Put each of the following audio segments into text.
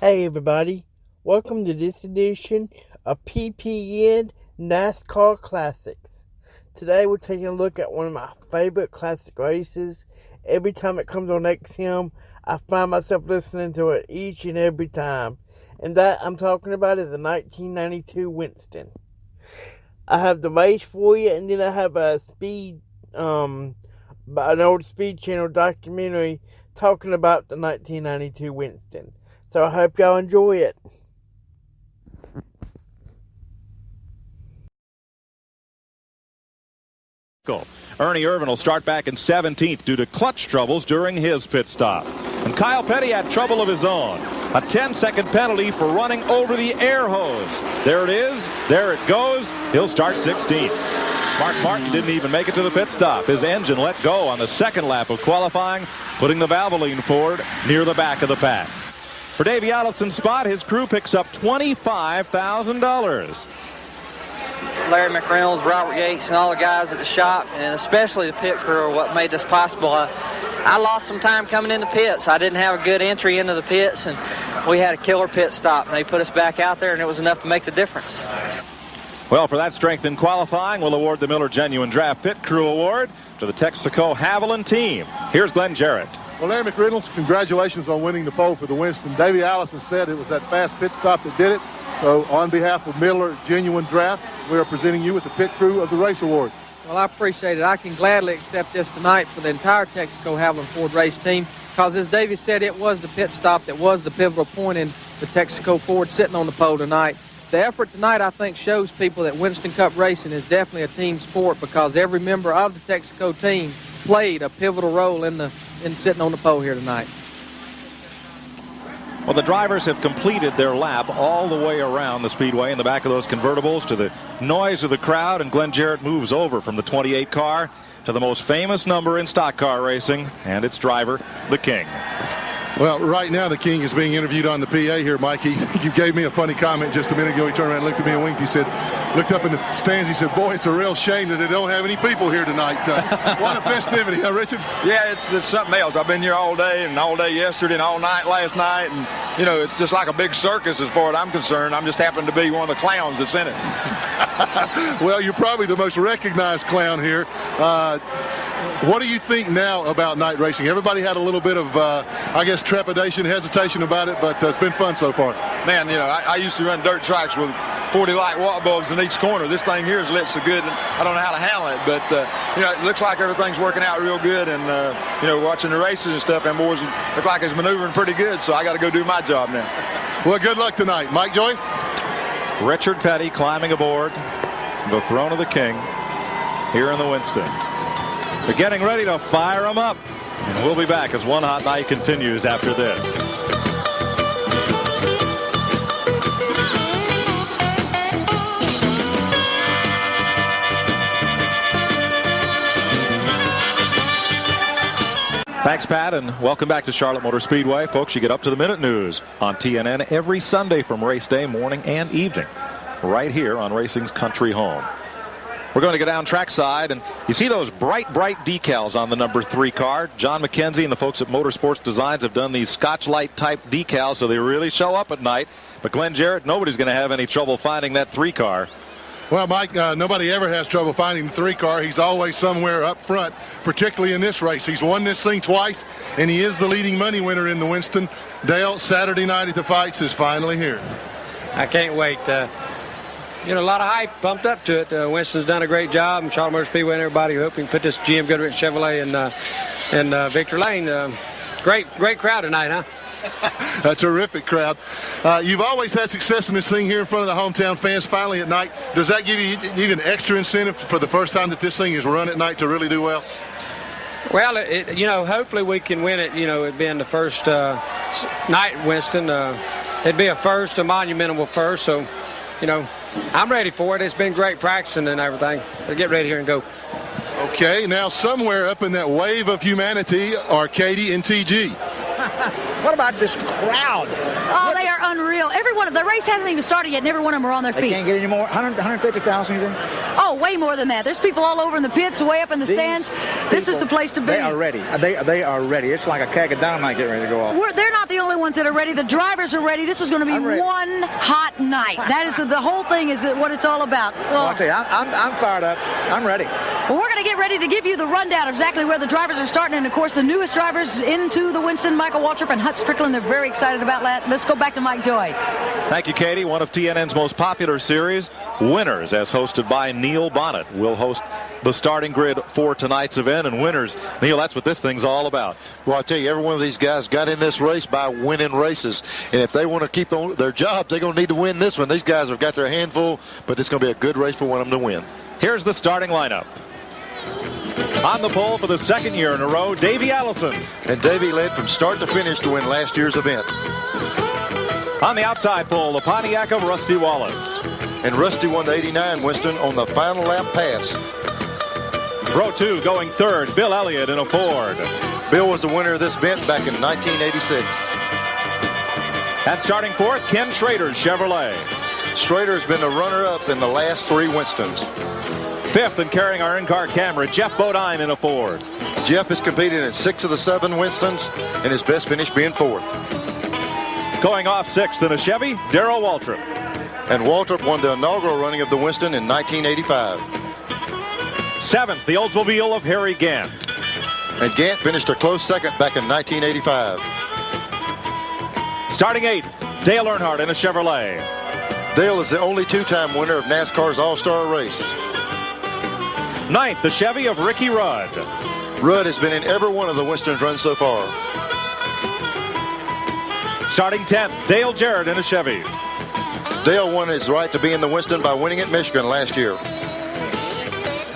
Hey everybody, welcome to this edition of PPN NASCAR Classics. Today we're taking a look at one of my favorite classic races. Every time it comes on XM, I find myself listening to it each and every time. And that I'm talking about is the 1992 Winston. I have the race for you, and then I have a an old Speed Channel documentary talking about the 1992 Winston. So I hope y'all enjoy it. Ernie Irvin will start back in 17th due to clutch troubles during his pit stop. And Kyle Petty had trouble of his own. A 10-second penalty for running over the air hose. There it is. There it goes. He'll start 16th. Mark Martin didn't even make it to the pit stop. His engine let go on the second lap of qualifying, putting the Valvoline Ford near the back of the pack. For Davey Allison's spot, his crew picks up $25,000. Larry McReynolds, Robert Yates, and all the guys at the shop, and especially the pit crew are what made this possible. I lost some time coming in the pits. I didn't have a good entry into the pits, and we had a killer pit stop, and they put us back out there, and it was enough to make the difference. Well, for that strength in qualifying, we'll award the Miller Genuine Draft Pit Crew Award to the Texaco Haviland team. Here's Glenn Jarrett. Well, Larry McReynolds, congratulations on winning the pole for the Winston. Davey Allison said it was that fast pit stop that did it. So on behalf of Miller Genuine Draft, we are presenting you with the Pit Crew of the Race Award. Well, I appreciate it. I can gladly accept this tonight for the entire Texaco Haviland Ford race team because, as Davey said, it was the pit stop that was the pivotal point in the Texaco Ford sitting on the pole tonight. The effort tonight, I think, shows people that Winston Cup racing is definitely a team sport because every member of the Texaco team played a pivotal role in sitting on the pole here tonight. Well, the drivers have completed their lap all the way around the speedway in the back of those convertibles to the noise of the crowd, and Glenn Jarrett moves over from the 28 car to the most famous number in stock car racing and its driver, the King. Well, right now the King is being interviewed on the PA here, Mike. He gave me a funny comment just a minute ago. He turned around and looked at me and winked. He said, looked up in the stands. He said, boy, it's a real shame that they don't have any people here tonight. What a festivity, huh, Richard? Yeah, it's something else. I've been here all day and all day yesterday and all night last night. And, you know, it's just like a big circus as far as I'm concerned. I'm just happen to be one of the clowns that's in it. Well, you're probably the most recognized clown here. What do you think now about night racing? Everybody had a little bit of, I guess, trepidation, hesitation about it, but it's been fun so far. Man, you know, I used to run dirt tracks with 40 light watt bulbs in each corner. This thing here is lit so good, I don't know how to handle it, but, you know, it looks like everything's working out real good, and, you know, watching the races and stuff, and boys look like it's maneuvering pretty good, so I got to go do my job now. Well, good luck tonight. Mike Joy? Richard Petty climbing aboard the throne of the King here in the Winston. They're getting ready to fire them up. And we'll be back as One Hot Night continues after this. Thanks, Pat, and welcome back to Charlotte Motor Speedway. Folks, you get up to the minute news on TNN every Sunday from race day, morning and evening, right here on racing's country home. We're going to go down trackside, and you see those bright decals on the number 3 car. John McKenzie and the folks at Motorsports Designs have done these Scotch Light type decals, so they really show up at night. But Glenn Jarrett, nobody's going to have any trouble finding that 3 car. Well, Mike, nobody ever has trouble finding the 3 car. He's always somewhere up front, particularly in this race. He's won this thing twice, and he is the leading money winner in the Winston. Dale, Saturday night at the fights is finally here. I can't wait. You know, a lot of hype pumped up to it. Winston's done a great job, and Charlotte Motor Speedway and everybody. We hope we can put this GM Goodrich Chevrolet in Victor Lane. Great crowd tonight, huh? A terrific crowd. You've always had success in this thing here in front of the hometown fans. Finally at night, does that give you even extra incentive for the first time that this thing is run at night to really do well? Well, you know, hopefully we can win it. You know, it being the first night at Winston. It'd be a first, a monumental first. So, you know, I'm ready for it. It's been great practicing and everything. Let's get ready here and go. Okay, now somewhere up in that wave of humanity are Katie and TG. What about this crowd? Oh, they are unreal. Every one of the race hasn't even started yet, and every one of them are on their feet. They can't get any more. 150,000, you think? Oh, way more than that. There's people all over in the pits, way up in the stands. This is the place to be. They are ready. They are ready. It's like a keg of dynamite getting ready to go off. They're not the only ones that are ready. The drivers are ready. This is going to be one hot night. That is the whole thing. Is what it's all about. Well, I'll tell you, I'm fired up. I'm ready. Well, we're going to get ready to give you the rundown of exactly where the drivers are starting, and of course the newest drivers into the Winston, Michael Waltrip and Hut Strickland. They're very excited about that. Let's go back to Mike Joy. Thank you, Katie. One of TNN's most popular series, Winners, as hosted by Neil Bonnet, will host the starting grid for tonight's event. And Winners, Neil, that's what this thing's all about. Well, I'll tell you, every one of these guys got in this race by winning races. And if they want to keep on their jobs, they're going to need to win this one. These guys have got their handful, but it's going to be a good race for one of them to win. Here's the starting lineup. On the pole for the second year in a row, Davey Allison. And Davey led from start to finish to win last year's event. On the outside pole, the Pontiac of Rusty Wallace. And Rusty won the 89 Winston on the final lap pass. Row 2 going third, Bill Elliott in a Ford. Bill was the winner of this event back in 1986. And starting fourth, Ken Schrader's Chevrolet. Schrader's been the runner-up in the last 3 Winstons. Fifth and carrying our in-car camera, Jeff Bodine in a Ford. Jeff has competed in 6 of the 7 Winstons, and his best finish being 4th. Going off 6th in a Chevy, Darrell Waltrip. And Waltrip won the inaugural running of the Winston in 1985. 7th, the Oldsmobile of Harry Gant. And Gant finished a close second back in 1985. Starting 8th, Dale Earnhardt in a Chevrolet. Dale is the only 2-time winner of NASCAR's All-Star race. 9th, the Chevy of Ricky Rudd. Rudd has been in every one of the Winston's runs so far. Starting 10th, Dale Jarrett in a Chevy. Dale won his right to be in the Winston by winning at Michigan last year.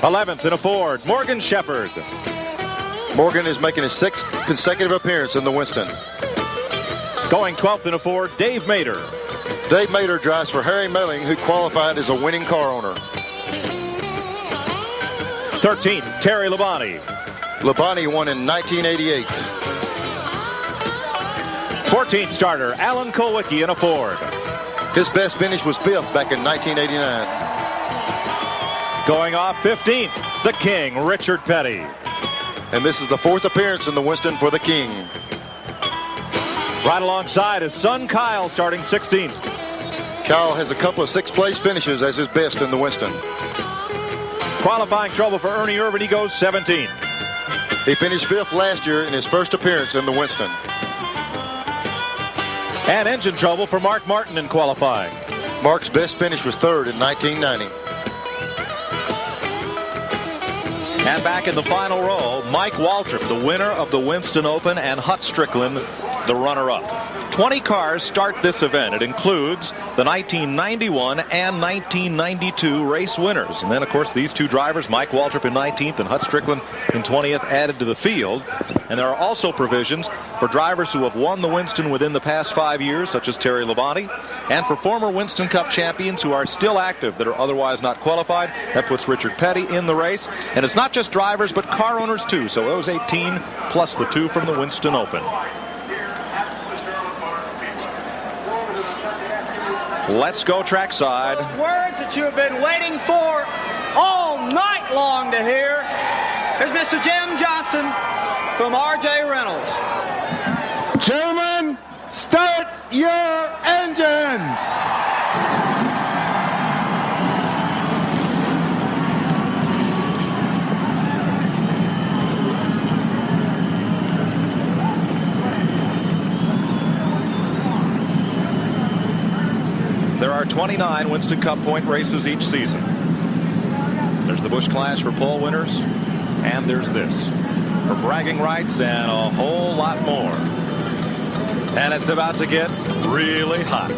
11th in a Ford, Morgan Shepherd. Morgan is making his 6th consecutive appearance in the Winston. Going 12th in a Ford, Dave Mader. Dave Mader drives for Harry Melling, who qualified as a winning car owner. 13th, Terry Labonte. Labonte won in 1988. 14th starter, Alan Kulwicki in a Ford. His best finish was 5th back in 1989. Going off 15th, the King, Richard Petty. And this is the 4th appearance in the Winston for the King. Right alongside his son Kyle, starting 16th. Kyle has a couple of 6th place finishes as his best in the Winston. Qualifying trouble for Ernie Irvin, he goes 17th. He finished 5th last year in his first appearance in the Winston. And engine trouble for Mark Martin in qualifying. Mark's best finish was 3rd in 1990. And back in the final row, Mike Waltrip, the winner of the Winston Open, and Hut Strickland, the runner-up. 20 cars start this event. It includes the 1991 and 1992 race winners. And then, of course, these 2 drivers, Mike Waltrip in 19th and Hut Strickland in 20th, added to the field. And there are also provisions for drivers who have won the Winston within the past 5 years, such as Terry Labonte, and for former Winston Cup champions who are still active that are otherwise not qualified. That puts Richard Petty in the race. And it's not just drivers, but car owners, too. So those 18 plus the 2 from the Winston Open. Let's go trackside. Those words that you have been waiting for all night long to hear. Here's Mr. Jim Johnston from RJ Reynolds. Gentlemen, start your engines. There are 29 Winston Cup point races each season. There's the Busch Clash for pole winners, and there's this for bragging rights and a whole lot more. And it's about to get really hot.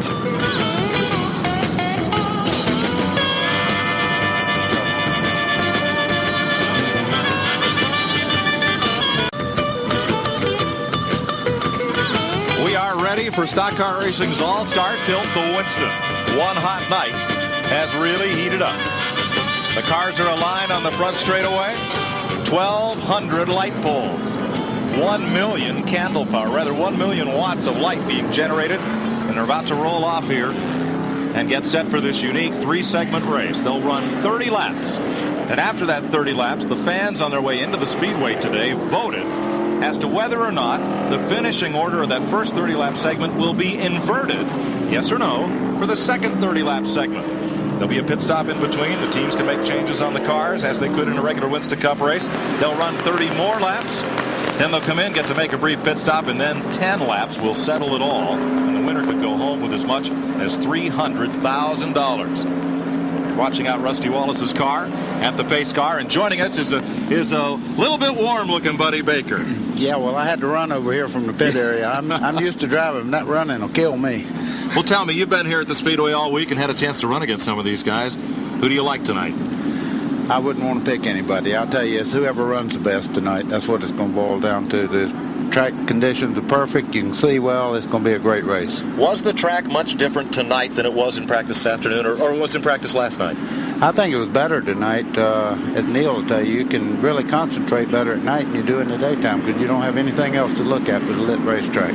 We are ready for Stock Car Racing's All-Star Tilt the Winston. One hot night has really heated up. The cars are aligned on the front straightaway. 1,200 light poles. 1 million candle power, rather 1 million watts of light being generated. And they're about to roll off here and get set for this unique 3-segment race. They'll run 30 laps. And after that 30 laps, the fans on their way into the speedway today voted as to whether or not the finishing order of that first 30-lap segment will be inverted, yes or no, for the second 30-lap segment. There'll be a pit stop in between. The teams can make changes on the cars as they could in a regular Winston Cup race. They'll run 30 more laps. Then they'll come in, get to make a brief pit stop, and then 10 laps will settle it all. And the winner could go home with as much as $300,000. Watching out Rusty Wallace's car at the pace car, and joining us is a little bit warm-looking Buddy Baker. Yeah, well, I had to run over here from the pit area. I'm used to driving. That running will kill me. Well, tell me, you've been here at the Speedway all week and had a chance to run against some of these guys. Who do you like tonight? I wouldn't want to pick anybody. I'll tell you, it's whoever runs the best tonight. That's what it's going to boil down to. The track conditions are perfect. You can see well. It's going to be a great race. Was the track much different tonight than it was in practice this afternoon, or was in practice last night? I think it was better tonight. As Neil will tell you, you can really concentrate better at night than you do in the daytime because you don't have anything else to look at for the lit racetrack.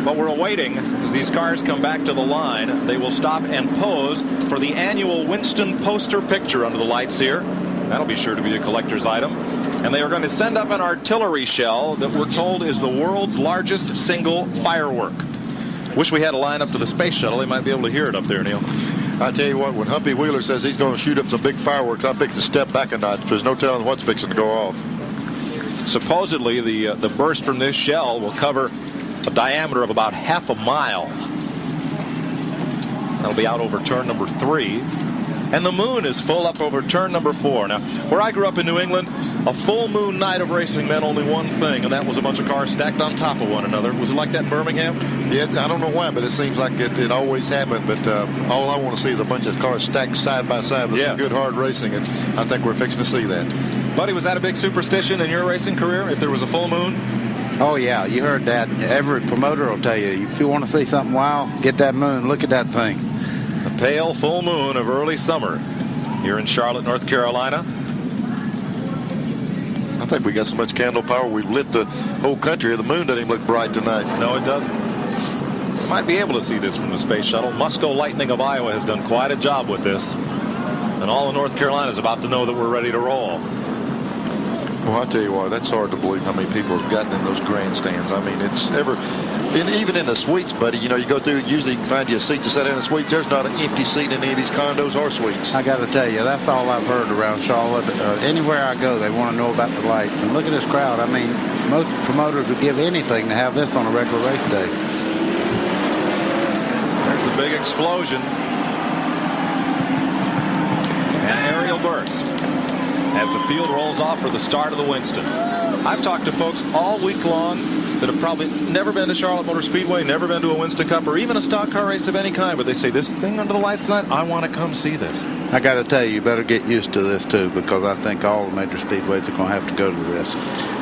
But we're awaiting as these cars come back to the line. They will stop and pose for the annual Winston poster picture under the lights here. That'll be sure to be a collector's item. And they are going to send up an artillery shell that we're told is the world's largest single firework. Wish we had a line up to the space shuttle. They might be able to hear it up there, Neil. I tell you what, when Humpy Wheeler says he's going to shoot up some big fireworks, I fix to step back a notch. There's no telling what's fixing to go off. Supposedly, the burst from this shell will cover a diameter of about half a mile. That'll be out over turn number 3. And the moon is full up over turn number 4. Now, where I grew up in New England, a full moon night of racing meant only one thing, and that was a bunch of cars stacked on top of one another. Was it like that in Birmingham? Yeah, I don't know why, but it seems like it always happened. But all I want to see is a bunch of cars stacked side by side with some good hard racing, and I think we're fixing to see that. Buddy, was that a big superstition in your racing career, if there was a full moon? Oh, yeah, you heard that. Every promoter will tell you, if you want to see something wild, get that moon, look at that thing. The pale full moon of early summer here in Charlotte, North Carolina. I think we got so much candle power we've lit the whole country. The moon doesn't even look bright tonight. No, it doesn't. You might be able to see this from the space shuttle. Musco Lightning of Iowa has done quite a job with this. And all of North Carolina is about to know that we're ready to roll. Well, I tell you what, that's hard to believe how many people have gotten in those grandstands. I mean, it's even in the suites, buddy, you know, you go through, usually you can find you a seat to sit in the suites. There's not an empty seat in any of these condos or suites. I got to tell you, that's all I've heard around Charlotte. Anywhere I go, they want to know about the lights. And look at this crowd. I mean, most promoters would give anything to have this on a regular race day. There's the big explosion. An aerial burst as the field rolls off for the start of the Winston. I've talked to folks all week long that have probably never been to Charlotte Motor Speedway, never been to a Winston Cup or even a stock car race of any kind, but they say, this thing under the lights tonight, I want to come see this. I got to tell you, you better get used to this too, because I think all the major speedways are going to have to go to this.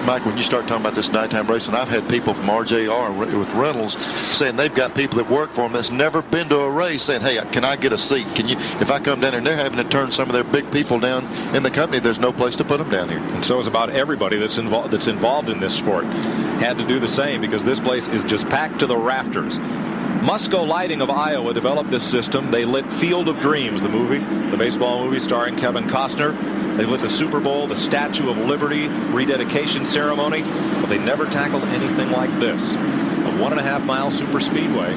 Mike, when you start talking about this nighttime racing, I've had people from RJR with Reynolds saying they've got people that work for them that's never been to a race saying, hey, can I get a seat? Can you? If I come down here and they're having to turn some of their big people down in the company, there's no place to put them down here. And so is about everybody that's involved in this sport. Had to do the same because this place is just packed to the rafters. Musco Lighting of Iowa developed this system. They lit Field of Dreams, the movie, the baseball movie starring Kevin Costner. They lit the Super Bowl, the Statue of Liberty rededication ceremony, but they never tackled anything like this. A 1.5-mile super speedway.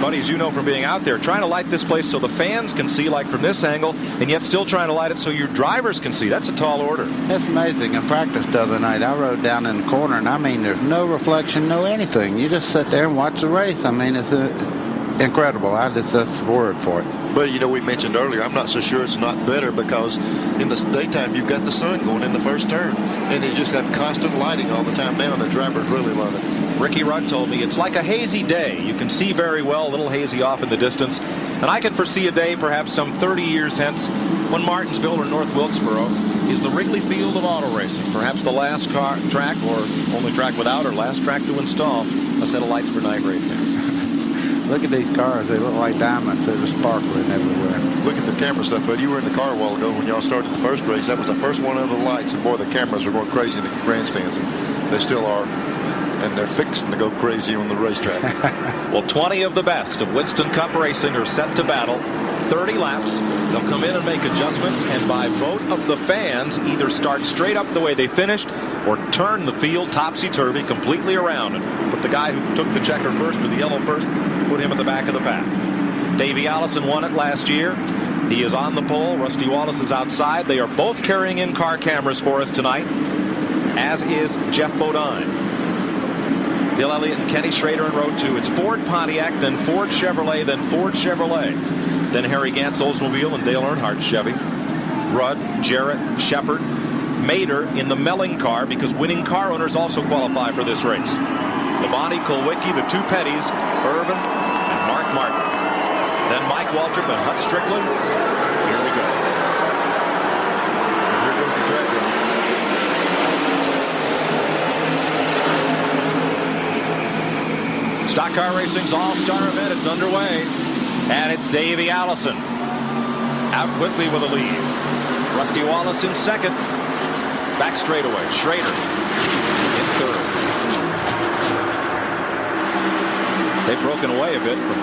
Buddy, as you know from being out there, trying to light this place so the fans can see like from this angle, and yet still trying to light it so your drivers can see. That's a tall order. It's amazing. In practice the other night, I rode down in the corner, and I mean, there's no reflection, no anything. You just sit there and watch the race. I mean, it's incredible. That's the word for it. But, you know, we mentioned earlier, I'm not so sure it's not better because in the daytime, you've got the sun going in the first turn, and you just have constant lighting all the time now, and the drivers really love it. Ricky Rudd told me it's like a hazy day. You can see very well, a little hazy off in the distance. And I can foresee a day, perhaps some 30 years hence, when Martinsville or North Wilkesboro is the Wrigley Field of auto racing. Perhaps the last track, or only track without, or last track to install a set of lights for night racing. Look at these cars. They look like diamonds. They're just sparkling everywhere. Look at the camera stuff, but you were in the car a while ago when y'all started the first race. That was the first one under the lights, and boy, the cameras were going crazy in the grandstands. And they still are. And they're fixing to go crazy on the racetrack. Well, 20 of the best of Winston Cup racing are set to battle 30 laps. They'll come in and make adjustments, and by vote of the fans, either start straight up the way they finished or turn the field topsy-turvy completely around and put the guy who took the checker first or the yellow first, put him at the back of the pack. Davey Allison won it last year. He is on the pole. Rusty Wallace is outside. They are both carrying in-car cameras for us tonight, as is Jeff Bodine. Bill Elliott and Kenny Schrader in row 2. It's Ford Pontiac, then Ford Chevrolet, then Ford Chevrolet. Then Harry Gant's Oldsmobile and Dale Earnhardt Chevy. Rudd, Jarrett, Shepard, Mader in the Melling car, because winning car owners also qualify for this race. Labonte, Kulwicki, the two Petties, Irvin, and Mark Martin. Then Mike Waltrip and Hut Strickland. Here we go. Here goes the drag race. Stock car racing's all-star event. It's underway. And it's Davey Allison out quickly with a lead. Rusty Wallace in second. Back straightaway. Schrader in third. They've broken away a bit from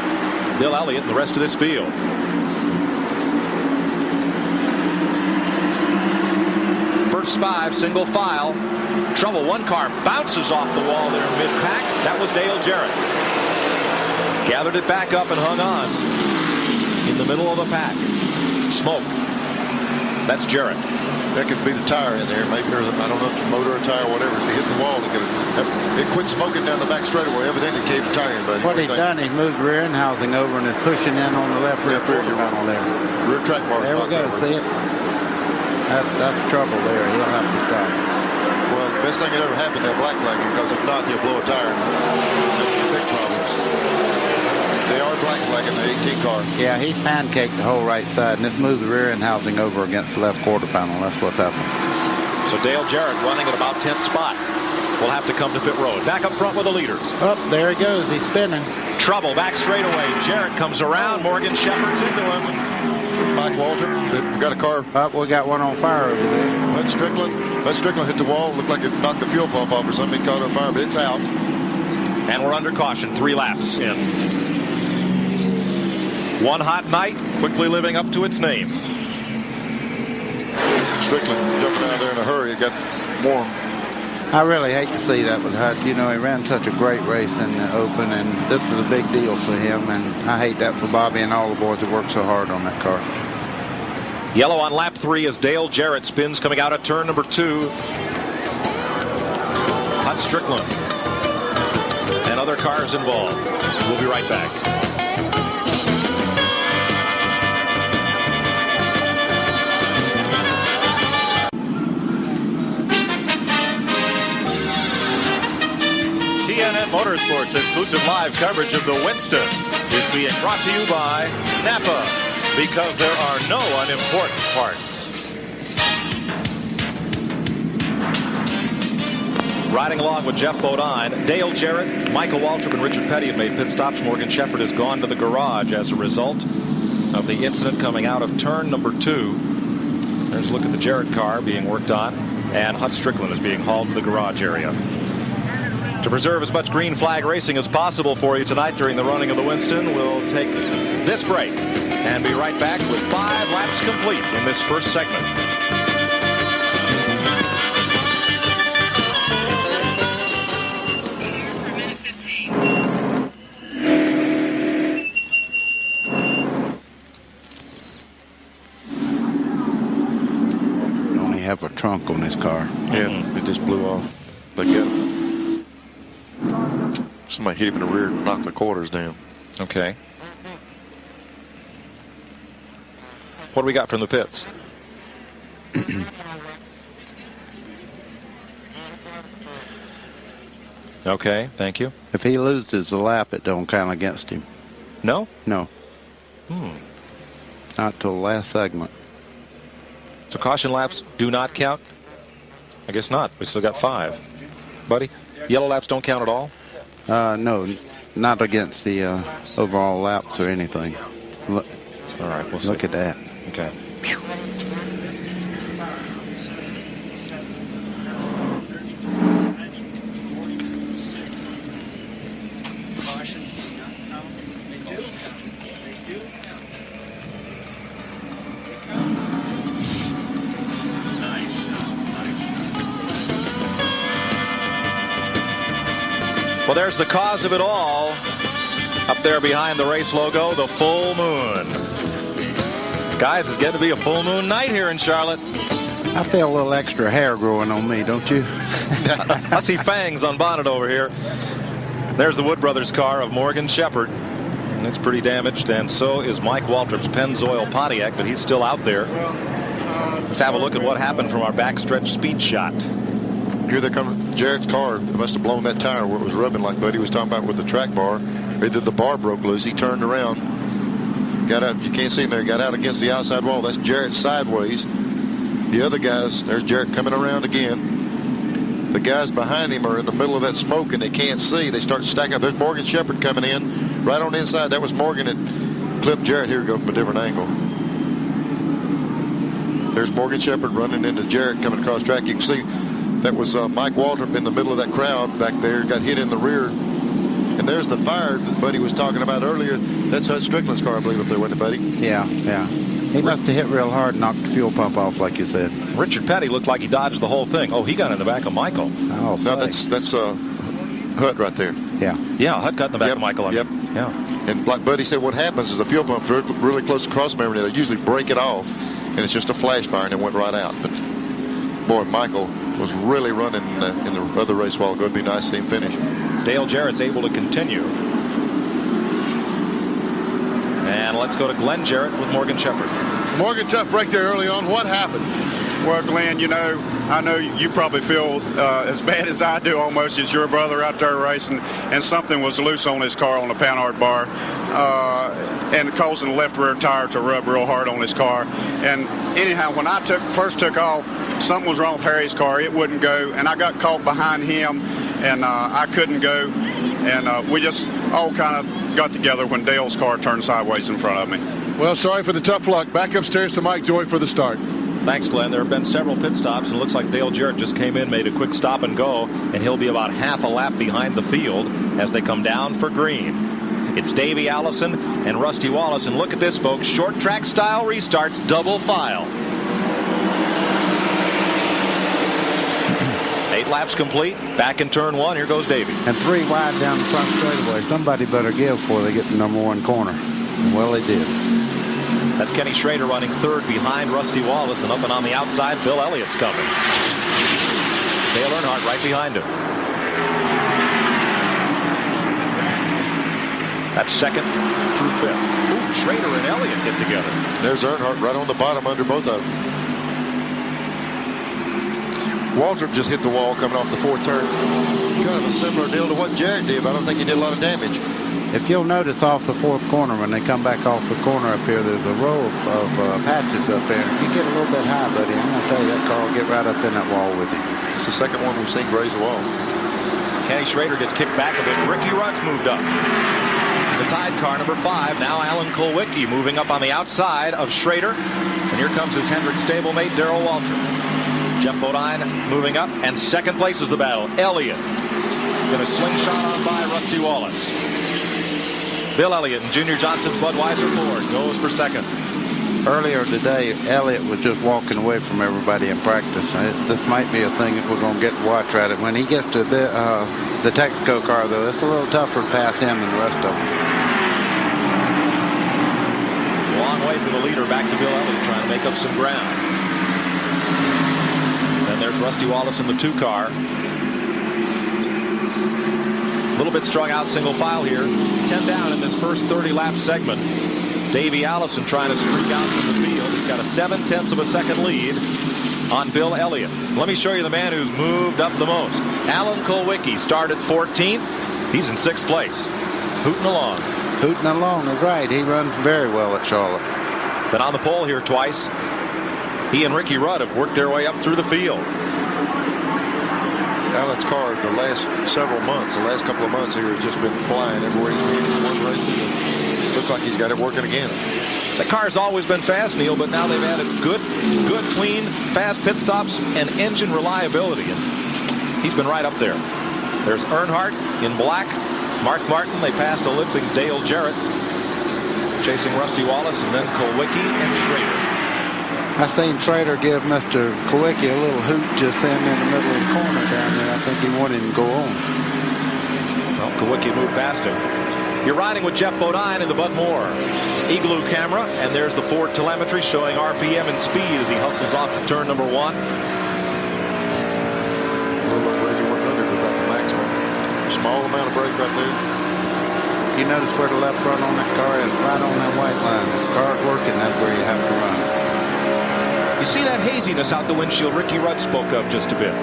Bill Elliott and the rest of this field. First 5 single file. Trouble. One car bounces off the wall there in mid-pack. That was Dale Jarrett. Gathered it back up and hung on in the middle of the pack. Smoke. That's Jarrett. That could be the tire in there, maybe, or I don't know if it's motor or tire or whatever. If he hit the wall, it quit smoking down the back straightaway. Evidently caved the tire in, buddy. What he's done, he's moved rear end housing over and is pushing in on the left rear quarter panel there. Rear track bar. There we go. See it? That's trouble there. He'll have to stop. Well, the best thing that ever happened to black flagging, because if not, he'll blow a tire and have big problems. They are black flagging the 18 car. Yeah, he's pancaked the whole right side, and it's moved the rear end housing over against the left quarter panel. That's what's happened. So Dale Jarrett running at about 10th spot. Will have to come to pit road. Back up front with the leaders. Up there he goes. He's spinning. Trouble back straightaway. Jarrett comes around. Morgan Shepherd's into him. Mike Walter, we got a car. Up, we got one on fire over there. Hut Strickland hit the wall. Looked like it knocked the fuel pump off or something. It caught on fire, but it's out. And we're under caution. 3 laps in. One hot night, quickly living up to its name. Strickland jumping out there in a hurry. It got warm. I really hate to see that with Hut. You know, he ran such a great race in the Open, and this is a big deal for him. And I hate that for Bobby and all the boys that worked so hard on that car. Yellow on lap 3 as Dale Jarrett spins coming out of turn number 2. Hut Strickland and other cars involved. We'll be right back. TNN Motorsports exclusive live coverage of the Winston is being brought to you by Napa, because there are no unimportant parts. Riding along with Jeff Bodine, Dale Jarrett, Michael Waltrip, and Richard Petty have made pit stops. Morgan Shepherd has gone to the garage as a result of the incident coming out of turn number 2. There's a look at the Jarrett car being worked on, and Hut Strickland is being hauled to the garage area. To preserve as much green flag racing as possible for you tonight during the running of the Winston, we'll take this break and be right back with 5 laps complete in this first segment. Only have a trunk on this car. Yeah, it just blew off. They get him. Somebody hit him in the rear and knocked the quarters down. Okay. What do we got from the pits? Okay, thank you. If he loses a lap, it don't count against him. No? No. Not till the last segment. So caution laps do not count? I guess not. We still got 5. Buddy, yellow laps don't count at all? No, not against the overall laps or anything. Look, all right, we'll look see. at that. Okay. Well, there's the cause of it all. Up there behind the race logo, the full moon. Guys, it's getting to be a full moon night here in Charlotte. I feel a little extra hair growing on me, don't you? I see fangs on Bonnet over here. There's the Wood Brothers car of Morgan Shepherd. And it's pretty damaged, and so is Mike Waltrip's Pennzoil Pontiac, but he's still out there. Let's have a look at what happened from our backstretch speed shot. Here they come. Jarrett's car must have blown that tire where it was rubbing like Buddy was talking about with the track bar. Either the bar broke loose. He turned around, got out. You can't see him there. Got out against the outside wall. That's Jarrett sideways. The other guys, there's Jarrett coming around again. The guys behind him are in the middle of that smoke and they can't see. They start stacking up. There's Morgan Shepherd coming in right on the inside. That was Morgan that clipped Jarrett. Here we go from a different angle. There's Morgan Shepherd running into Jarrett coming across track. You can see that was Mike Waltrip in the middle of that crowd back there. Got hit in the rear. And there's the fire that Buddy was talking about earlier. That's Hud Strickland's car, I believe, up there, wasn't it, Buddy? Yeah. He must have hit real hard and knocked the fuel pump off, like you said. Richard Petty looked like he dodged the whole thing. Oh, he got in the back of Michael. Oh, no, that's Hud right there. Yeah, Hud got in the back of Michael. Yep. Yeah. And like Buddy said, what happens is the fuel pump's really close to cross member. They usually break it off, and it's just a flash fire, and it went right out. But, boy, Michael was really running in the other race while ago. It'd be nice to see him finish. Dale Jarrett's able to continue. And let's go to Glenn Jarrett with Morgan Shepherd. Morgan, tough break there early on. What happened? Well, Glenn, I know you probably feel as bad as I do almost. It's your brother out there racing, and something was loose on his car on the Panhard bar, and causing the left rear tire to rub real hard on his car. And anyhow, when I first took off, something was wrong with Harry's car. It wouldn't go, and I got caught behind him, and I couldn't go. And we just all kind of got together when Dale's car turned sideways in front of me. Well, sorry for the tough luck. Back upstairs to Mike Joy for the start. Thanks, Glenn. There have been several pit stops, and it looks like Dale Jarrett just came in, made a quick stop and go, and he'll be about half a lap behind the field as they come down for green. It's Davey Allison and Rusty Wallace, and look at this, folks. Short track style restarts, double file. 8 laps complete. Back in turn 1. Here goes Davey. And 3 wide down the front straightaway. Somebody better give before they get the number 1 corner. Well, they did. That's Kenny Schrader running third behind Rusty Wallace, and up and on the outside, Bill Elliott's coming. Dale Earnhardt right behind him. That's second through fifth. Ooh, Schrader and Elliott get together. There's Earnhardt right on the bottom under both of them. Waltrip just hit the wall coming off the 4th turn. Kind of a similar deal to what Jarrett did, but I don't think he did a lot of damage. If you'll notice off the 4th corner, when they come back off the corner up here, there's a row of patches up there. If you get a little bit high, buddy, I'm going to tell you that car will get right up in that wall with you. It's the second one we've seen graze the wall. Kenny Schrader gets kicked back a bit. Ricky Rudd's moved up. The Tide car, number 5. Now Alan Kulwicki moving up on the outside of Schrader. And here comes his Hendrick stablemate, Darrell Waltrip. Jeff Bodine moving up, and second place is the battle. Elliott going to slingshot on by Rusty Wallace. Bill Elliott and Junior Johnson's Budweiser Ford goes for second. Earlier today, Elliott was just walking away from everybody in practice. This might be a thing that we're going to get to watch right at. When he gets to the Texaco car, though, it's a little tougher to pass him than the rest of them. Long way for the leader, back to Bill Elliott trying to make up some ground. And there's Rusty Wallace in the 2 car. A little bit strung out single file here. 10 down in this first 30-lap segment. Davey Allison trying to streak out from the field. He's got a 0.7 of a second lead on Bill Elliott. Let me show you the man who's moved up the most. Alan Kulwicki started 14th. He's in 6th place. Hooting along. Hooting along is right. He runs very well at Charlotte. Been on the pole here twice. He and Ricky Rudd have worked their way up through the field. Alan's car the last several months, the last couple of months here, has just been flying everywhere he's been. He's won races, and looks like he's got it working again. The car's always been fast, Neil, but now they've added good, clean, fast pit stops and engine reliability. And he's been right up there. There's Earnhardt in black. Mark Martin, they passed a limping Dale Jarrett. Chasing Rusty Wallace, and then Kulwicki and Schrader. I seen Schrader give Mr. Kulwicki a little hoot just in the middle of the corner down there. I think he wanted him to go on. Well, Kawicki moved past him. You're riding with Jeff Bodine in the Bud Moore Igloo camera, and there's the Ford telemetry showing RPM and speed as he hustles off to turn number 1. A little over 8,100, but that's the maximum. Small amount of brake right there. You notice where the left front on that car is? Right on that white line. If the car's working, that's where you have to run. You see that haziness out the windshield Ricky Rudd spoke of just a bit.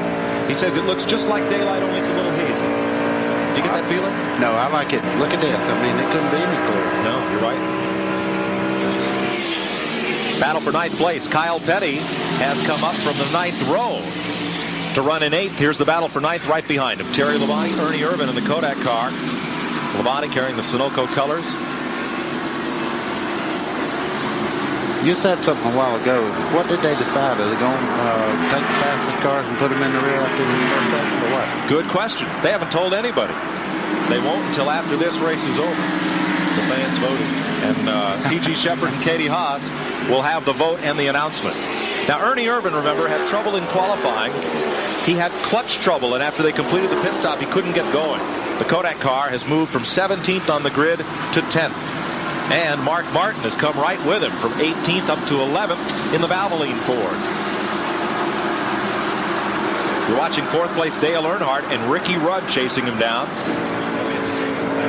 He says it looks just like daylight, only it's a little hazy. Do you get that feeling? No, I like it. Look at this. I mean, it couldn't be any clearer. No, you're right. Battle for 9th place. Kyle Petty has come up from the 9th row to run in 8th. Here's the battle for 9th right behind him. Terry Labonte, Ernie Irvan in the Kodak car. Labonte carrying the Sunoco colors. You said something a while ago. What did they decide? Are they going to take the fastest cars and put them in the rear after this first second, or what? Good question. They haven't told anybody. They won't until after this race is over. The fans voted. And T.G. Shepard and Katie Haas will have the vote and the announcement. Now, Ernie Irvan, remember, had trouble in qualifying. He had clutch trouble, and after they completed the pit stop, he couldn't get going. The Kodak car has moved from 17th on the grid to 10th. And Mark Martin has come right with him from 18th up to 11th in the Valvoline Ford. You're watching 4th place Dale Earnhardt and Ricky Rudd chasing him down.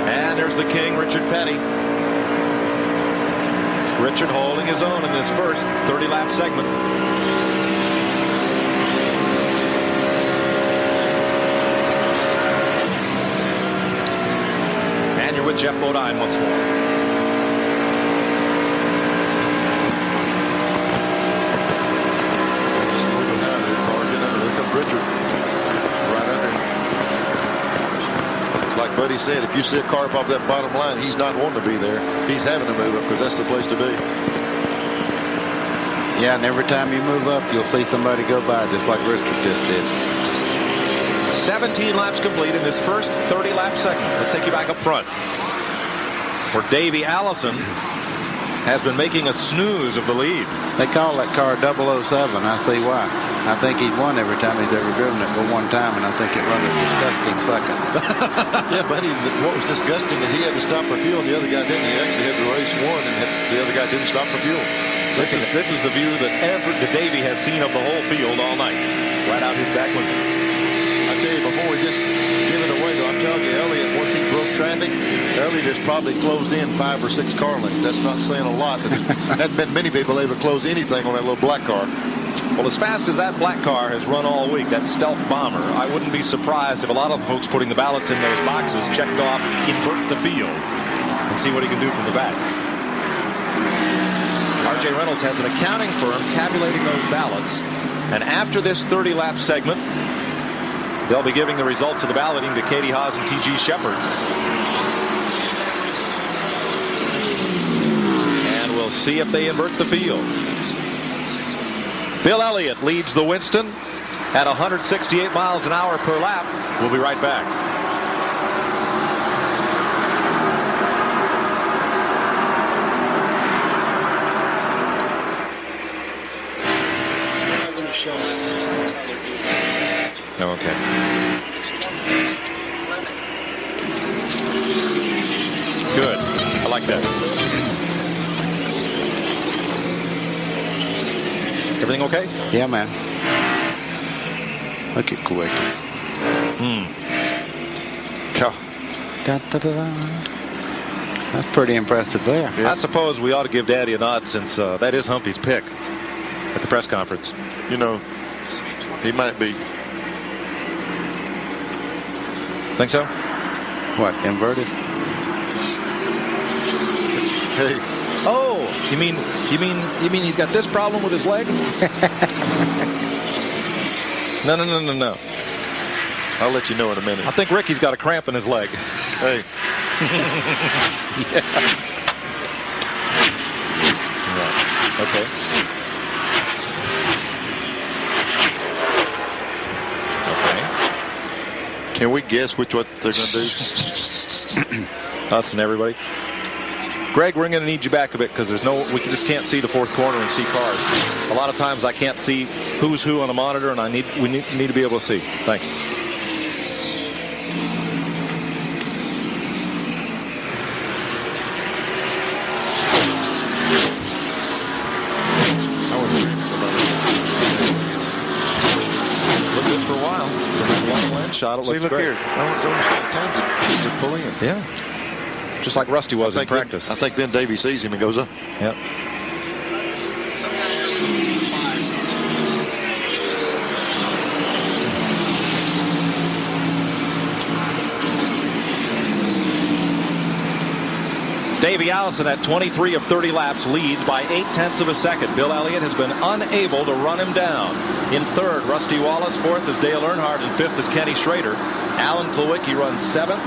And there's the king, Richard Petty. Richard holding his own in this first 30-lap segment. And you're with Jeff Bodine once more. Richard right under him. Like Buddy said, if you see a car up off that bottom line, he's not wanting to be there. He's having to move up because that's the place to be. Yeah, and every time you move up, you'll see somebody go by just like Richard just did. 17 laps complete in this first 30-lap segment. Let's take you back up front, where Davey Allison has been making a snooze of the lead. They call that car 007. I see why. I think he's won every time he's ever driven it but one time, and I think it run a disgusting second. Yeah, but what was disgusting is he had to stop for fuel, and the other guy didn't. He actually had the race won, and the other guy didn't stop for fuel. This is the view that Davey has seen of the whole field all night, right out his back window. I tell you, before we just give it away, though, I'm telling you, Elliott, once he broke traffic, Elliott has probably closed in 5 or 6 car lanes. That's not saying a lot, but there hadn't been many people able to close anything on that little black car. Well, as fast as that black car has run all week, that stealth bomber, I wouldn't be surprised if a lot of the folks putting the ballots in those boxes checked off invert the field and see what he can do from the back. R.J. Reynolds has an accounting firm tabulating those ballots, and after this 30-lap segment, they'll be giving the results of the balloting to Katie Haas and T.G. Shepard. And we'll see if they invert the field. Bill Elliott leads the Winston at 168 miles an hour per lap. We'll be right back. Okay. Good. I like that. Everything okay? Yeah, man. Look at Kuwait. That's pretty impressive there. Yeah. I suppose we ought to give Daddy a nod, since that is Humpy's pick at the press conference. You know, he might be. Think so? What, inverted? Hey. Oh, you mean he's got this problem with his leg? No. I'll let you know in a minute. I think Ricky's got a cramp in his leg. Hey. Yeah. Right. Okay. Can we guess what they're going to do? Us and everybody. Greg, we're going to need you back a bit, because we just can't see the fourth corner and see cars. A lot of times I can't see who's who on a monitor, and we need to be able to see. Thanks. shot. It See, looks look great. here. I don't understand times that just pull in. Yeah. Just like Rusty was in practice. I think then Davey sees him and goes up. Yep. Davey Allison at 23 of 30 laps leads by 0.8 of a second. Bill Elliott has been unable to run him down. In third, Rusty Wallace. Fourth is Dale Earnhardt. And fifth is Kenny Schrader. Alan Kulwicki runs seventh.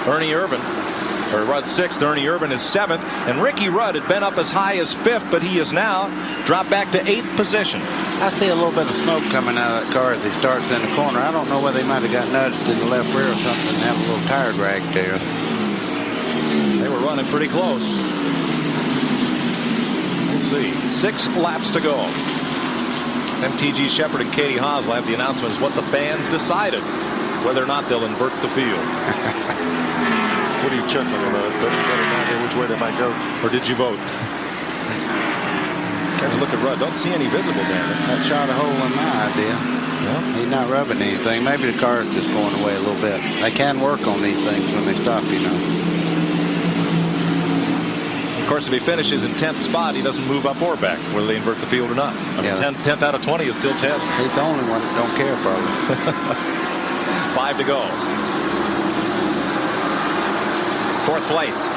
Runs sixth. Ernie Irvin is seventh. And Ricky Rudd had been up as high as fifth, but he is now dropped back to 8th position. I see a little bit of smoke coming out of that car as he starts in the corner. I don't know whether he might have got nudged in the left rear or something and have a little tire drag there. They were running pretty close. We'll see. 6 laps to go. MTG Shepard and Katie Haas will have the announcements what the fans decided, whether or not they'll invert the field. What are you chuckling about? But you got an idea which way they might go. Or did you vote? Catch a look at Rudd. Don't see any visible damage. That shot a hole in my idea. Yeah. He's not rubbing anything. Maybe the car's just going away a little bit. They can work on these things when they stop, you know. Of course, if he finishes in 10th spot, he doesn't move up or back, whether they invert the field or not. I mean, 10th out of 20 is still 10. He's the only one that don't care, probably. 5 to go. 4th place.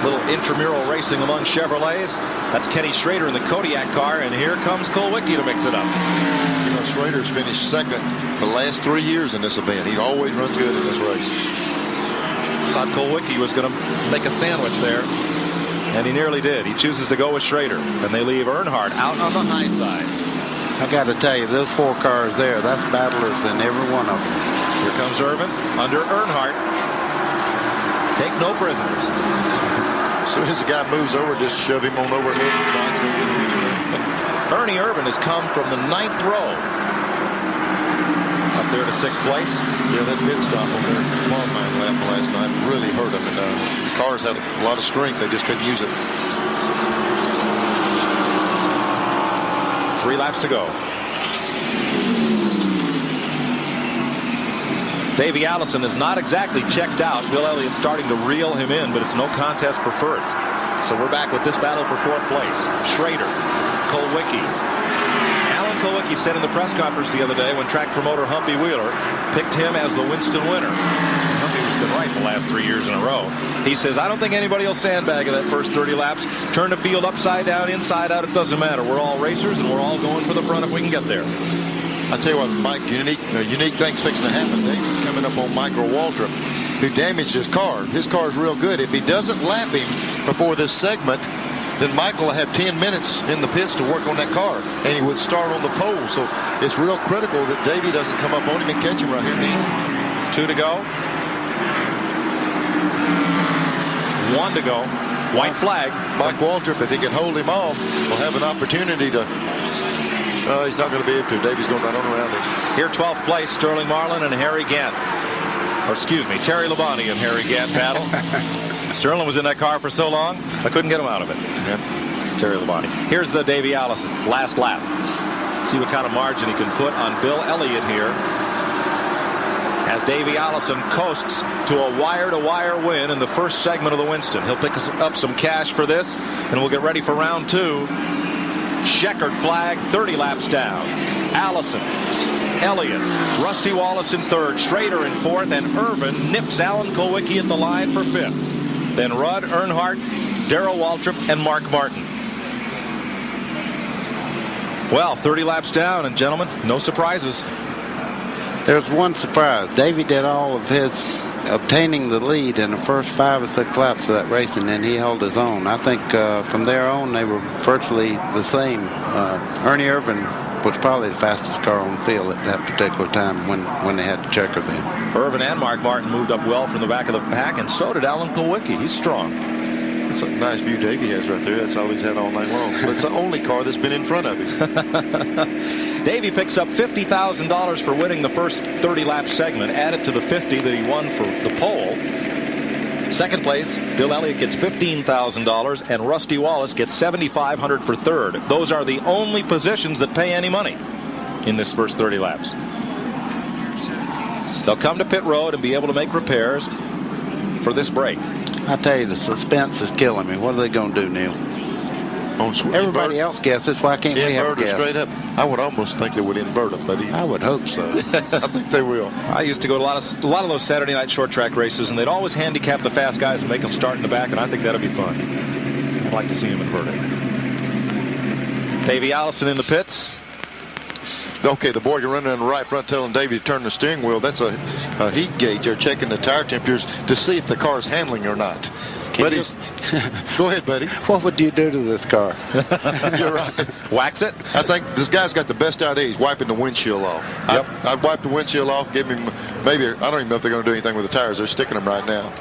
Little intramural racing among Chevrolets. That's Kenny Schrader in the Kodiak car, and here comes Kulwicki to mix it up. You know, Schrader's finished second the last 3 years in this event. He always runs good in this race. Thought Kulwicki was going to make a sandwich there, and he nearly did. He chooses to go with Schrader, and they leave Earnhardt out on the high side. I got to tell you, those 4 cars there, that's battlers in every one of them. Here comes Irvin under Earnhardt. Take no prisoners. As soon as the guy moves over, just shove him on over here. Ernie Irvin has come from the 9th row up there to 6th place. Yeah, that pit stop on their qualifying lap last night really hurt them. And the cars had a lot of strength. They just couldn't use it. 3 laps to go. Davey Allison is not exactly checked out. Bill Elliott starting to reel him in, but it's no contest preferred. So we're back with this battle for 4th place. Schrader, Kulwicki. Alan Kulwicki said in the press conference the other day when track promoter Humpy Wheeler picked him as the Winston winner. Humpy's been right the last 3 years in a row. He says, I don't think anybody will sandbag in that first 30 laps. Turn the field upside down, inside out, it doesn't matter. We're all racers, and we're all going for the front if we can get there. I tell you what, Mike, unique things fixing to happen. David's coming up on Michael Waltrip, who damaged his car. His car's real good. If he doesn't lap him before this segment, then Michael will have 10 minutes in the pits to work on that car, and he would start on the pole. So it's real critical that Davey doesn't come up on him and catch him right here at the end. 2 to go. 1 to go. White flag. Mike Waltrip, if he can hold him off, will have an opportunity to. He's not going to be able to. Davey's going right on around him. Here, 12th place, Sterling Marlin and Harry Gant. Or excuse me, Terry Labonte and Harry Gant battle. Sterling was in that car for so long, I couldn't get him out of it. Yep. Terry Labonte. Here's the Davey Allison, last lap. See what kind of margin he can put on Bill Elliott here. As Davey Allison coasts to a wire-to-wire win in the first segment of the Winston. He'll pick up some cash for this, and we'll get ready for round 2. Checkered flag, 30 laps down. Allison, Elliott, Rusty Wallace in 3rd, Schrader in 4th, and Irvin nips Alan Kulwicki at the line for 5th. Then Rudd, Earnhardt, Darrell Waltrip, and Mark Martin. Well, 30 laps down, and gentlemen, no surprises. There's one surprise. Davey did all of his obtaining the lead in the first 5 or 6 laps of that race, and then he held his own. I think from there on they were virtually the same. Ernie Irvin was probably the fastest car on the field at that particular time when they had the checker then. Irvin and Mark Martin moved up well from the back of the pack, and so did Alan Kulwicki. He's strong. That's a nice view Davey has right there. That's all he's had all night long. But it's the only car that's been in front of him. Davey picks up $50,000 for winning the first 30-lap segment, added to the $50,000 that he won for the pole. Second place, Bill Elliott gets $15,000, and Rusty Wallace gets $7,500 for 3rd. Those are the only positions that pay any money in this first 30 laps. They'll come to pit road and be able to make repairs for this break. I tell you, the suspense is killing me. What are they going to do, Neil? Everybody else guesses. Why can't we have a guess? Straight up. I would almost think they would invert them, buddy. I would hope so. I think they will. I used to go to a lot of those Saturday night short track races, and they'd always handicap the fast guys and make them start in the back, and I think that'll be fun. I'd like to see them inverted. Davey Allison in the pits. Okay, the boy can run in the right front telling Davey to turn the steering wheel. That's a heat gauge. They're checking the tire temperatures to see if the car's handling or not. Go ahead, buddy. What would you do to this car? You're right. Wax it? I think this guy's got the best idea. He's wiping the windshield off. Yep. I'd wipe the windshield off, give him maybe, I don't even know if they're going to do anything with the tires. They're sticking them right now.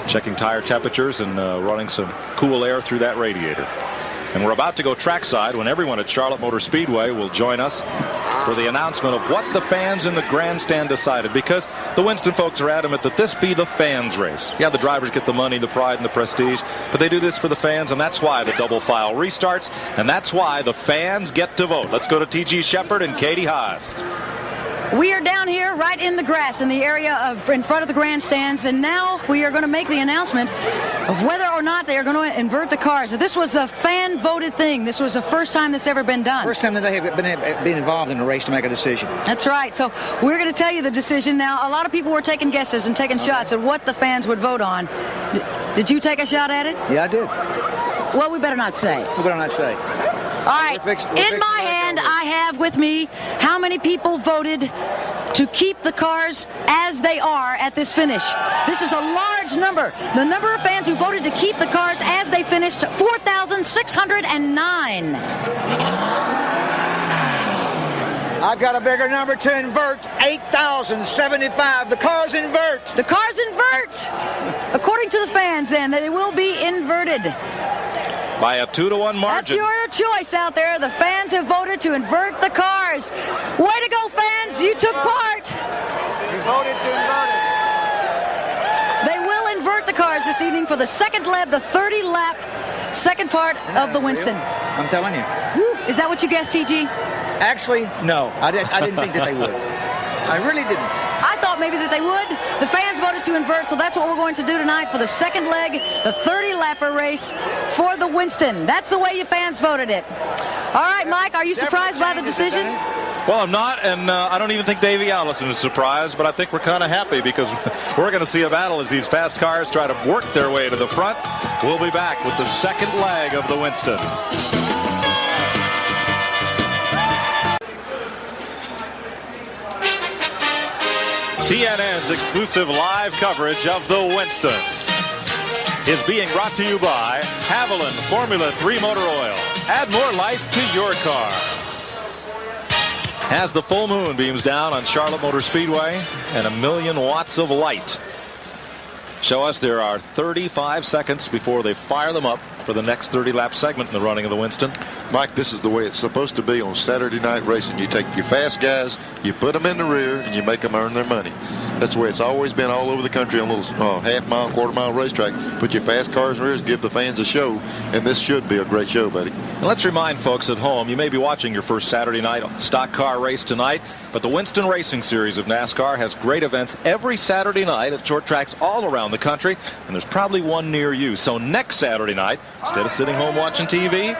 Checking tire temperatures and running some cool air through that radiator. And we're about to go trackside when everyone at Charlotte Motor Speedway will join us for the announcement of what the fans in the grandstand decided, because the Winston folks are adamant that this be the fans' race. Yeah, the drivers get the money, the pride, and the prestige, but they do this for the fans, and that's why the double file restarts, and that's why the fans get to vote. Let's go to T.G. Shepard and Katie Haas. We are down here right in the grass in the area in front of the grandstands, and now we are going to make the announcement of whether or not they are going to invert the cars. This was a fan-voted thing. This was the first time that's ever been done. First time that they have been involved in a race to make a decision. That's right. So we're going to tell you the decision now. A lot of people were taking guesses and taking shots at what the fans would vote on. Did you take a shot at it? Yeah, I did. Well, we better not say. We better not say. All right, in my hand, I have with me how many people voted to keep the cars as they are at this finish. This is a large number. The number of fans who voted to keep the cars as they finished, 4,609. I've got a bigger number to invert, 8,075. The cars invert. The cars invert. According to the fans, then, they will be inverted. By a 2-1 margin. That's your choice out there. The fans have voted to invert the cars. Way to go, fans. You took part. You voted to invert it. They will invert the cars this evening for the second lap, the 30-lap second part of the Winston. I'm telling you. Is that what you guessed, TG? Actually, no. I didn't think that they would. I really didn't. I thought maybe that they would. The fans voted to invert, so that's what we're going to do tonight for the second leg, the 30-lapper race for the Winston. That's the way you fans voted it. All right, Mike, are you surprised by the decision? Well, I'm not, and I don't even think Davey Allison is surprised, but I think we're kind of happy because we're going to see a battle as these fast cars try to work their way to the front. We'll be back with the second leg of the Winston. TNN's exclusive live coverage of the Winston is being brought to you by Haviland Formula 3 Motor Oil. Add more life to your car. As the full moon beams down on Charlotte Motor Speedway and 1,000,000 watts of light show us there are 35 seconds before they fire them up for the next 30-lap segment in the running of the Winston. Mike, this is the way it's supposed to be on Saturday night racing. You take your fast guys, you put them in the rear, and you make them earn their money. That's the way it's always been all over the country on little half-mile, quarter-mile racetrack. Put your fast cars in the rear, give the fans a show, and this should be a great show, buddy. Let's remind folks at home, you may be watching your first Saturday night stock car race tonight, but the Winston Racing Series of NASCAR has great events every Saturday night at short tracks all around the country, and there's probably one near you. So next Saturday night, instead of sitting home watching TV,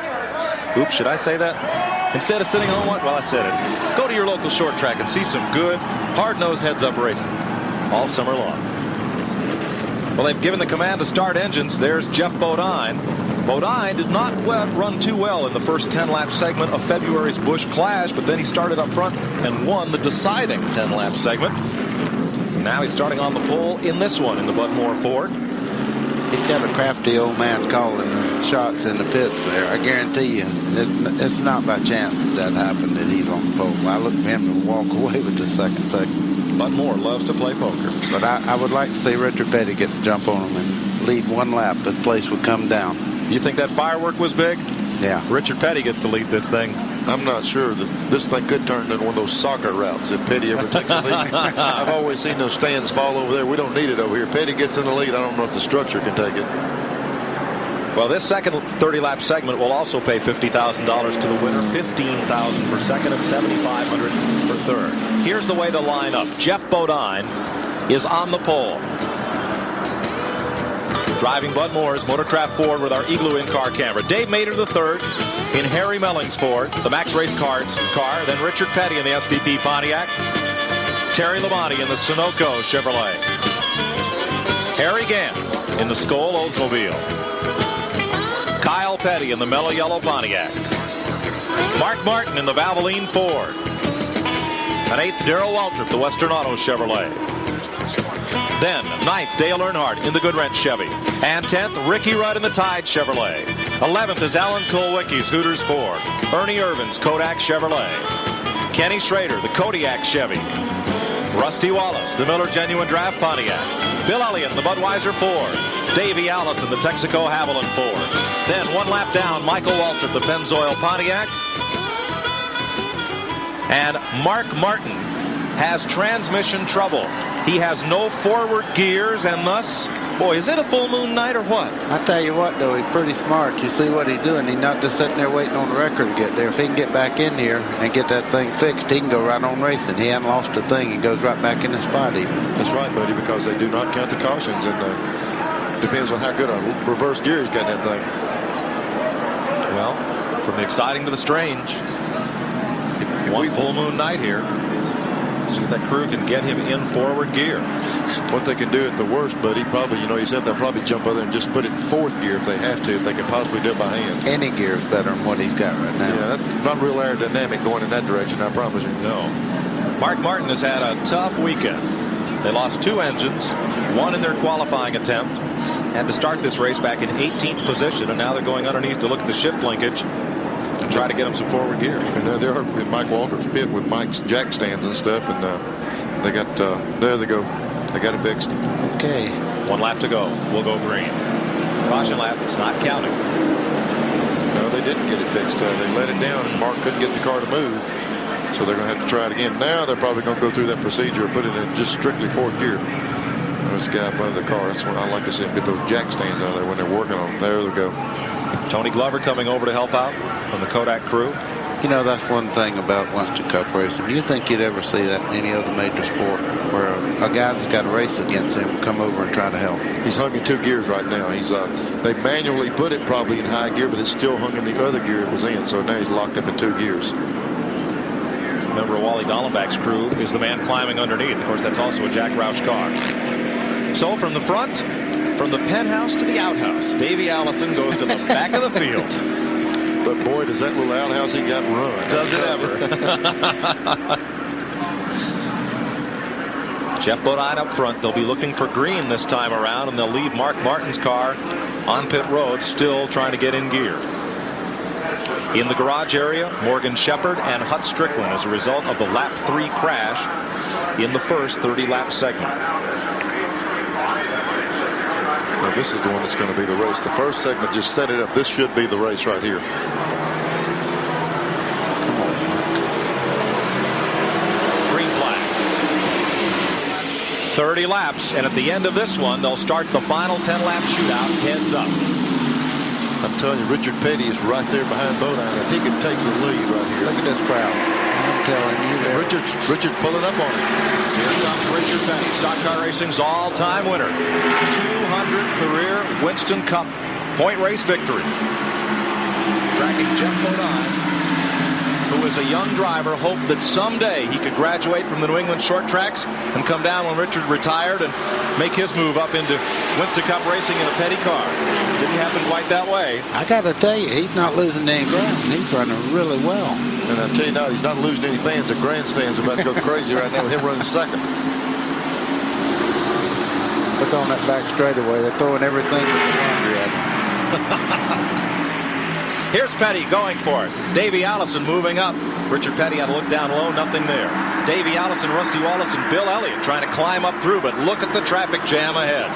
oops, should I say that? Instead of sitting home, well, I said it. Go to your local short track and see some good, hard-nosed heads-up racing all summer long. Well, they've given the command to start engines. There's Jeff Bodine. Bodine did not run too well in the first 10-lap segment of February's Busch Clash, but then he started up front and won the deciding 10-lap segment. Now he's starting on the pole in this one in the Bud Moore Ford. He's got a crafty old man calling shots in the pits there. I guarantee you, it's not by chance that happened that he's on the pole. I look for him to walk away with the second segment. Bud Moore loves to play poker. But I would like to see Richard Petty get the jump on him and lead one lap. This place would come down. You think that firework was big? Yeah. Richard Petty gets to lead this thing. I'm not sure that this thing could turn into one of those soccer routes if Petty ever takes the lead. I've always seen those stands fall over there. We don't need it over here. Petty gets in the lead. I don't know if the structure can take it. Well, this second 30-lap segment will also pay $50,000 to the winner, $15,000 for second, and $7,500 for third. Here's the way to line up. Jeff Bodine is on the pole. Driving Bud Moore's Motorcraft Ford with our Igloo in-car camera. Dave Mader the third in Harry Melling's Ford, the Max Race car. Then Richard Petty in the SDP Pontiac. Terry Labonte in the Sunoco Chevrolet. Harry Gant in the Skoal Oldsmobile. Kyle Petty in the Mellow Yellow Pontiac. Mark Martin in the Valvoline Ford. And eighth, Darrell Waltrip, the Western Auto Chevrolet. Then, ninth, Dale Earnhardt in the Goodwrench Chevy. And 10th, Ricky Rudd in the Tide Chevrolet. 11th is Alan Kulwicki's Hooters Ford. Ernie Irvin's Kodak Chevrolet. Kenny Schrader, the Kodiak Chevy. Rusty Wallace, the Miller Genuine Draft Pontiac. Bill Elliott, the Budweiser Ford. Davey Allison, the Texaco Haviland Ford. Then, one lap down, Michael Waltrip, the Pennzoil Pontiac. And Mark Martin has transmission trouble. He has no forward gears, and thus, boy, is it a full moon night or what? I tell you what, though, he's pretty smart. You see what he's doing. He's not just sitting there waiting on the record to get there. If he can get back in here and get that thing fixed, he can go right on racing. He hasn't lost a thing. He goes right back in the spot even. That's right, buddy, because they do not count the cautions, and depends on how good a reverse gear he's got in that thing. Well, from the exciting to the strange. One full moon night here. See if that crew can get him in forward gear. What they can do at the worst, buddy, probably, he said they'll probably jump over there and just put it in fourth gear if they have to, if they can possibly do it by hand. Any gear is better than what he's got right now. Yeah, that's not real aerodynamic going in that direction, I promise you. No. Mark Martin has had a tough weekend. They lost two engines, one in their qualifying attempt, had to start this race back in 18th position, and now they're going underneath to look at the shift linkage and try to get him some forward gear. And there they are in Mike Walter's pit with Mike's jack stands and stuff, and they got, there they go. They got it fixed. Okay. One lap to go. We'll go green. Caution lap. It's not counting. No, they didn't get it fixed. They let it down, and Mark couldn't get the car to move. So they're going to have to try it again. Now they're probably going to go through that procedure and put it in just strictly fourth gear. There's a guy up under the car. That's when I like to see them get those jack stands out there when they're working on them. There they go. Tony Glover coming over to help out from the Kodak crew. That's one thing about Winston Cup racing. Do you think you'd ever see that in any other major sport where a guy that's got a race against him come over and try to help? He's hung in two gears right now. He's they manually put it probably in high gear, but it's still hung in the other gear it was in. So now he's locked up in two gears. Remember, Wally Dallenbach's crew is the man climbing underneath. Of course, that's also a Jack Roush car. So from the front, from the penthouse to the outhouse, Davey Allison goes to the back of the field. But boy, does that little outhouse he got run. Does it ever. Jeff Bodine up front. They'll be looking for green this time around, and they'll leave Mark Martin's car on pit road, still trying to get in gear. In the garage area, Morgan Shepherd and Hut Strickland as a result of the lap 3 crash in the first 30-lap segment. Now this is the one that's going to be the race. The first segment just set it up. This should be the race right here. Green flag. 30 laps, and at the end of this one, they'll start the final 10-lap shootout heads up. I'm telling you, Richard Petty is right there behind Bodine. If he could take the lead right here. Look at this crowd. I'm telling you. Richard's pulling up on him. Here comes Richard Petty, Stock Car Racing's all-time winner. 200 career Winston Cup point race victories. Tracking Jeff Bodine, who is a young driver, hoped that someday he could graduate from the New England short tracks and come down when Richard retired and make his move up into Winston Cup racing in a Petty car. Didn't happen quite that way. I got to tell you, he's not losing any ground. He's running really well. And I tell you now, he's not losing any fans. The grandstand's about to go crazy right now with him running second. Look on that back straightaway. They're throwing everything with the laundry at him. Here's Petty going for it. Davey Allison moving up. Richard Petty had to look down low. Nothing there. Davey Allison, Rusty Wallace, and Bill Elliott trying to climb up through, but look at the traffic jam ahead.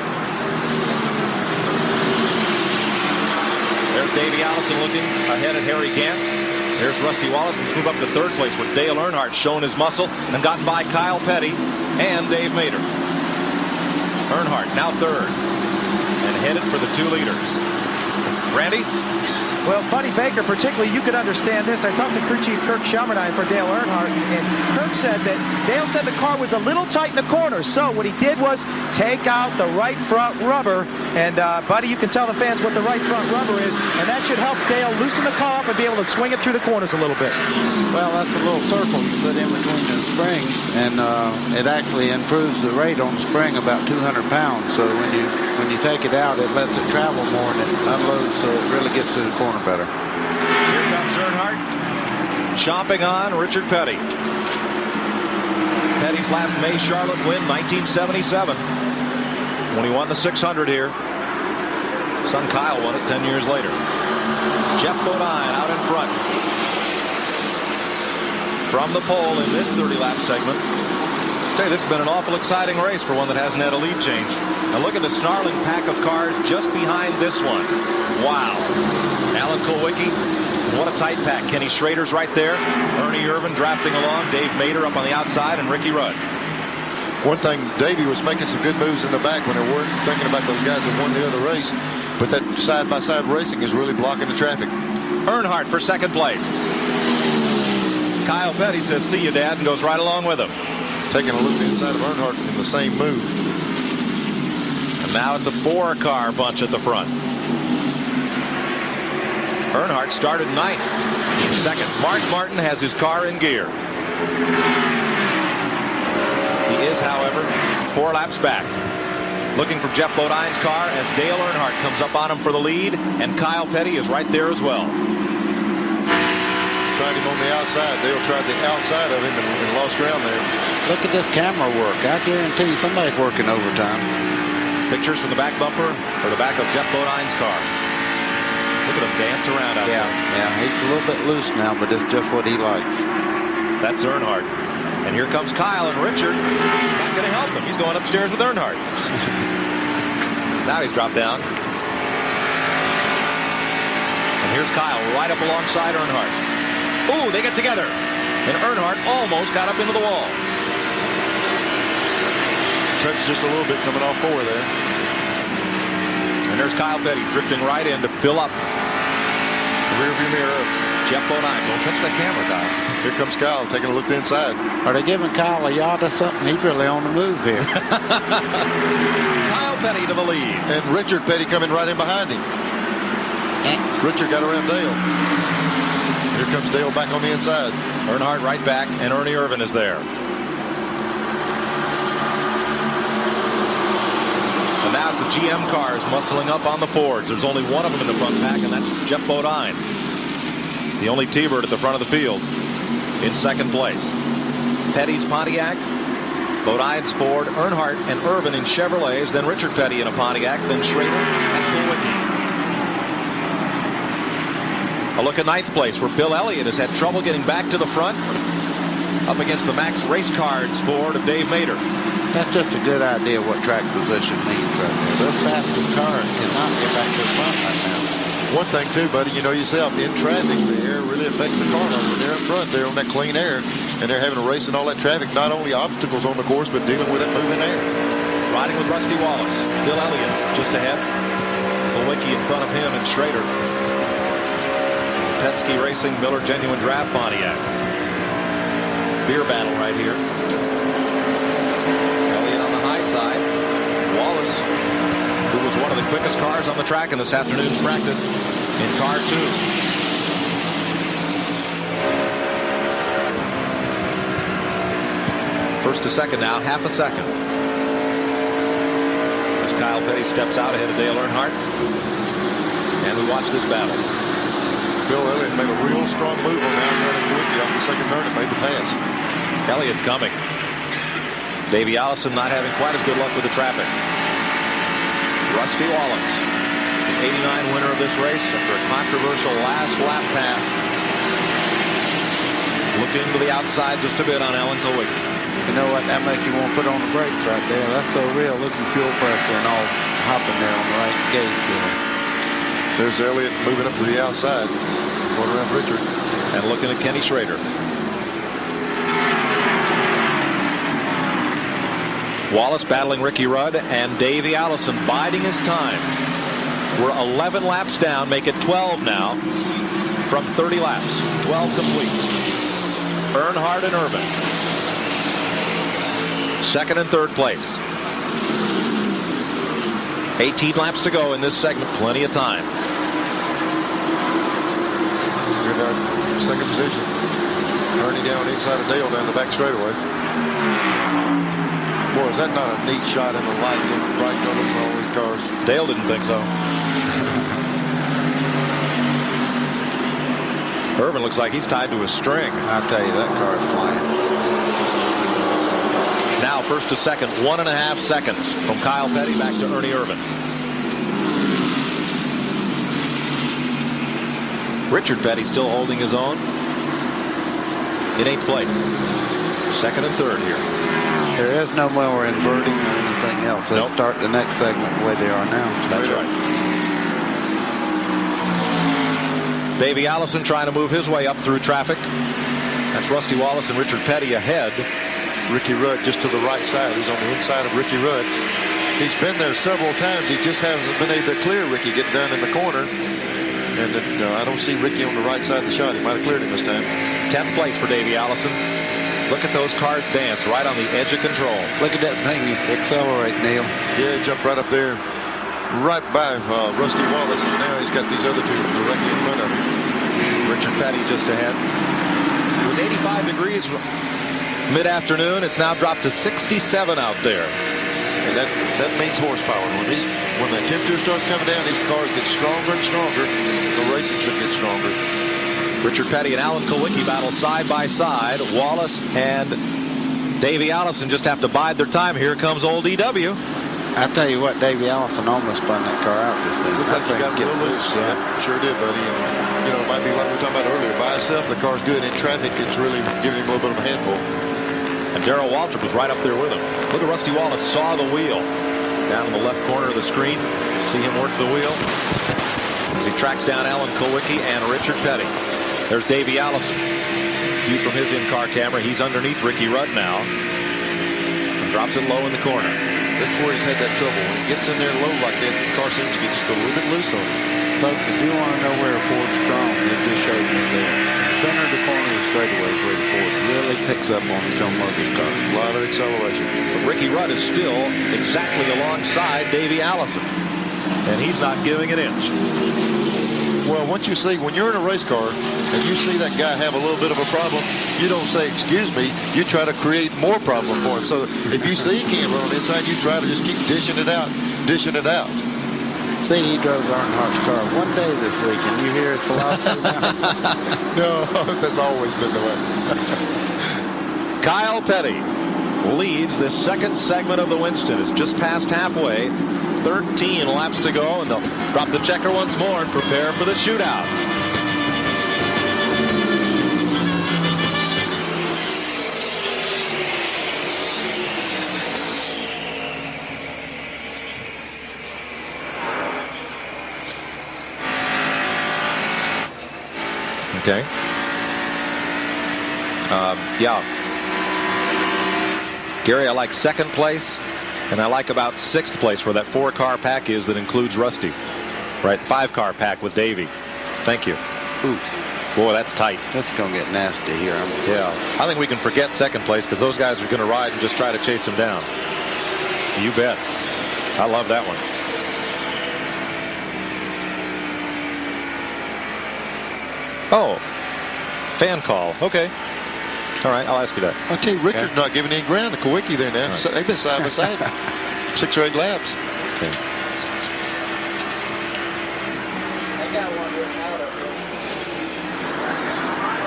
There's Davey Allison looking ahead at Harry Gant. There's Rusty Wallace. Let's move up to third place where Dale Earnhardt shown his muscle and gotten by Kyle Petty and Dave Mader. Earnhardt now third and headed for the 2 leaders. Randy? Well, Buddy Baker, particularly, you could understand this. I talked to crew chief Kirk Shelmerdine for Dale Earnhardt, and Kirk said that Dale said the car was a little tight in the corners, so what he did was take out the right front rubber, and Buddy, you can tell the fans what the right front rubber is, and that should help Dale loosen the car up and be able to swing it through the corners a little bit. Well, that's a little circle you put in between the springs, and it actually improves the rate on the spring about 200 pounds, so when you take it out, it lets it travel more and it unloads, so it really gets to the corner better. Here comes Earnhardt, chomping on Richard Petty. Petty's last May Charlotte win, 1977, when he won the 600 here. Son Kyle won it 10 years later. Jeff Bodine out in front. From the pole in this 30-lap segment. I tell you, this has been an awful exciting race for one that hasn't had a lead change. Now look at the snarling pack of cars just behind this one. Wow. Alan Kulwicki, what a tight pack. Kenny Schrader's right there. Ernie Irvan drafting along. Dave Mader up on the outside, and Ricky Rudd. One thing, Davey was making some good moves in the back when they weren't thinking about those guys that won the other race. But that side-by-side racing is really blocking the traffic. Earnhardt for second place. Kyle Petty says, "See you, Dad," and goes right along with him. Taking a look inside of Earnhardt in the same move. And now it's a 4-car bunch at the front. Earnhardt started ninth. He's second. Mark Martin has his car in gear. He is, however, 4 laps back. Looking for Jeff Bodine's car as Dale Earnhardt comes up on him for the lead, and Kyle Petty is right there as well. Tried him on the outside. Dale tried the outside of him and lost ground there. Look at this camera work. I guarantee you somebody's working overtime. Pictures from the back bumper for the back of Jeff Bodine's car. Look at him dance around out there. Yeah, he's a little bit loose now, but it's just what he likes. That's Earnhardt. And here comes Kyle, and Richard not going to help him. He's going upstairs with Earnhardt. Now he's dropped down. And here's Kyle right up alongside Earnhardt. Ooh, they get together. And Earnhardt almost got up into the wall. Touched just a little bit coming off 4 there. And there's Kyle Petty drifting right in to fill up the rearview mirror of Jeff Bodine. Don't touch that camera, Kyle. Here comes Kyle taking a look inside. Are they giving Kyle a yacht or something? He's really on the move here. Kyle Petty to the lead. And Richard Petty coming right in behind him. Richard got around Dale. Here comes Dale back on the inside. Earnhardt right back, and Ernie Irvan is there. And now it's the GM cars muscling up on the Fords. There's only one of them in the front pack, and that's Jeff Bodine. The only T-Bird at the front of the field in second place. Petty's Pontiac, Bodine's Ford, Earnhardt and Irvan in Chevrolets, then Richard Petty in a Pontiac, then Schrader and Kulwicki. A look at ninth place, where Bill Elliott has had trouble getting back to the front up against the Max Race Cards Ford of Dave Mader. That's just a good idea what track position means right there. Those fastest cars cannot get back to the front right now. One thing too, buddy, you know yourself, in traffic, the air really affects the car. When they're up front, they're on that clean air, and they're having to race in all that traffic, not only obstacles on the course, but dealing with that moving air. Riding with Rusty Wallace, Bill Elliott just ahead, Kulwicki in front of him, and Schrader. Penske Racing Miller Genuine Draft Pontiac. Beer battle right here. Elliott on the high side. Wallace, who was one of the quickest cars on the track in this afternoon's practice, in car 2. First to second now, half a second. As Kyle Petty steps out ahead of Dale Earnhardt. And we watch this battle. Bill Elliott made a real strong move on the outside of Kulwicki off the second turn and made the pass. Elliott's coming. Davey Allison not having quite as good luck with the traffic. Rusty Wallace, the 89 winner of this race after a controversial last lap pass. Looking to the outside just a bit on Alan Kulwicki. You know what? That makes you want to put on the brakes right there. That's so real. Looking fuel pressure and all hopping there on the right gauge. There's Elliott moving up to the outside. Going around Richard. And looking at Kenny Schrader. Wallace battling Ricky Rudd, and Davey Allison biding his time. We're 11 laps down, make it 12 now from 30 laps. 12 complete. Earnhardt and Irvin. Second and third place. 18 laps to go in this segment. Plenty of time. You're in our second position. Ernie down inside of Dale down the back straightaway. Boy, is that not a neat shot in the lights on the bright colors of all these cars? Dale didn't think so. Irvin looks like he's tied to a string. I'll tell you, that car is flying. Now first to second, 1.5 seconds from Kyle Petty back to Ernie Irvin. Richard Petty still holding his own in 8th place. Second and third here. There is no more inverting or anything else. Let's start the next segment the way they are now. That's right. Davey Allison trying to move his way up through traffic. That's Rusty Wallace and Richard Petty ahead. Ricky Rudd just to the right side. He's on the inside of Ricky Rudd. He's been there several times. He just hasn't been able to clear Ricky, get down in the corner. And I don't see Ricky on the right side of the shot. He might have cleared him this time. 10th place for Davey Allison. Look at those cars dance right on the edge of control. Look at that thing accelerate, Neil. Yeah, jump right up there, right by Rusty Wallace, and now he's got these other two directly in front of him. Richard Petty just ahead. It was 85 degrees mid-afternoon. It's now dropped to 67 out there. And that means horsepower. When the temperature starts coming down, these cars get stronger and stronger. The racing should get stronger. Richard Petty and Alan Kulwicki battle side by side. Wallace and Davey Allison just have to bide their time. Here comes old EW. I tell you what, Davey Allison almost spun that car out this thing. Looked like he got a little loose. Yeah, sure did, buddy. And, it might be like we were talking about earlier. By itself, the car's good. In traffic, it's really giving him a little bit of a handful. And Darrell Waltrip was right up there with him. Look at Rusty Wallace saw the wheel. Down in the left corner of the screen. See him work the wheel as he tracks down Alan Kulwicki and Richard Petty. There's Davey Allison. View from his in-car camera. He's underneath Ricky Rudd now. And drops it low in the corner. That's where he's had that trouble. When he gets in there low like that, the car seems to get just a little bit loose on him. Folks, if you want to know where a Ford's strong, it just showed me there. Center of the corner of the straightaway is where the Ford really picks up on its own motor's car. A lot of acceleration. But Ricky Rudd is still exactly alongside Davey Allison. And he's not giving an inch. Well, once you see, when you're in a race car and you see that guy have a little bit of a problem, you don't say, excuse me, you try to create more problem for him. So if you see he can't run on the inside, you try to just keep dishing it out. See, he drove Earnhardt's car one day this week, and you hear his philosophy now? No, that's always been the way. Kyle Petty leads this second segment of the Winston. It's just past halfway. 13 laps to go, and they'll drop the checker once more and prepare for the shootout. Okay. Yeah. Gary, I like second place, and I like about 6th place where that 4-car pack is that includes Rusty. Right, 5-car pack with Davey. Thank you. Ooh. Boy, that's tight. That's going to get nasty here. Yeah. I think we can forget second place because those guys are going to ride and just try to chase him down. You bet. I love that one. Oh, fan call. Okay. All right, I'll ask you that. I'll tell you, Richard's not giving any ground to Kulwicki there now. Right. They've been side by side 6 or 8 laps. Okay.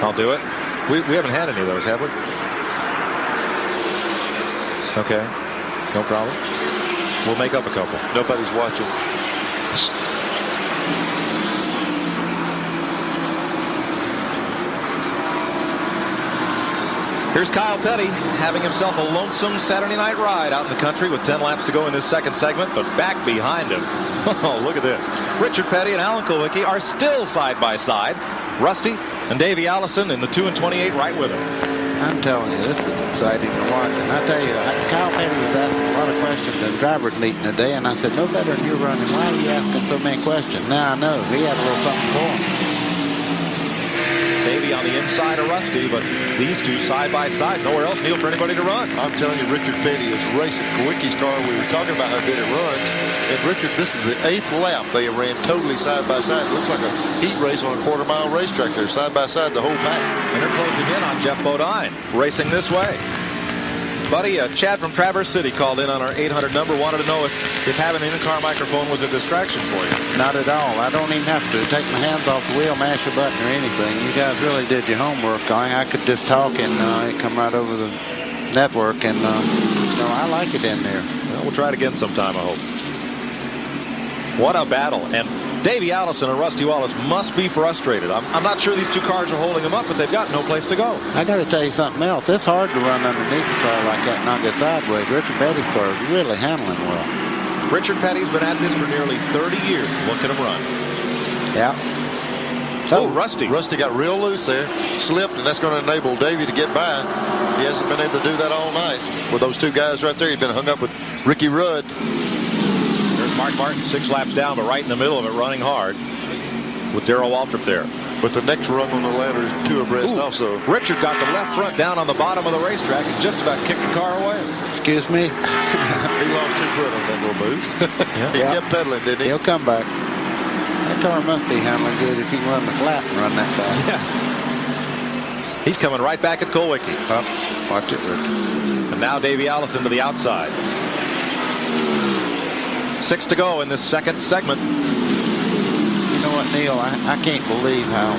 I'll do it. We haven't had any of those, have we? Okay. No problem. We'll make up a couple. Nobody's watching. Here's Kyle Petty having himself a lonesome Saturday night ride out in the country with 10 laps to go in this second segment, but back behind him. Oh, look at this. Richard Petty and Alan Kulwicki are still side by side. Rusty and Davey Allison in the 2 and 28 right with him. I'm telling you, this is exciting to watch. And I tell you, Kyle Petty was asking a lot of questions in driver's meeting today, and I said, no better than you running. Why are you asking so many questions? Now I know. He had a little something for him. Davey on the inside of Rusty, but these two side by side. Nowhere else, Neil, for anybody to run. I'm telling you, Richard Petty is racing Kowicki's car. We were talking about how good it runs. And Richard, this is the 8th lap. They ran totally side by side. It looks like a heat race on a quarter-mile racetrack there, side by side, the whole pack. And they're closing in on Jeff Bodine, racing this way. Buddy, Chad from Traverse City called in on our 800 number, wanted to know if having an in-car microphone was a distraction for you. Not at all. I don't even have to take my hands off the wheel, mash a button or anything. You guys really did your homework. I could just talk and it come right over the network, and I like it in there. Well, we'll try it again sometime, I hope. What a battle. And Davey Allison and Rusty Wallace must be frustrated. I'm not sure these two cars are holding them up, but they've got no place to go. I got to tell you something else. It's hard to run underneath the car like that and not get sideways. Richard Petty's car is really handling well. Richard Petty's been at this for nearly 30 years. Look at him run. Yeah. So Rusty. Rusty got real loose there, slipped, and that's going to enable Davey to get by. He hasn't been able to do that all night with those two guys right there. He's been hung up with Ricky Rudd. Mark Martin 6 laps down, but right in the middle of it, running hard with Darrell Waltrip there. But the next rung on the ladder is 2 abreast also. Richard got the left front down on the bottom of the racetrack and just about kicked the car away. Excuse me? He lost 2 foot on that little move. He kept pedaling, didn't he? He'll come back. That car must be handling good if he can run the flat and run that fast. Yes. He's coming right back at Kowicki. Watch it, Richard. And now Davey Allison to the outside. 6 to go in this second segment. You know what, Neil? I can't believe how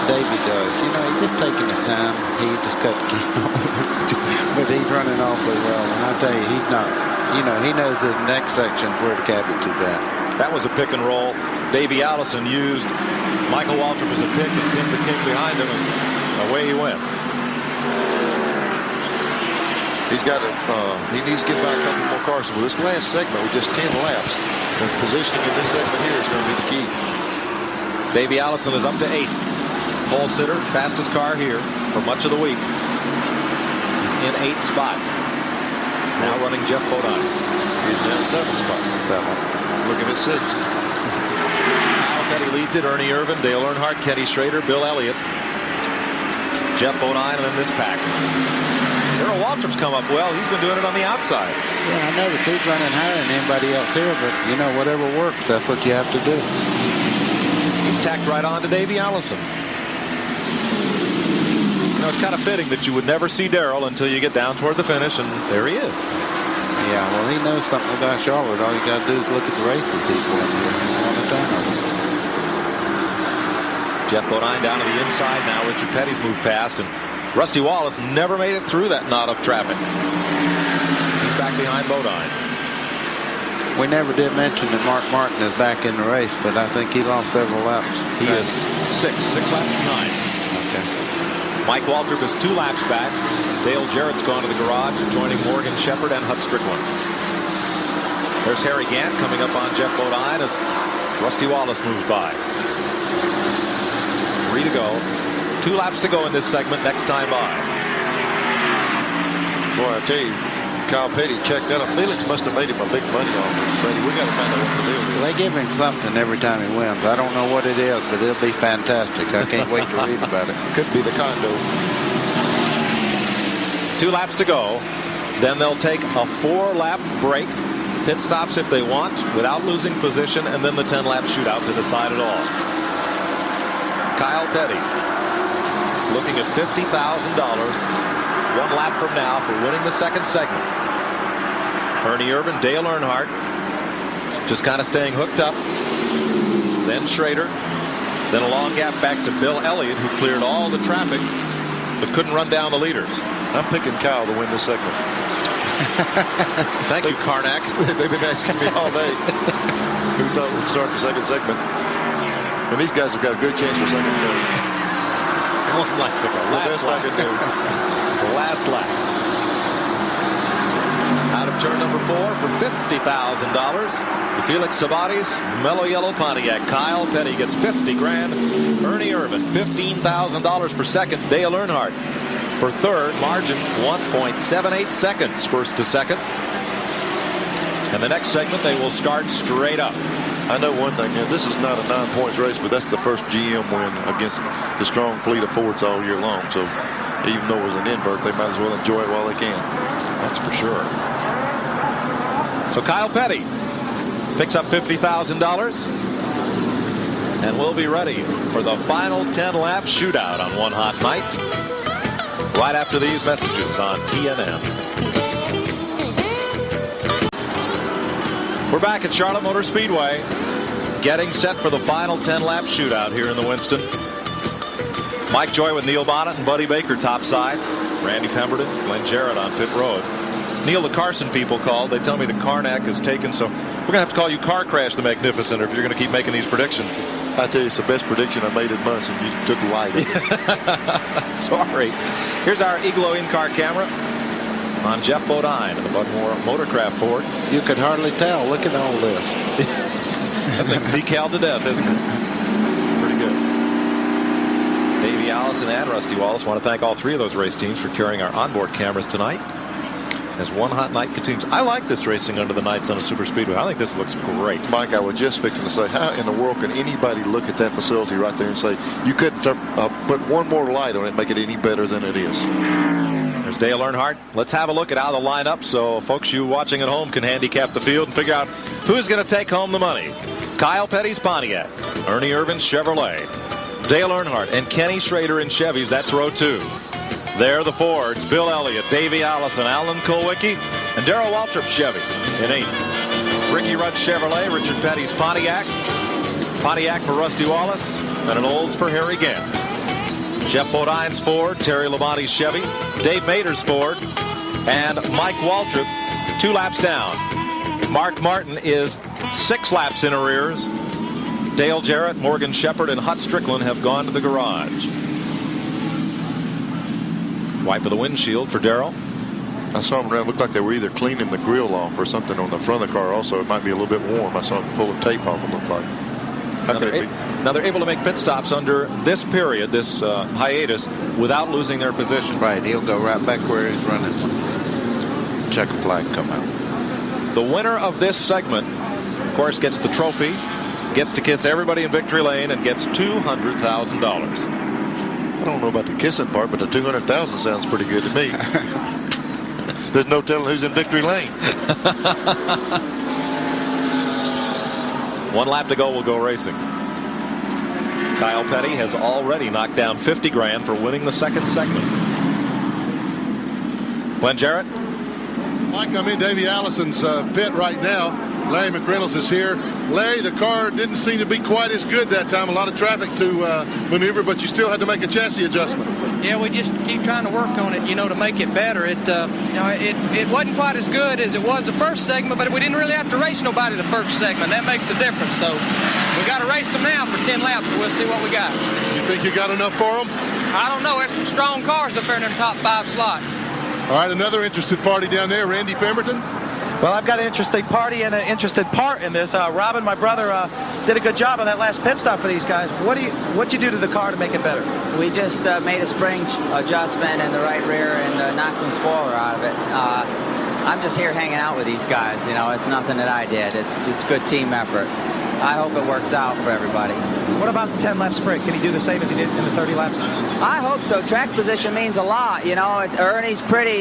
Davey does. He's just taking his time. He just cut the key off. But he's running awfully well. And I tell you, he's not. He knows his next section's where the cabbage is at. That was a pick and roll. Davey Allison used Michael Waltrip as a pick and pinned the king behind him, and away he went. He's got to, he needs to get by a couple more cars. With this last segment, with just 10 laps, the positioning in this segment here is going to be the key. Davey Allison is up to 8th. Pole sitter, fastest car here for much of the week. He's in 8th spot. Now running Jeff Bodine. He's down 7th spot. 7th. Looking at 6th. Kyle Petty leads it. Ernie Irvan, Dale Earnhardt, Kenny Schrader, Bill Elliott, Jeff Bodine, and then this pack. Darrell Waltrip's come up well. He's been doing it on the outside. Yeah, I noticed he's running higher than anybody else here, but whatever works, that's what you have to do. He's tacked right on to Davey Allison. It's kind of fitting that you would never see Darrell until you get down toward the finish, and there he is. Yeah, well, he knows something about Charlotte. All you got to do is look at the races he's won here all the time. Jeff Bodine down to the inside now. Richard Petty's moved past, and Rusty Wallace never made it through that knot of traffic. He's back behind Bodine. We never did mention that Mark Martin is back in the race, but I think he lost several laps. He is 6 laps behind. Okay. Mike Waltrip is 2 laps back. Dale Jarrett's gone to the garage, joining Morgan Shepherd and Hut Strickland. There's Harry Gant coming up on Jeff Bodine as Rusty Wallace moves by. 3 to go. 2 laps to go in this segment. Next time by. Boy, I tell you, Kyle Petty checked out. Felix must have made him a big money offer. But we got to find out what the deal is. They give him something every time he wins. I don't know what it is, but it'll be fantastic. I can't wait to read about it. Could be the condo. 2 laps to go. Then they'll take a 4-lap break. Pit stops if they want without losing position, and then the 10-lap shootout to decide it all. Kyle Petty looking at $50,000 1 lap from now for winning the second segment. Ernie Irvan, Dale Earnhardt just kind of staying hooked up. Then Schrader. Then a long gap back to Bill Elliott, who cleared all the traffic but couldn't run down the leaders. I'm picking Kyle to win this segment. Thank you, Karnak. They've been asking me all day who thought we'd start the second segment. And these guys have got a good chance for second and third. One lap to go. Last lap. The last lap. Out of turn number 4 for $50,000. The Felix Sabates Mellow Yellow Pontiac. Kyle Petty gets $50,000. Ernie Irvan $15,000 per second. Dale Earnhardt For third, margin 1.78 seconds first to second. And the next segment, they will start straight up. I know one thing. This is not a 9-point race, but that's the first GM win against the strong fleet of Fords all year long. So even though it was an invert, they might as well enjoy it while they can. That's for sure. So Kyle Petty picks up $50,000. And we'll be ready for the final 10-lap shootout on One Hot Night right after these messages on TNN. We're back at Charlotte Motor Speedway, getting set for the final 10-lap shootout here in the Winston. Mike Joy with Neil Bonnet and Buddy Baker topside. Randy Pemberton, Glenn Jarrett on pit road. Neil, the Carson people called. They tell me the Carnac is taken, so we're going to have to call you Car Crash the Magnificent if you're going to keep making these predictions. I tell you, it's the best prediction I made in months, and you took light of it. Sorry. Here's our Iglo in-car camera on Jeff Bodine and the Budmore Motorcraft Ford. You could hardly tell. Look at all this. That thing's decaled to death, isn't it? It's pretty good. Davey Allison and Rusty Wallace want to thank all three of those race teams for carrying our onboard cameras tonight as One Hot Night continues. I like this racing under the nights on a super speedway. I think this looks great. Mike, I was just fixing to say, how in the world can anybody look at that facility right there and say, you couldn't put one more light on it and make it any better than it is? There's Dale Earnhardt. Let's have a look at how the lineup so folks you watching at home can handicap the field and figure out who's going to take home the money. Kyle Petty's Pontiac, Ernie Irvin's Chevrolet, Dale Earnhardt and Kenny Schrader in Chevys. That's row 2. There the Fords, Bill Elliott, Davey Allison, Alan Kulwicki, and Darrell Waltrip Chevy in 8. Ricky Rudd Chevrolet, Richard Petty's Pontiac, Pontiac for Rusty Wallace, and an Olds for Harry Gant. Jeff Bodine's Ford, Terry Labonte's Chevy, Dave Mader's Ford, and Mike Waltrip 2 laps down. Mark Martin is 6 laps in arrears. Dale Jarrett, Morgan Shepherd, and Hut Strickland have gone to the garage. Wipe of the windshield for Darrell. I saw them around. Looked like they were either cleaning the grill off or something on the front of the car. Also, it might be a little bit warm. I saw them pull a tape off. It looked like. How could it be? Now they're able to make pit stops under this period, this hiatus, without losing their position. Right. He'll go right back where he's running. Checker flag come out. The winner of this segment, of course, gets the trophy, gets to kiss everybody in Victory Lane, and gets $200,000. I don't know about the kissing part, but the $200,000 sounds pretty good to me. There's no telling who's in Victory Lane. 1 lap to go, we'll go racing. Kyle Petty has already knocked down $50,000 for winning the second segment. Glenn Jarrett. Mike, I'm in Davey Allison's pit right now. Larry McReynolds is here. Larry, the car didn't seem to be quite as good that time. A lot of traffic to maneuver, but you still had to make a chassis adjustment. Yeah, we just keep trying to work on it, to make it better. It wasn't quite as good as it was the first segment, but we didn't really have to race nobody the first segment. That makes a difference. So we got to race them now for 10 laps, and we'll see what we got. You think you got enough for them? I don't know. There's some strong cars up there in the top 5 slots. All right, another interested party down there, Randy Pemberton. Well, I've got an interested party and an interested part in this. Robin, my brother, did a good job on that last pit stop for these guys. What'd you do to the car to make it better? We just made a spring adjustment in the right rear and knocked some spoiler out of it. I'm just here hanging out with these guys. It's nothing that I did. It's good team effort. I hope it works out for everybody. What about the 10-lap sprint? Can he do the same as he did in the 30 laps? I hope so. Track position means a lot. Ernie's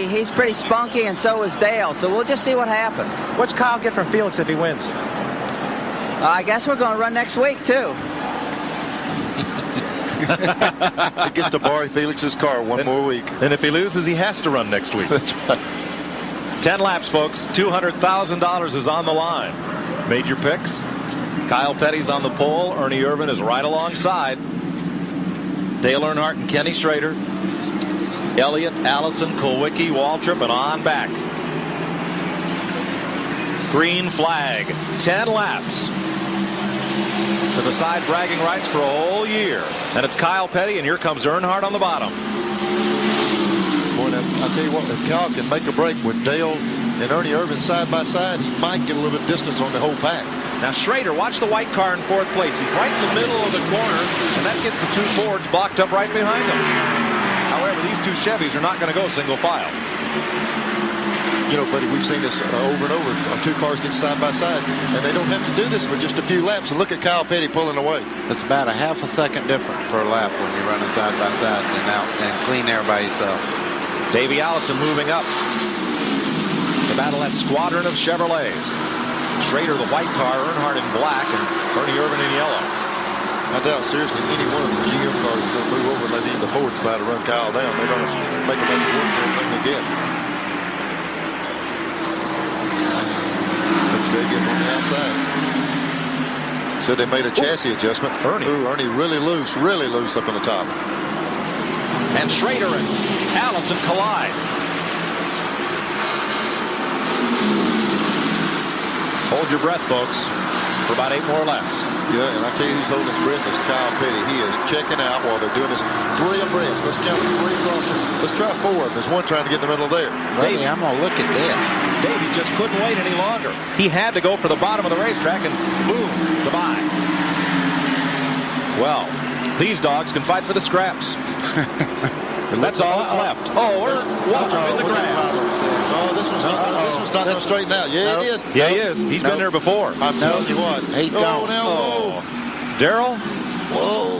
he's pretty spunky, and so is Dale. So we'll just see what happens. What's Kyle get from Felix if he wins? I guess we're going to run next week, too. He gets to borrow Felix's car one more week. And if he loses, he has to run next week. That's right. 10 laps, folks. $200,000 is on the line. Made your picks. Kyle Petty's on the pole. Ernie Irvin is right alongside. Dale Earnhardt and Kenny Schrader. Elliott, Allison, Kulwicki, Waltrip, and on back. Green flag. 10 laps to decide bragging rights for a whole year. And it's Kyle Petty, and here comes Earnhardt on the bottom. Boy, I'll tell you what, if Kyle can make a break with Dale and Ernie Irvin side by side, he might get a little bit of distance on the whole pack. Now Schrader, watch the white car in 4th place. He's right in the middle of the corner, and that gets the 2 Fords blocked up right behind him. However, over, these two Chevys are not going to go single file. You know, buddy, we've seen this over and over. Two cars get side by side, and they don't have to do this with just a few laps. And look at Kyle Petty pulling away. It's about a half a second different per lap when you're running side by side and out and clean air by yourself. Davey Allison moving up to battle that squadron of Chevrolets. Schrader, the white car, Earnhardt in black, and Ernie Irvan in yellow. I doubt seriously any one of the GM cars is going to move over and let the Fords try to run Kyle down. They're going to make him have to work for everything they get. Coach Day getting on the outside. Said they made a chassis adjustment. Ernie really loose up in the top. And Schrader and Allison collide. Hold your breath, folks, for about 8 more laps. Yeah, and I tell you who's holding his breath is Kyle Petty. He is checking out while they're doing this 3 abreast. Let's count 3 across. Let's try 4 of them. There's one trying to get in the middle there. Davey, I'm going to look at this. Davey just couldn't wait any longer. He had to go for the bottom of the racetrack, and boom, goodbye. Well, these dogs can fight for the scraps. That's all that's left. Oh, Waltrip in the grass. Oh, this one's not going to straighten out. Yeah, it did. Yeah, he is. He's been there before. I'm telling you what. He's gone. Whoa. Darrell? Whoa.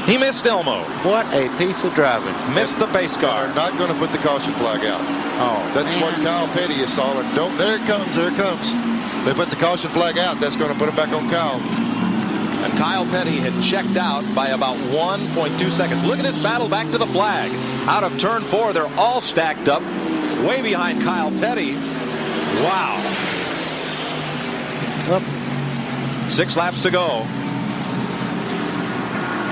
He missed Elmo. What a piece of driving. Missed the pace car. They're not going to put the caution flag out. Oh, that's what Kyle Petty is solid. Don't. There it comes. There it comes. They put the caution flag out. That's going to put it back on Kyle. And Kyle Petty had checked out by about 1.2 seconds. Look at this battle back to the flag. Out of turn 4, they're all stacked up. Way behind Kyle Petty. Wow. 6 laps to go.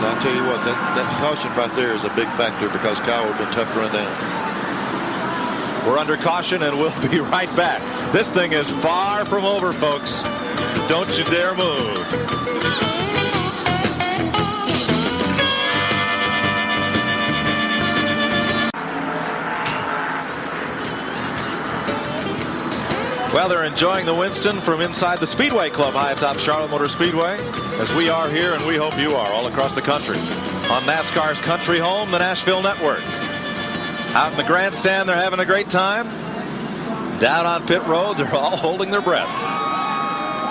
I'll tell you what, that caution right there is a big factor because Kyle would have been tough to run down. We're under caution and we'll be right back. This thing is far from over, folks. Don't you dare move. Well, they're enjoying the Winston from inside the Speedway Club high atop Charlotte Motor Speedway, as we are here and we hope you are all across the country on NASCAR's country home, the Nashville Network. Out in the grandstand, they're having a great time. Down on pit road, they're all holding their breath.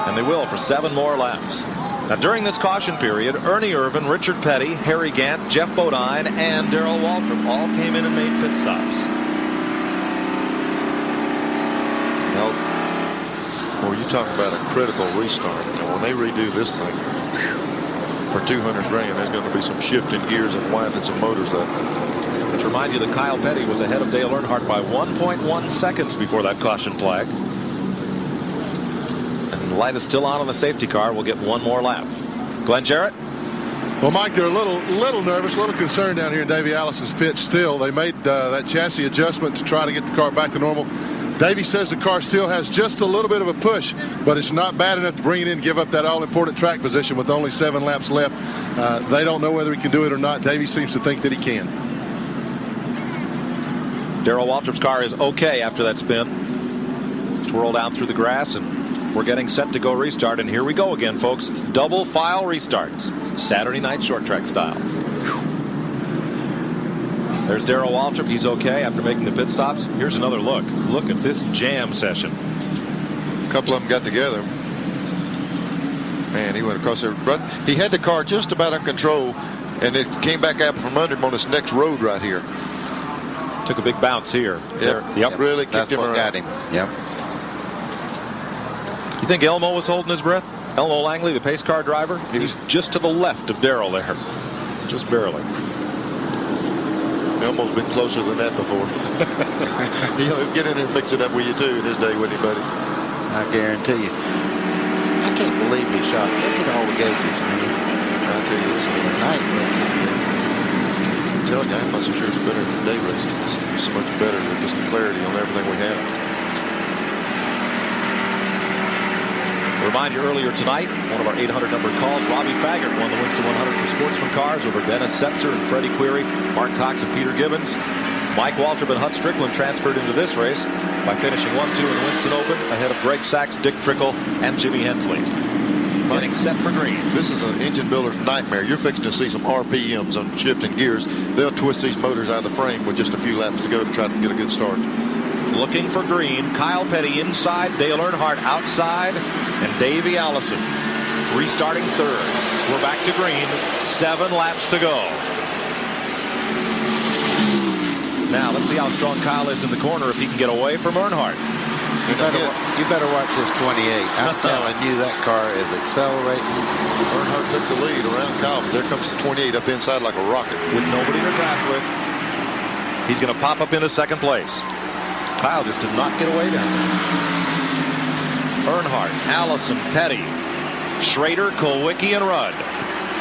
And they will for 7 more laps. Now, during this caution period, Ernie Irvan, Richard Petty, Harry Gant, Jeff Bodine, and Darrell Waltrip all came in and made pit stops. Well, you talk about a critical restart. And when they redo this thing for $200 grand, there's going to be some shifting gears and winding some motors up. Let's remind you that Kyle Petty was ahead of Dale Earnhardt by 1.1 seconds before that caution flag. And the light is still on the safety car. We'll get 1 more lap. Glenn Jarrett? Well, Mike, they're a little nervous, a little concerned down here in Davey Allison's pit still. They made that chassis adjustment to try to get the car back to normal. Davey says the car still has just a little bit of a push, but it's not bad enough to bring it in and give up that all-important track position with only 7 laps left. They don't know whether he can do it or not. Davey seems to think that he can. Darrell Waltrip's car is okay after that spin. Twirl down through the grass, and we're getting set to go restart. And here we go again, folks. Double file restarts. Saturday night short track style. There's Darrell Waltrip. He's okay after making the pit stops. Here's another look. Look at this jam session. A couple of them got together. Man, he went across there. He had the car just about under control, and it came back out from under him on this next road right here. Took a big bounce here. Yep. Really kicked him around. Got him. Yep. You think Elmo was holding his breath? Elmo Langley, the pace car driver? He's just to the left of Darrell there. Just barely. Elmo's been closer than that before. He'll get in there and mix it up with you too in his day, wouldn't he, buddy? I guarantee you. I can't believe he shot. Look at all the gauges, man. I tell you, it's a nightmare. I'm telling you, I'm not so sure it's better than day racing. It's so much better than just the clarity on everything we have. Remind you earlier tonight, one of our 800 numbered calls, Robbie Faggart won the Winston 100 for Sportsman Cars over Dennis Setzer and Freddie Query, Mark Cox and Peter Gibbons. Mike Waltrip and Hut Strickland transferred into this race by finishing 1-2 in the Winston Open ahead of Greg Sachs, Dick Trickle, and Jimmy Hensley. getting set for green. This is an engine builder's nightmare. You're fixing to see some RPMs on shifting gears. They'll twist these motors out of the frame with just a few laps to go to try to get a good start. Looking for green. Kyle Petty inside, Dale Earnhardt outside, and Davey Allison restarting third. We're back to green. 7 laps to go. Now let's see how strong Kyle is in the corner if he can get away from Earnhardt. You better watch this 28. I'm telling you, that car is accelerating. Earnhardt took the lead around Kyle, but there comes the 28 up the inside like a rocket. With nobody to draft with, he's going to pop up into second place. Kyle just did not get away down there. Earnhardt, Allison, Petty, Schrader, Kulwicki, and Rudd.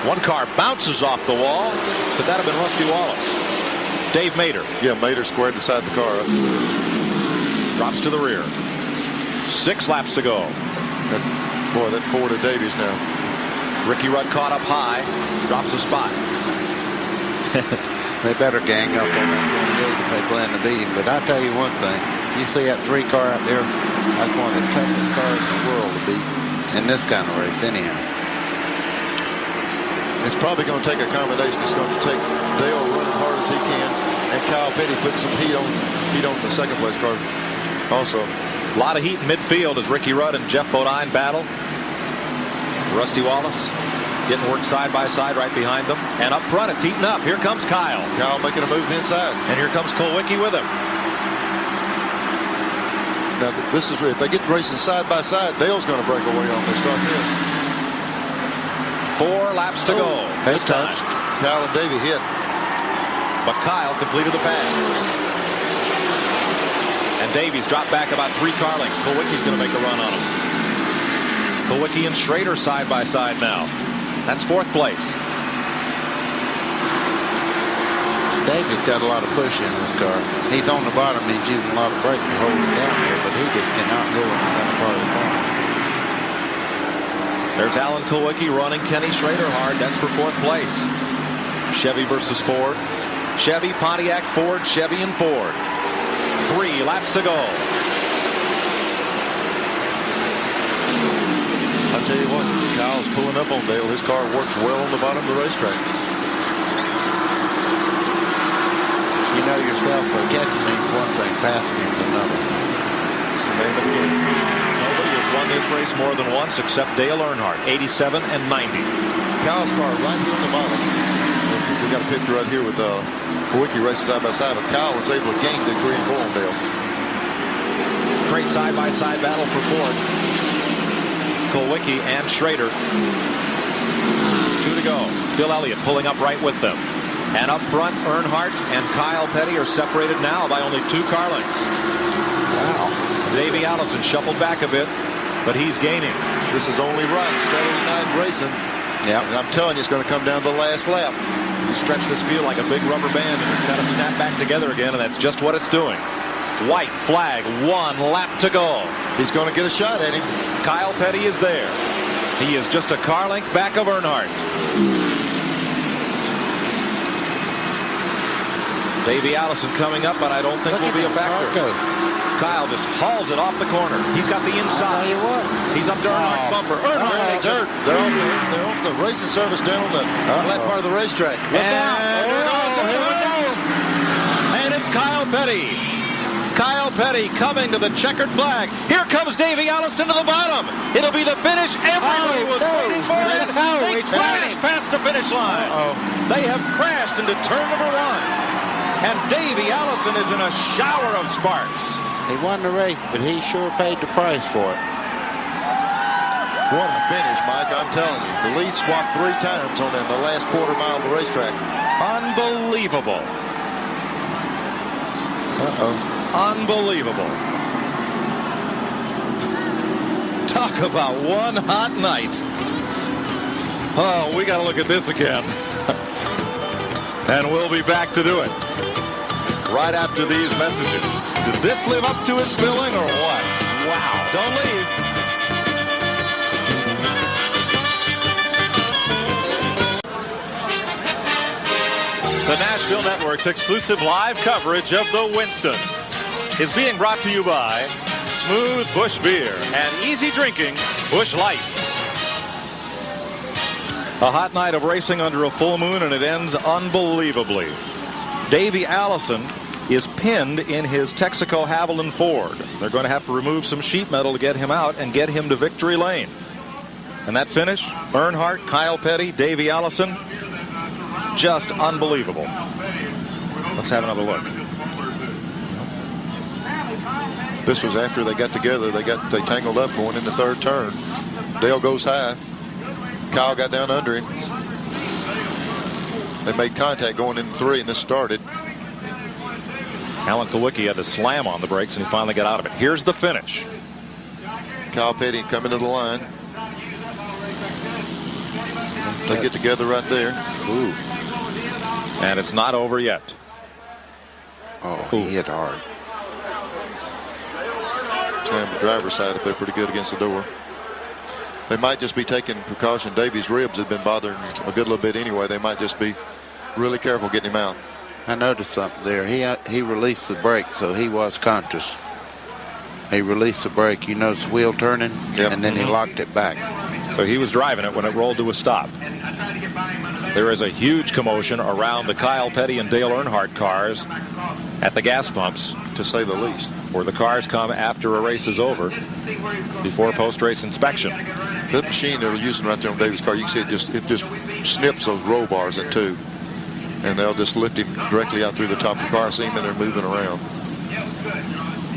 One car bounces off the wall, but that had been Rusty Wallace. Dave Mader. Yeah, Mader squared the side of the car up. Drops to the rear. 6 laps to go. That Ford of Davies now. Ricky Rudd caught up high. Drops a spot. They better gang up on that 28 if they plan to beat him. But I'll tell you one thing. You see that 3 car out there? That's one of the toughest cars in the world to beat in this kind of race anyhow. It's probably going to take a combination. It's going to take Dale running hard as he can, and Kyle Petty put some heat on the second place car also. A lot of heat in midfield as Ricky Rudd and Jeff Bodine battle. Rusty Wallace getting worked side by side right behind them. And up front, it's heating up. Here comes Kyle. Kyle making a move inside. And here comes Kulwicki with him. Now, this is if they get racing side by side, Dale's going to break away on this. Start this. 4 laps to go. This time. Kyle and Davey hit. But Kyle completed the pass. And Davies dropped back about 3 car lengths. Kulwicki's going to make a run on him. Kulwicki and Schrader side by side now. That's 4th place. Davies got a lot of push in this car. He's on the bottom. He's using a lot of brake to hold it down here, but he just cannot go in the center part of the car. There's Alan Kulwicki running Kenny Schrader hard. That's for 4th place. Chevy versus Ford. Chevy, Pontiac, Ford, Chevy, and Ford. 3 laps to go. I'll tell you what, Kyle's pulling up on Dale. His car works well on the bottom of the racetrack. You know yourself, catching him one thing, passing him another. It's the name of the game. Nobody has won this race more than once except Dale Earnhardt, 87 and 90. Kyle's car right here on the bottom. We got a picture right here with Kulwicki racing side by side, but Kyle was able to gain the 3 and 4 on Dale. Great side-by-side battle for Ford. Kulwicki and Schrader. 2 to go. Bill Elliott pulling up right with them. And up front, Earnhardt and Kyle Petty are separated now by only 2 car lengths. Wow. Davey Allison shuffled back a bit, but he's gaining. This is only right. Saturday night racing. Yeah. And I'm telling you, it's going to come down to the last lap. You stretch this field like a big rubber band, and it's got to snap back together again, and that's just what it's doing. White flag, 1 lap to go. He's going to get a shot at him. Kyle Petty is there. He is just a car length back of Earnhardt. Davey Allison coming up, but I don't think will be a factor. Kyle just hauls it off the corner. He's got the inside. He's up to Earnhardt's bumper. Earnhardt takes it. They're on the racing service down on the flat part of the racetrack. And it's Kyle Petty. Kyle Petty coming to the checkered flag. Here comes Davey Allison to the bottom. It'll be the finish everybody was waiting for. They crashed past the finish line. They have crashed into turn number 1. And Davey Allison is in a shower of sparks. He won the race, but he sure paid the price for it. What a finish, Mike. I'm telling you. The lead swapped 3 times on the last quarter mile of the racetrack. Unbelievable. Unbelievable. Talk about one hot night. Oh, we got to look at this again. And we'll be back to do it right after these messages. Did this live up to its billing or what? Wow. Don't leave. The Nashville Network's exclusive live coverage of the Winston is being brought to you by Smooth Busch Beer and easy drinking Busch Light. A hot night of racing under a full moon, and it ends unbelievably. Davey Allison is pinned in his Texaco Haviland Ford. They're going to have to remove some sheet metal to get him out and get him to victory lane. And that finish, Earnhardt, Kyle Petty, Davey Allison, just unbelievable. Let's have another look. This was after they got together. They tangled up going in the third turn. Dale goes high. Kyle got down under him. They made contact going in 3, and this started. Alan Kulwicki had to slam on the brakes, and he finally got out of it. Here's the finish. Kyle Petty coming to the line. They get together right there. Ooh. And it's not over yet. Oh, he hit hard. Slam the driver's side up there pretty good against the door. They might just be taking precaution. Davey's ribs have been bothering a good little bit anyway. They might just be really careful getting him out. I noticed something there. He released the brake, so he was conscious. He released the brake. You notice the wheel turning, and then he locked it back. So he was driving it when it rolled to a stop. There is a huge commotion around the Kyle Petty and Dale Earnhardt cars at the gas pumps, to say the least, where the cars come after a race is over, before post-race inspection. The machine they're using right there on Davey's car, you can see it just snips those roll bars in two, and they'll just lift him directly out through the top of the car. I see him in there moving around.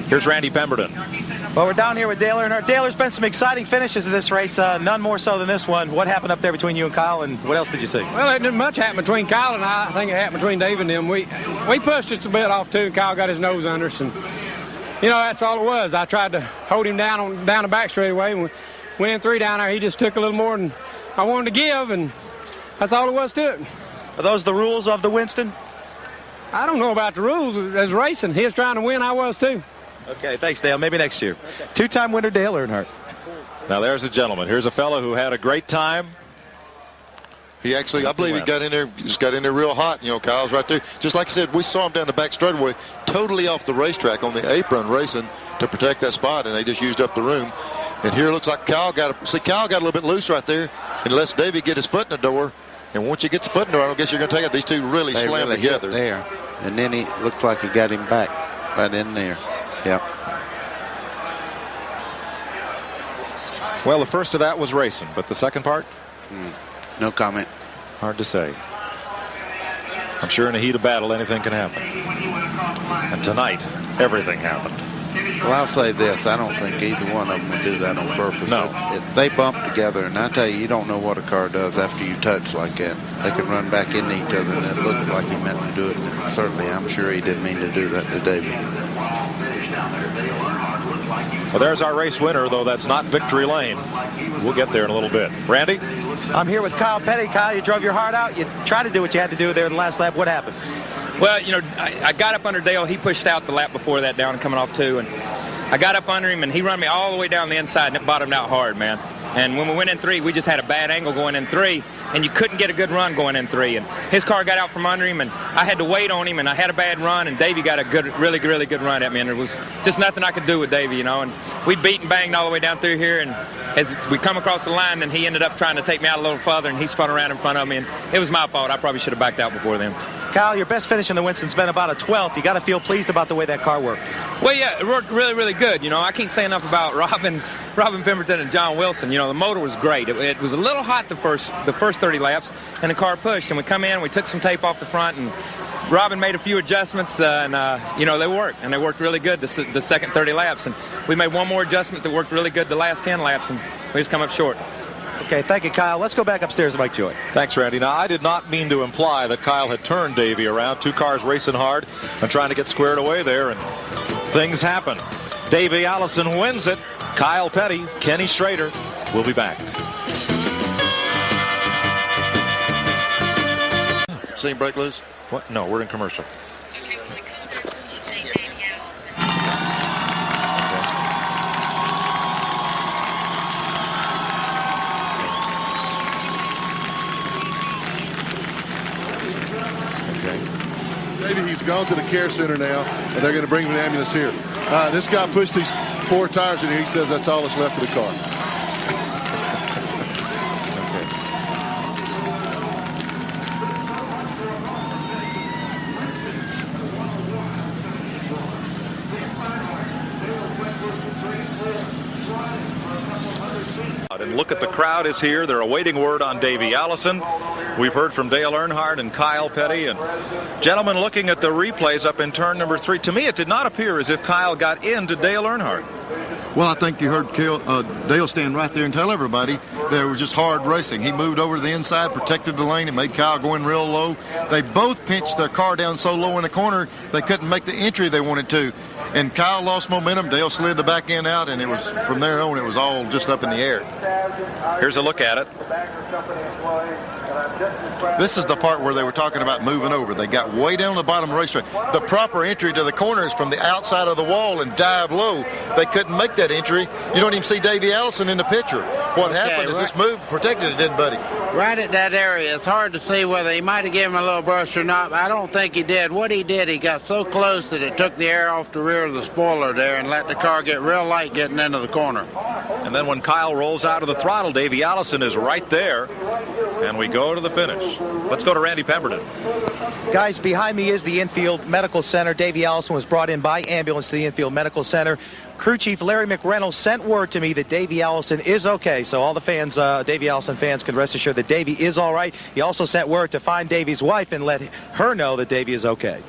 Here's Randy Pemberton. Well, we're down here with Dale Earnhardt. Dale, there's been some exciting finishes of this race, none more so than this one. What happened up there between you and Kyle, and what else did you see? Well, it didn't much happen between Kyle and I. I think it happened between Dave and them. We pushed just a bit off, too, and Kyle got his nose under us. And, you know, that's all it was. I tried to hold him down the back straightaway. And we went 3 down there. He just took a little more than I wanted to give, and that's all it was to it. Are those the rules of the Winston? I don't know about the rules. As racing, he was trying to win. I was, too. Okay, thanks, Dale. Maybe next year. Okay. 2-time winner Dale Earnhardt. Now there's a gentleman. Here's a fellow who had a great time. He actually, I believe he got in there, just got in there real hot. You know, Kyle's right there. Just like I said, we saw him down the back straightaway, totally off the racetrack on the apron racing to protect that spot, and they just used up the room. And here it looks like Kyle got a little bit loose right there, and lets Davey get his foot in the door. And once you get the foot in the door, I guess you're going to take it. These two really slam together. There, and then he looks like he got him back right in there. Yep. Well, the first of that was racing, but the second part? No comment. Hard to say. I'm sure in the heat of battle, anything can happen. And tonight, everything happened. Well, I'll say this. I don't think either one of them would do that on purpose. No. They bump together, and I tell you, you don't know what a car does after you touch like that. They can run back into each other, and it looks like he meant to do it. And certainly, I'm sure he didn't mean to do that to Davey. Well, there's our race winner, though that's not victory lane. We'll get there in a little bit. Randy? I'm here with Kyle Petty. Kyle, you drove your heart out. You tried to do what you had to do there in the last lap. What happened? Well, you know, I got up under Dale. He pushed out the lap before that down and coming off 2. And I got up under him, and he run me all the way down the inside, and it bottomed out hard, man. And when we went in 3, we just had a bad angle going in 3, and you couldn't get a good run going in 3. And his car got out from under him, and I had to wait on him, and I had a bad run, and Davey got a good, really good run at me, and there was just nothing I could do with Davey, you know. And we beat and banged all the way down through here, and as we come across the line, and he ended up trying to take me out a little further, and he spun around in front of me, and it was my fault. I probably should have backed out before then. Kyle, your best finish in the Winston's been about a 12th. You got to feel pleased about the way that car worked. Well, yeah, it worked really good. You know, I can't say enough about Robin Pemberton and John Wilson. You know, the motor was great. It was a little hot the first 30 laps, and the car pushed. And we come in, we took some tape off the front, and Robin made a few adjustments, and you know, they worked, and they worked really good the second 30 laps. And we made one more adjustment that worked really good the last 10 laps, and we just come up short. Okay, thank you, Kyle. Let's go back upstairs to Mike Joy. Thanks, Randy. Now, I did not mean to imply that Kyle had turned Davey around. 2 cars racing hard and trying to get squared away there, and things happen. Davey Allison wins it. Kyle Petty, Kenny Schrader will be back. Seen break loose? What? No, we're in commercial. Maybe he's gone to the care center now, and they're going to bring him an ambulance here. This guy pushed these 4 tires in here. He says that's all that's left of the car. And look at the crowd is here. They're awaiting word on Davey Allison. We've heard from Dale Earnhardt and Kyle Petty. And gentlemen, looking at the replays up in turn number 3, to me it did not appear as if Kyle got into Dale Earnhardt. Well, I think you heard Dale stand right there and tell everybody there was just hard racing. He moved over to the inside, protected the lane, and made Kyle go in real low. They both pinched their car down so low in the corner they couldn't make the entry they wanted to. And Kyle lost momentum. Dale slid the back end out, and it was from there on, it was all just up in the air. Here's a look at it. This is the part where they were talking about moving over. They got way down the bottom of the racetrack. The proper entry to the corner is from the outside of the wall and dive low. They couldn't make that entry. You don't even see Davey Allison in the picture. What happened is this move protected it, didn't Buddy? Right at that area, it's hard to see whether he might have given him a little brush or not. I don't think he did. What he did, he got so close that it took the air off the rear of the spoiler there and let the car get real light getting into the corner. And then when Kyle rolls out of the throttle, Davey Allison is right there. And we go to the finish. Let's go to Randy Pemberton. Guys, behind me is the infield medical center. Davey Allison was brought in by ambulance to the infield medical center. Crew Chief Larry McReynolds sent word to me that Davey Allison is okay. So all the fans, Davey Allison fans, can rest assured that Davey is all right. He also sent word to find Davey's wife and let her know that Davey is okay.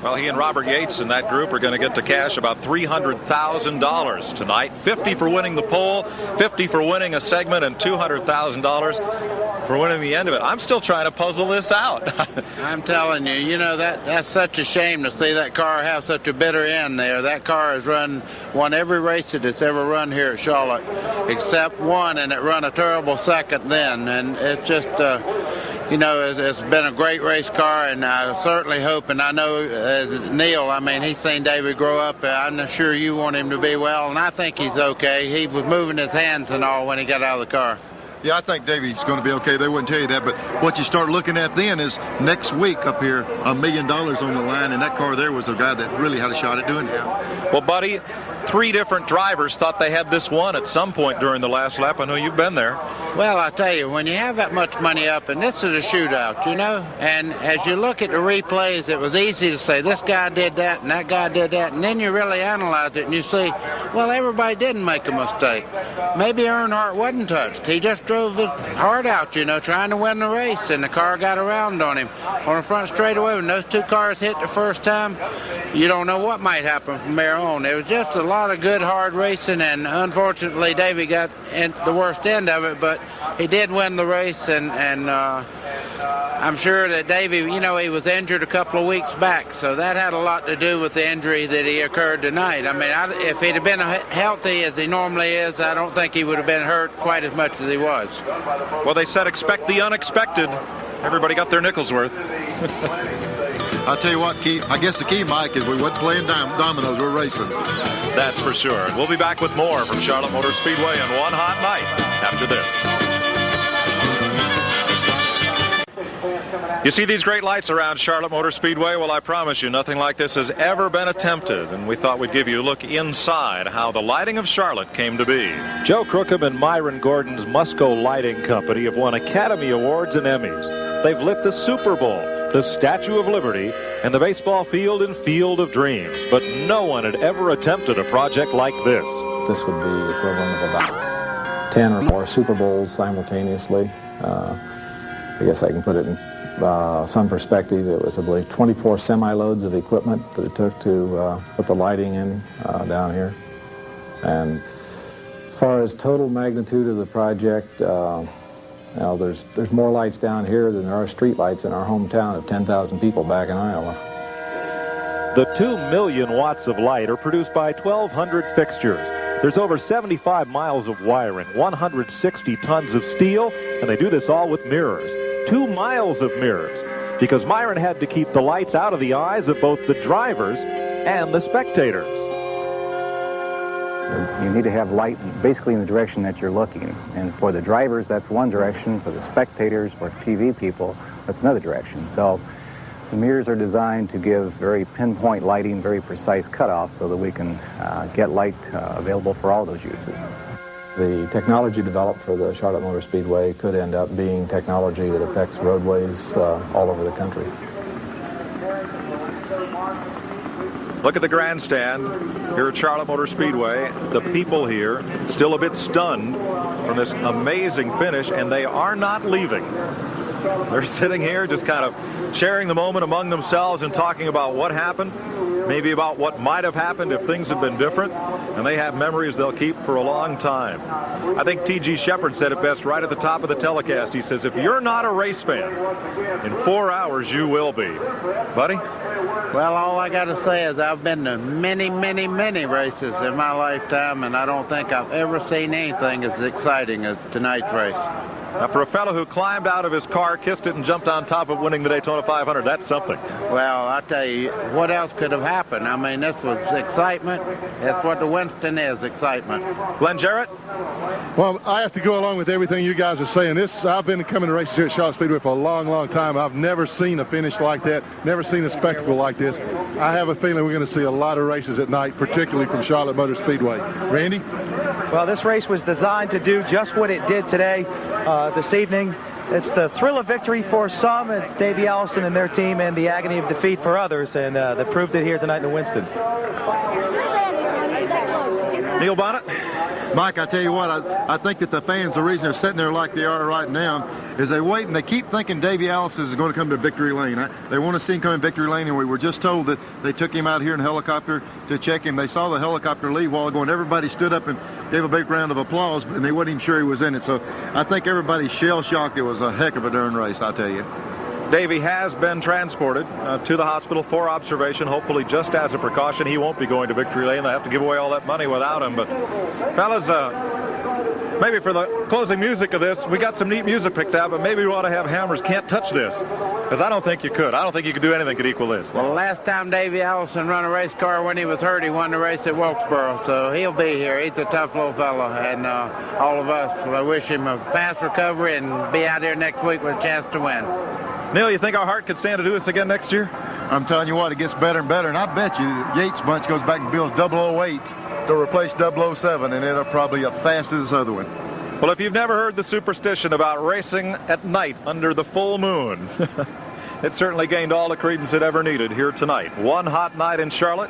Well, he and Robert Yates and that group are going to get to cash about $300,000 tonight. 50 for winning the pole, 50 for winning a segment, and $200,000 for winning the end of it. I'm still trying to puzzle this out. I'm telling you, you know, that's such a shame to see that car have such a bitter end there. That car has won every race that it's ever run here at Charlotte, except one, and it run a terrible second then. And it's just, you know, it's been a great race car, and I certainly hope, and I know Neil, I mean, he's seen David grow up. I'm not sure you want him to be well, and I think he's okay. He was moving his hands and all when he got out of the car. Yeah, I think Davey's going to be okay. They wouldn't tell you that, but what you start looking at then is next week up here, $1 million on the line, and that car there was a guy that really had a shot at doing it. Well, buddy, 3 different drivers thought they had this one at some point during the last lap. I know you've been there. Well, I tell you, when you have that much money up, and this is a shootout, you know, and as you look at the replays, it was easy to say this guy did that and that guy did that, and then you really analyze it and you see, well, everybody didn't make a mistake. Maybe Earnhardt wasn't touched. He just drove it hard out, you know, trying to win the race, and the car got around on him on the front straightaway. When those 2 cars hit the first time, you don't know what might happen from there on. It was just a lot of good, hard racing, and unfortunately, Davey got in the worst end of it, but he did win the race, and I'm sure that Davey, you know, he was injured a couple of weeks back, so that had a lot to do with the injury that he occurred tonight. I mean, if he'd have been healthy as he normally is, I don't think he would have been hurt quite as much as he was. Well, they said expect the unexpected. Everybody got their nickel's worth. I'll tell you what, I guess the key, Mike, is we weren't playing dominoes, we're racing. That's for sure. And we'll be back with more from Charlotte Motor Speedway on one hot night after this. You see these great lights around Charlotte Motor Speedway? Well, I promise you, nothing like this has ever been attempted, and we thought we'd give you a look inside how the lighting of Charlotte came to be. Joe Crookham and Myron Gordon's Musco Lighting Company have won Academy Awards and Emmys. They've lit the Super Bowl, the Statue of Liberty, and the baseball field and Field of Dreams, but no one had ever attempted a project like this. This would be the equivalent of about 10 or more Super Bowls simultaneously. I guess I can put it in some perspective. It was, I believe, 24 semi-loads of equipment that it took to put the lighting in down here. And as far as total magnitude of the project, you know, there's more lights down here than there are street lights in our hometown of 10,000 people back in Iowa. The 2 million watts of light are produced by 1,200 fixtures. There's over 75 miles of wiring, 160 tons of steel, and they do this all with mirrors. 2 miles of mirrors, because Myron had to keep the lights out of the eyes of both the drivers and the spectators. You need to have light basically in the direction that you're looking. And for the drivers, that's one direction. For the spectators or TV people, that's another direction. So the mirrors are designed to give very pinpoint lighting, very precise cutoffs so that we can get light available for all those uses. The technology developed for the Charlotte Motor Speedway could end up being technology that affects roadways all over the country. Look at the grandstand here at Charlotte Motor Speedway. The people here still a bit stunned from this amazing finish, and they are not leaving. They're sitting here just kind of sharing the moment among themselves and talking about what happened, maybe about what might have happened if things had been different, and they have memories they'll keep for a long time. I think T.G. Shepard said it best right at the top of the telecast. He says, if you're not a race fan, in 4 hours you will be. Buddy? Well, all I got to say is I've been to many, many, many races in my lifetime, and I don't think I've ever seen anything as exciting as tonight's race. Now, for a fellow who climbed out of his car, kissed it, and jumped on top of winning the Daytona 500, that's something. Well, I tell you, what else could have happened? I mean, this was excitement. That's what the Winston is, excitement. Glenn Jarrett? Well, I have to go along with everything you guys are saying. I've been coming to races here at Charlotte Speedway for a long, long time. I've never seen a finish like that, never seen a spectacle like this. I have a feeling we're going to see a lot of races at night, particularly from Charlotte Motor Speedway. Randy? Well, this race was designed to do just what it did today, this evening. It's the thrill of victory for some, and Davey Allison and their team, and the agony of defeat for others, and they proved it here tonight in Winston. Neil Bonnet? Mike, I tell you what, I think that the fans, the reason they're sitting there like they are right now is they wait and they keep thinking Davey Allison is going to come to victory lane. They want to see him come in victory lane, and we were just told that they took him out here in a helicopter to check him. They saw the helicopter leave a while ago, and everybody stood up and gave a big round of applause, and they wasn't even sure he was in it. So I think everybody's shell-shocked. It was a heck of a darn race, I tell you. Davey has been transported to the hospital for observation, hopefully just as a precaution. He won't be going to victory lane. They have to give away all that money without him. But, fellas, maybe for the closing music of this, we got some neat music picked out, but maybe we ought to have Hammers Can't Touch This, because I don't think you could. I don't think you could do anything that could equal this. Well, the last time Davey Allison run a race car when he was hurt, he won the race at Wilkesboro, so he'll be here. He's a tough little fella, and all of us, I wish him a fast recovery and be out here next week with a chance to win. Neil, you think our heart could stand to do this again next year? I'm telling you what, it gets better and better, and I bet you the Yates bunch goes back and builds 008 to replace 007, and it'll probably as fast as this other one. Well, if you've never heard the superstition about racing at night under the full moon, it certainly gained all the credence it ever needed here tonight. One hot night in Charlotte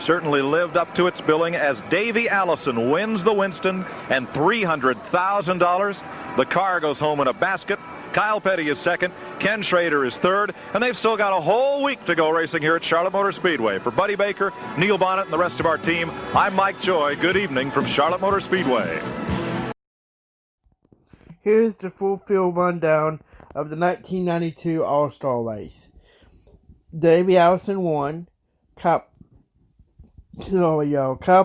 certainly lived up to its billing as Davey Allison wins the Winston and $300,000. The car goes home in a basket. Kyle Petty is second. Ken Schrader is third. And they've still got a whole week to go racing here at Charlotte Motor Speedway. For Buddy Baker, Neil Bonnet, and the rest of our team, I'm Mike Joy. Good evening from Charlotte Motor Speedway. Here's the full field rundown of the 1992 All-Star race. Davey Allison won. Kyle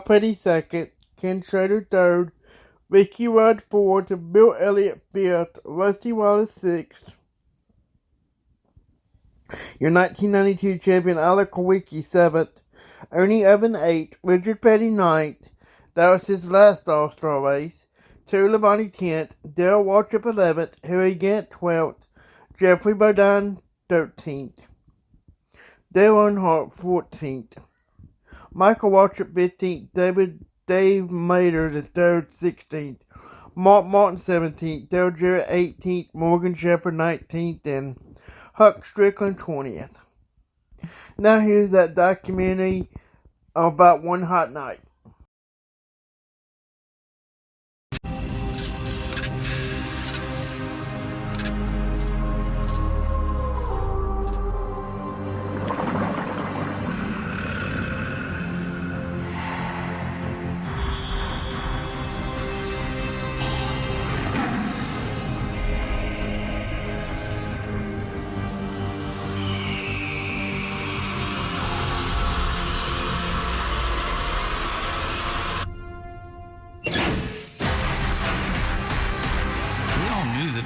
Petty second. Ken Schrader third. Ricky Rudd fourth. Bill Elliott fifth. Rusty Wallace sixth. Your 1992 champion Alec Kowicki seventh. Ernie Evans eighth. Richard Petty ninth. That was his last All-Star race. Terry Labonte 10th, Dale Waltrip 11th, Harry Gant 12th, Jeffrey Bodine 13th, Dale Earnhardt 14th, Michael Waltrip 15th, Dave Mater the 3rd 16th, Mark Martin 17th, Dale Jarrett 18th, Morgan Shepherd 19th, and Huck Strickland 20th. Now here's that documentary about One Hot Night.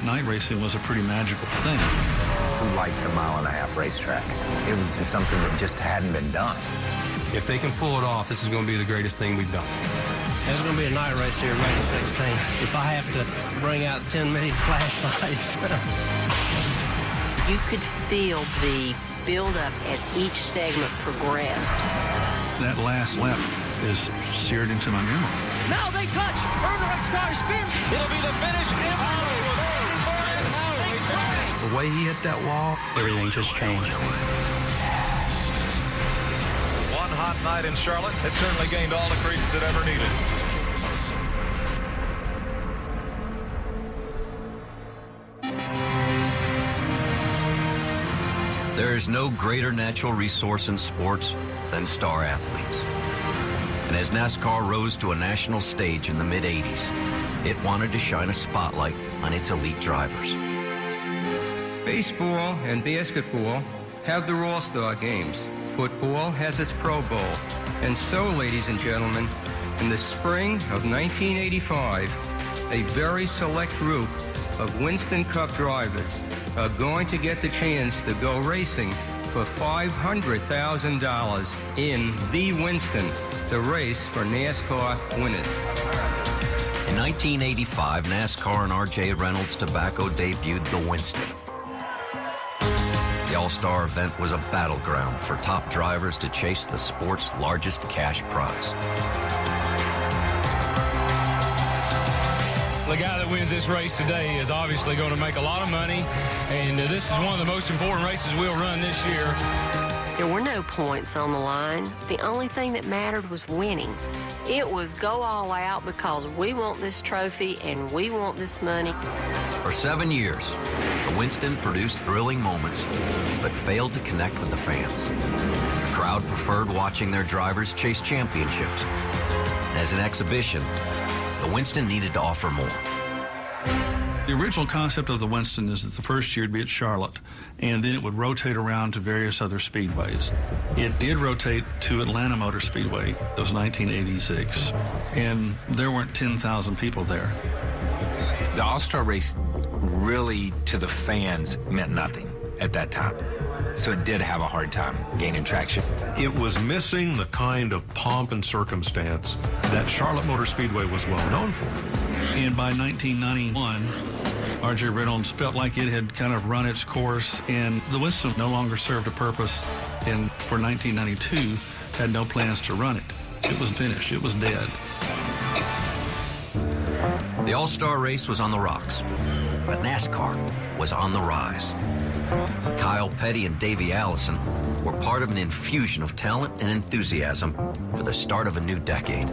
Night racing was a pretty magical thing. Who likes a mile-and-a-half racetrack? It was something that just hadn't been done. If they can pull it off, this is going to be the greatest thing we've done. There's going to be a night race here at Macon 16. If I have to bring out 10 million flashlights. You could feel the build-up as each segment progressed. That last lap is seared into my memory. Now they touch. Earnhardt's car spins. It'll be the finish. The way he hit that wall, everything just changed. One hot night in Charlotte. It certainly gained all the credence it ever needed. There is no greater natural resource in sports than star athletes. And as NASCAR rose to a national stage in the mid-'80s, it wanted to shine a spotlight on its elite drivers. Baseball and basketball have their All-Star games. Football has its Pro Bowl. And so, ladies and gentlemen, in the spring of 1985, a very select group of Winston Cup drivers are going to get the chance to go racing for $500,000 in the Winston, the race for NASCAR winners. In 1985, NASCAR and R.J. Reynolds Tobacco debuted the Winston. The All-Star event was a battleground for top drivers to chase the sport's largest cash prize. The guy that wins this race today is obviously going to make a lot of money, and this is one of the most important races we'll run this year. There were no points on the line. The only thing that mattered was winning. It was go all out because we want this trophy and we want this money. For 7 years, the Winston produced thrilling moments, but failed to connect with the fans. The crowd preferred watching their drivers chase championships. As an exhibition, the Winston needed to offer more. The original concept of the Winston is that the first year it'd be at Charlotte, and then it would rotate around to various other speedways. It did rotate to Atlanta Motor Speedway. It was 1986, and there weren't 10,000 people there. The All-Star race really, to the fans, meant nothing at that time. So it did have a hard time gaining traction. It was missing the kind of pomp and circumstance that Charlotte Motor Speedway was well known for. And by 1991, R.J. Reynolds felt like it had kind of run its course, and the Winston no longer served a purpose, and for 1992, had no plans to run it. It was finished. It was dead. The All-Star race was on the rocks, but NASCAR was on the rise. Kyle Petty and Davey Allison were part of an infusion of talent and enthusiasm for the start of a new decade.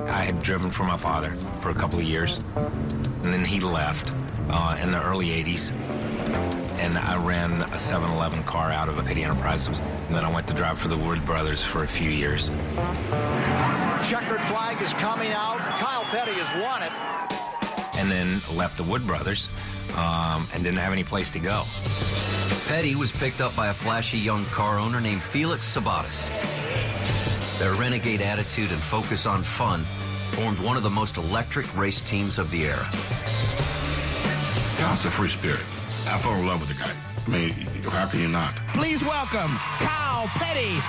I had driven for my father for a couple of years, and then he left in the early 80s, and I ran a 7-Eleven car out of Petty Enterprises. And then I went to drive for the Wood Brothers for a few years. Checkered flag is coming out. Kyle Petty has won it. And then left the Wood Brothers and didn't have any place to go. Petty was picked up by a flashy young car owner named Felix Sabates. Their renegade attitude and focus on fun formed one of the most electric race teams of the era. Kyle's a free spirit. I fell in love with the guy. I mean, how can you not? Please welcome Kyle Petty.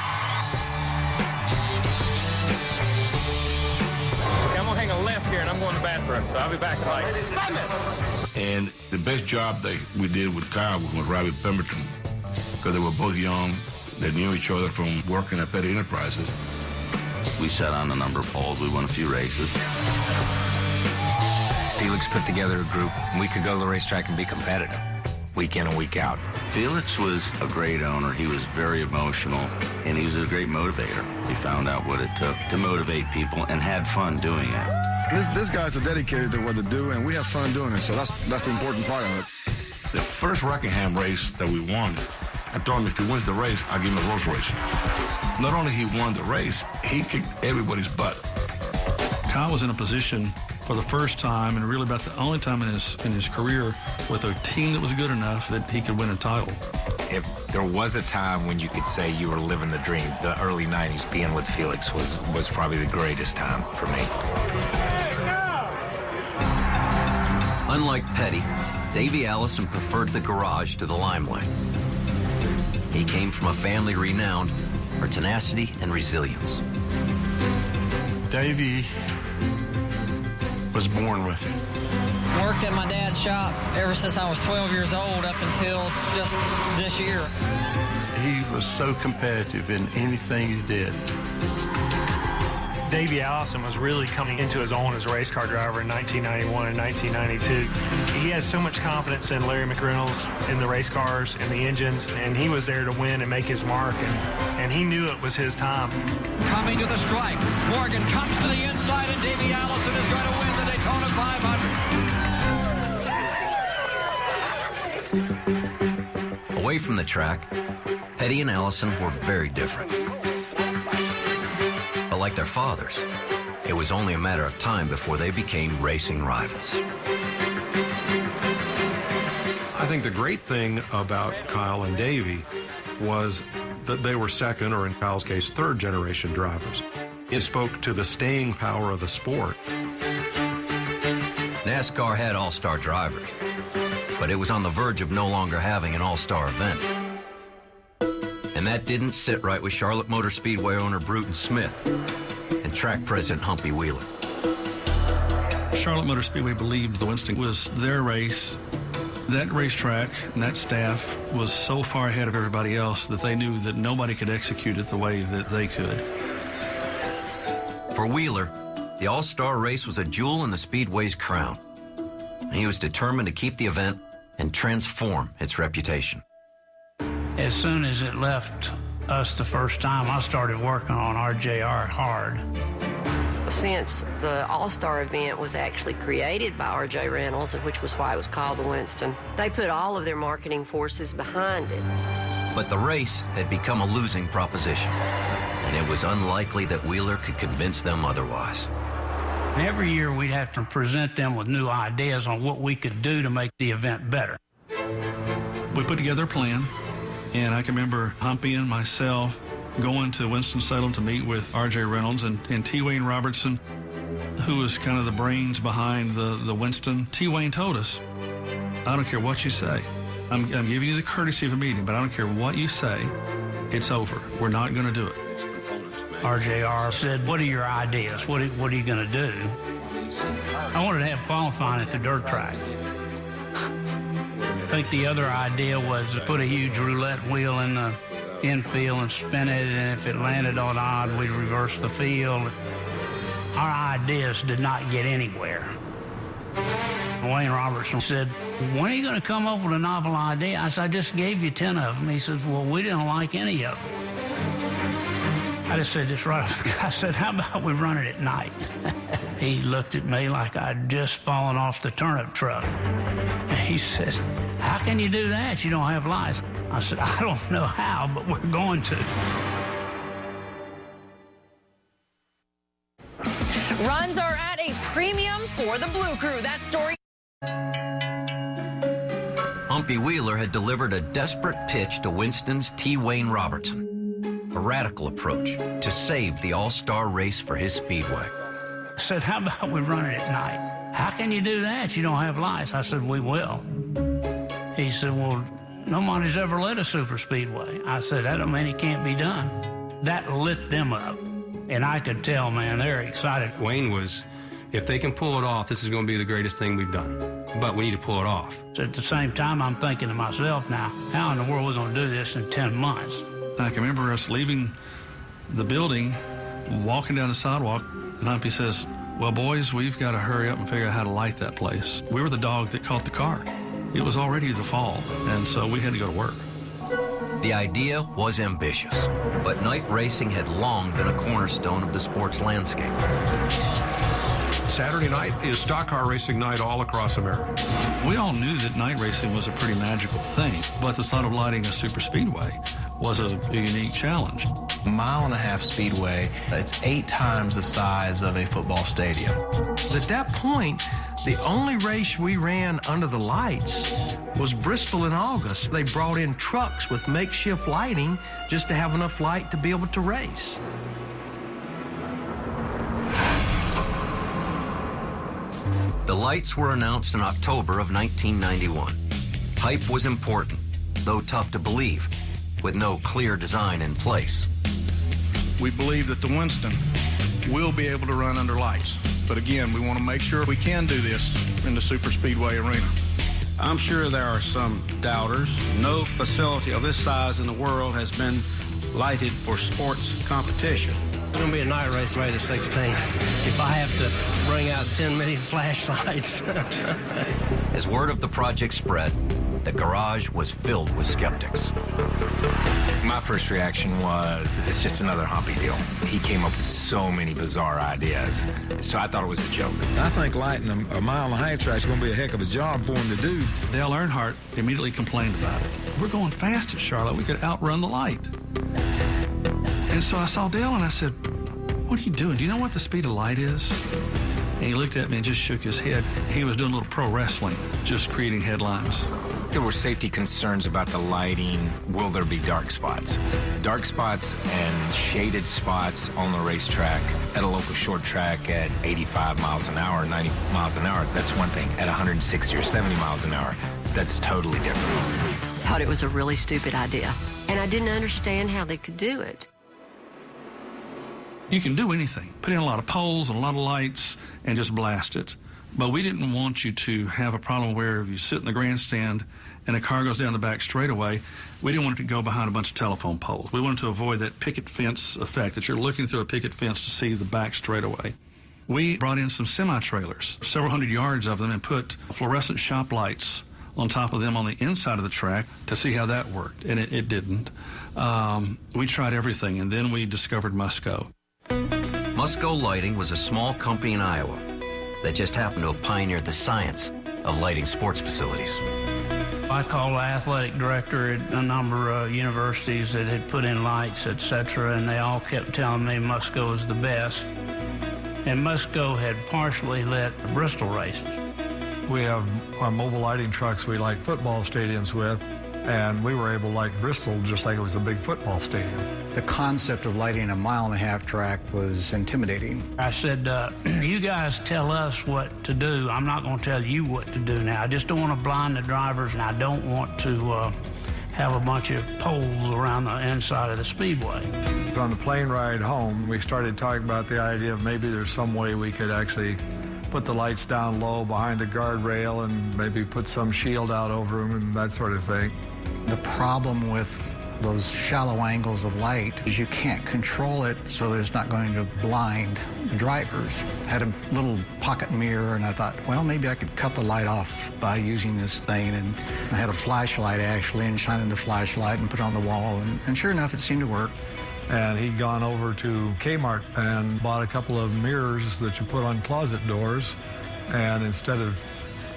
I'm going to hang a left here, and I'm going to the bathroom, so I'll be back in like 5 minutes. And the best job that we did with Kyle was with Robbie Pemberton, because they were both young. They knew each other from working at Petty Enterprises. We sat on a number of poles. We won a few races. Felix put together a group, and we could go to the racetrack and be competitive, week in and week out. Felix was a great owner. He was very emotional, and he was a great motivator. He found out what it took to motivate people and had fun doing it. This guys are dedicated to what they do, and we have fun doing it, so that's the important part of it. The first Rockingham race that we won, I told him if he wins the race, I'll give him a Rolls Royce. Not only he won the race, he kicked everybody's butt. Kyle was in a position for the first time, and really about the only time in his career, with a team that was good enough that he could win a title. If there was a time when you could say you were living the dream, the early 90s, being with Felix was probably the greatest time for me. Unlike Petty, Davey Allison preferred the garage to the limelight. He came from a family renowned for tenacity and resilience. Davey was born with it. Worked at my dad's shop ever since I was 12 years old up until just this year. He was so competitive in anything he did. Davey Allison was really coming into his own as a race car driver in 1991 and 1992. He had so much confidence in Larry McReynolds, in the race cars and the engines, and he was there to win and make his mark, and he knew it was his time. Coming to the stripe. Morgan comes to the inside, and Davey Allison is going to win the Daytona 500. Away from the track, Petty and Allison were very different. But like their fathers, it was only a matter of time before they became racing rivals. I think the great thing about Kyle and Davey was that they were second, or in Kyle's case, third generation drivers. It spoke to the staying power of the sport. NASCAR had all-star drivers, but it was on the verge of no longer having an all-star event. And that didn't sit right with Charlotte Motor Speedway owner Bruton Smith and track president Humpy Wheeler. Charlotte Motor Speedway believed the Winston was their race. That racetrack and that staff was so far ahead of everybody else that they knew that nobody could execute it the way that they could. For Wheeler, the All-Star race was a jewel in the Speedway's crown. He was determined to keep the event and transform its reputation. As soon as it left us the first time, I started working on RJR hard. Since the All-Star event was actually created by R.J. Reynolds, which was why it was called the Winston, they put all of their marketing forces behind it. But the race had become a losing proposition, and it was unlikely that Wheeler could convince them otherwise. Every year we'd have to present them with new ideas on what we could do to make the event better. We put together a plan, and I can remember Humpy and myself going to Winston-Salem to meet with R.J. Reynolds and T. Wayne Robertson, who was kind of the brains behind the Winston. T. Wayne told us, I don't care what you say. I'm giving you the courtesy of a meeting, but I don't care what you say. It's over. We're not going to do it. RJR said, what are your ideas? What are you going to do? I wanted to have qualifying at the dirt track. I think the other idea was to put a huge roulette wheel in the infield and spin it, and if it landed on odd, we'd reverse the field. Our ideas did not get anywhere. Wayne Robertson said, when are you going to come up with a novel idea? I said, I just gave you 10 of them. He says, well, we didn't like any of them. I just said this right off. I said, how about we run it at night? He looked at me like I'd just fallen off the turnip truck. He said, how can you do that? You don't have lights. I said, I don't know how, but we're going to. Runs are at a premium for the Blue Crew. That story. Humpy Wheeler had delivered a desperate pitch to Winston's T. Wayne Robertson, a radical approach to save the All-Star race for his speedway. I said, how about we run it at night? How can you do that? You don't have lights. I said, we will. He said, well, nobody's ever led a super speedway. I said, that don't mean it can't be done. That lit them up. And I could tell, man, they're excited. Wayne was, if they can pull it off, this is going to be the greatest thing we've done. But we need to pull it off. So at the same time, I'm thinking to myself now, how in the world are we going to do this in 10 months? I can remember us leaving the building, walking down the sidewalk, and Humpy says, well, boys, we've got to hurry up and figure out how to light that place. We were the dog that caught the car. It was already the fall, and so we had to go to work. The idea was ambitious, but night racing had long been a cornerstone of the sport's landscape. Saturday night is stock car racing night all across America. We all knew that night racing was a pretty magical thing, but the thought of lighting a super speedway was a unique challenge. Mile-and-a-half speedway, it's 8 times the size of a football stadium. At that point, the only race we ran under the lights was Bristol in August. They brought in trucks with makeshift lighting just to have enough light to be able to race. The lights were announced in October of 1991. Hype was important, though tough to believe, with no clear design in place. We believe that the Winston will be able to run under lights. But again, we want to make sure we can do this in the super speedway arena. I'm sure there are some doubters. No facility of this size in the world has been lighted for sports competition. It's going to be a night race right at 16. If I have to bring out 10 million flashlights. As word of the project spread, the garage was filled with skeptics. My first reaction was, it's just another Humpy deal. He came up with so many bizarre ideas, so I thought it was a joke. I think lighting a mile-and-a-half track is going to be a heck of a job for him to do. Dale Earnhardt immediately complained about it. we're going fast at Charlotte. We could outrun the light. And so I saw Dale and I said, what are you doing? Do you know what the speed of light is? And he looked at me and just shook his head. He was doing a little pro wrestling, just creating headlines. There were safety concerns about the lighting. Will there be dark spots? Dark spots and shaded spots on the racetrack at a local short track at 85 miles an hour, 90 miles an hour, that's one thing. At 160 or 70 miles an hour, that's totally different. Thought it was a really stupid idea, and I didn't understand how they could do it. You can do anything. Put in a lot of poles and a lot of lights and just blast it. But we didn't want you to have a problem where you sit in the grandstand and a car goes down the back straightaway. We didn't want it to go behind a bunch of telephone poles. We wanted to avoid that picket fence effect, that you're looking through a picket fence to see the back straightaway. We brought in some semi-trailers, several hundred yards of them, and put fluorescent shop lights on top of them on the inside of the track to see how that worked, and it didn't. We tried everything, and then we discovered Musco. Musco Lighting was a small company in Iowa that just happened to have pioneered the science of lighting sports facilities. I called the athletic director at a number of universities that had put in lights, etc., and they all kept telling me Musco was the best. And Musco had partially lit the Bristol races. We have our mobile lighting trucks we light football stadiums with, and we were able to light Bristol just like it was a big football stadium. The concept of lighting a 1.5 mile track was intimidating. I said, you guys tell us what to do. I'm not going to tell you what to do now. I just don't want to blind the drivers, and I don't want to have a bunch of poles around the inside of the speedway. On the plane ride home, we started talking about the idea of maybe there's some way we could actually put the lights down low behind a guardrail and maybe put some shield out over them and that sort of thing. The problem with those shallow angles of light is you can't control it so that it's not going to blind the drivers. I had a little pocket mirror, and I thought, well, maybe I could cut the light off by using this thing. And I had a flashlight, actually, and shining the flashlight and put it on the wall. And sure enough, it seemed to work. And he'd gone over to Kmart and bought a couple of mirrors that you put on closet doors. And instead of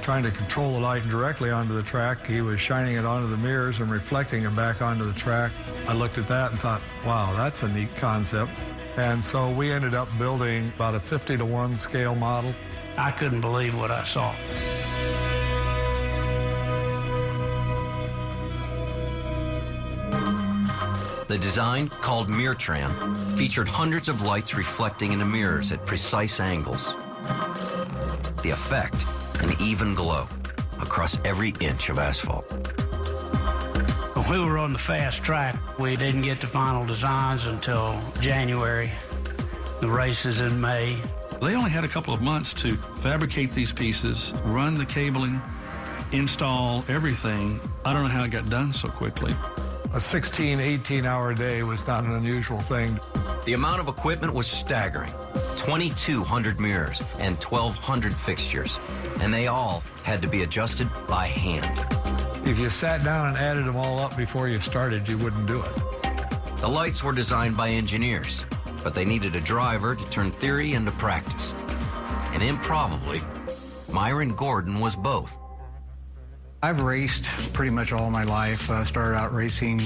trying to control the light directly onto the track, he was shining it onto the mirrors and reflecting it back onto the track. I looked at that and thought, wow, that's a neat concept. And so we ended up building about a 50-to-1 scale model. I couldn't believe what I saw. The design, called Mirtran, featured hundreds of lights reflecting into mirrors at precise angles. The effect, an even glow across every inch of asphalt. When we were on the fast track, we didn't get to final designs until January. The race is in May. They only had a couple of months to fabricate these pieces, run the cabling, install everything. I don't know how it got done so quickly. A 16, 18-hour day was not an unusual thing. The amount of equipment was staggering. 2,200 mirrors and 1,200 fixtures, and they all had to be adjusted by hand. If you sat down and added them all up before you started, you wouldn't do it. The lights were designed by engineers, but they needed a driver to turn theory into practice. And improbably, Myron Gordon was both. I've raced pretty much all my life. Started out racing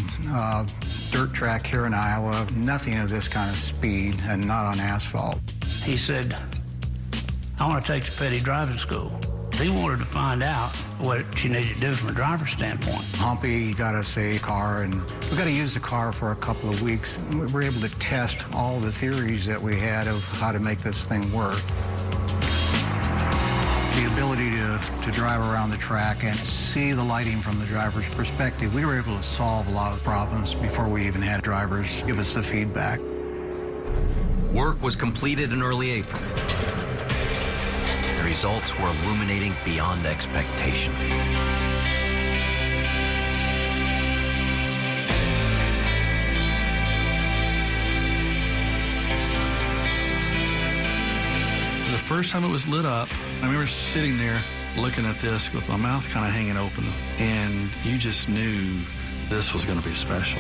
dirt track here in Iowa. Nothing of this kind of speed, and not on asphalt. He said, I want to take you to petty driving school. He wanted to find out what you needed to do from a driver's standpoint. Humpy got us a car, and we got to use the car for a couple of weeks. We were able to test all the theories that we had of how to make this thing work. The ability to drive around the track and see the lighting from the driver's perspective, we were able to solve a lot of problems before we even had drivers give us the feedback. Work was completed in early April. The results were illuminating beyond expectation. The first time it was lit up, I remember sitting there looking at this with my mouth kind of hanging open, and you just knew this was going to be special.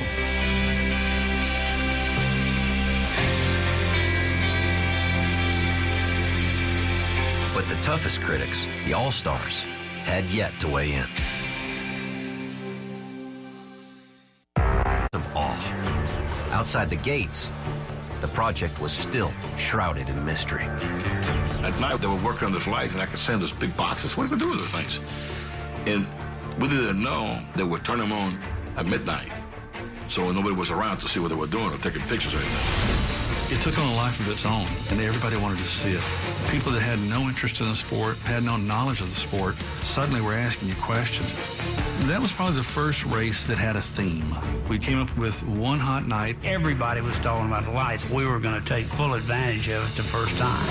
But the toughest critics, the All-Stars, had yet to weigh in. of awe. Outside the gates, the project was still shrouded in mystery. At night, they were working on those lights, and I could send those big boxes. What are you going to do with those things? And we didn't know they would turn them on at midnight, so nobody was around to see what they were doing or taking pictures or anything. It took on a life of its own, and everybody wanted to see it. People that had no interest in the sport, had no knowledge of the sport, suddenly were asking you questions. That was probably the first race that had a theme. We came up with one hot night. Everybody was talking about the lights. We were going to take full advantage of it the first time.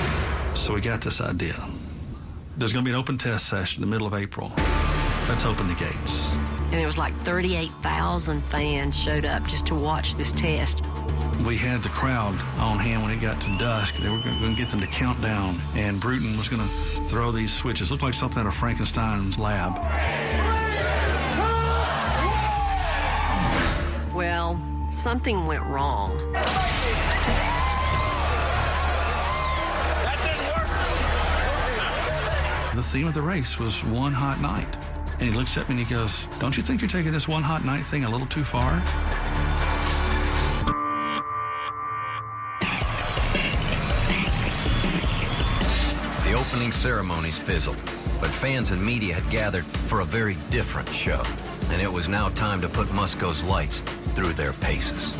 So we got this idea. There's going to be an open test session in the middle of April. Let's open the gates. And it was like 38,000 fans showed up just to watch this test. We had the crowd on hand when it got to dusk. They were going to get them to count down, and Bruton was going to throw these switches. Looked like something out of Frankenstein's lab. Well, something went wrong. That didn't work. The theme of the race was one hot night. And he looks at me and he goes, "Don't you think you're taking this one hot night thing a little too far?" The opening ceremonies fizzled, but fans and media had gathered for a very different show. And it was now time to put Musco's lights through their paces.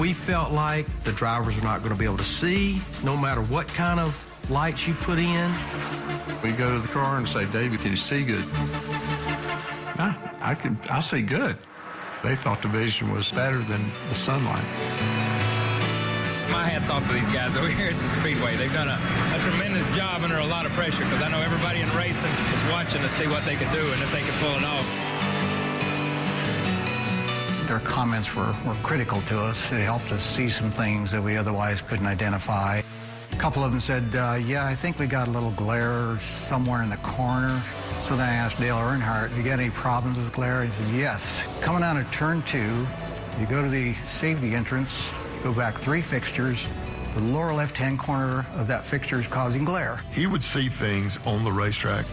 We felt like the drivers were not going to be able to see, no matter what kind of lights you put in. We go to the car and say, "Davey, can you see good?" I'll see good. They thought the vision was better than the sunlight. My hat's off to these guys over here at the Speedway. They've done a tremendous job under a lot of pressure, because I know everybody in racing is watching to see what they could do and if they could pull it off. Their comments were critical to us. It helped us see some things that we otherwise couldn't identify. A couple of them said, yeah, I think we got a little glare somewhere in the corner. So then I asked Dale Earnhardt, "You got any problems with glare?" He said, "Yes. Coming out of turn 2, you go to the safety entrance, go back 3 fixtures. The lower left-hand corner of that fixture is causing glare." He would see things on the racetrack.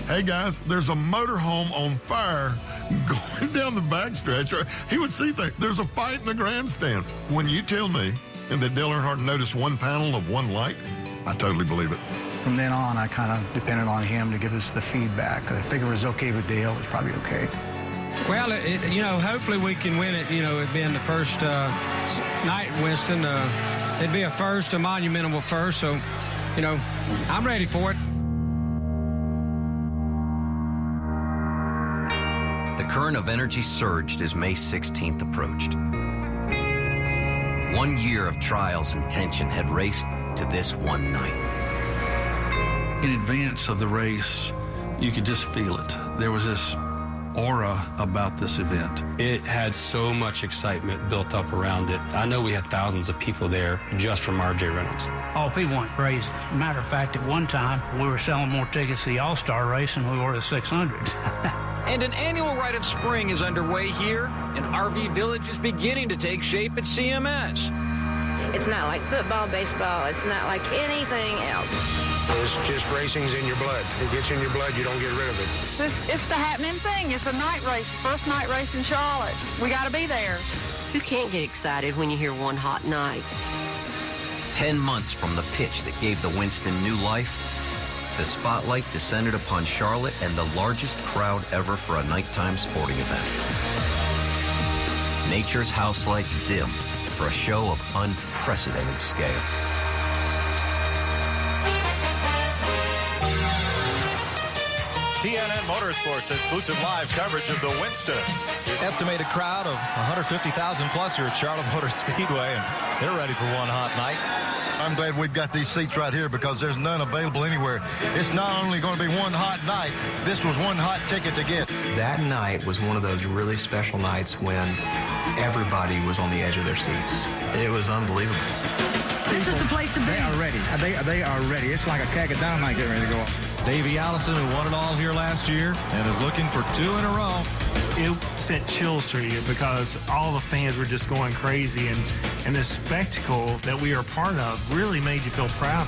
"Hey guys, there's a motorhome on fire going down the backstretch." He would see things. "There's a fight in the grandstands." When you tell me that Dale Earnhardt noticed one panel of one light, I totally believe it. From then on, I kind of depended on him to give us the feedback. I figured it was okay with Dale. It was probably okay. Well, hopefully we can win it. It being the first night in Winston. It'd be a first, a monumental first. So, I'm ready for it. The current of energy surged as May 16th approached. 1 year of trials and tension had raced to this one night. In advance of the race, you could just feel it. There was this aura about this event. It had so much excitement built up around it. I know we had thousands of people there just from RJ Reynolds. Oh, people went crazy. Matter of fact, at one time, we were selling more tickets to the All-Star race than we were to the 600. And an annual Rite of Spring is underway here, and RV Village is beginning to take shape at CMS. It's not like football, baseball. It's not like anything else. It's just racing's in your blood. It gets in your blood, you don't get rid of it. It's the happening thing. It's a night race, first night race in Charlotte. We got to be there. You can't get excited when you hear one hot night. 10 months from the pitch that gave the Winston new life, the spotlight descended upon Charlotte and the largest crowd ever for a nighttime sporting event. Nature's house lights dimmed for a show of unprecedented scale. TNN Motorsports exclusive live coverage of the Winston. Estimated crowd of 150,000 plus here at Charlotte Motor Speedway, and they're ready for one hot night. I'm glad we've got these seats right here because there's none available anywhere. It's not only going to be one hot night, this was one hot ticket to get. That night was one of those really special nights when everybody was on the edge of their seats. It was unbelievable. This is the place to be. They are ready. They are ready. It's like a keg of dynamite getting ready to go off. Davey Allison, who won it all here last year and is looking for 2 in a row. It sent chills through you because all the fans were just going crazy, and this spectacle that we are part of really made you feel proud.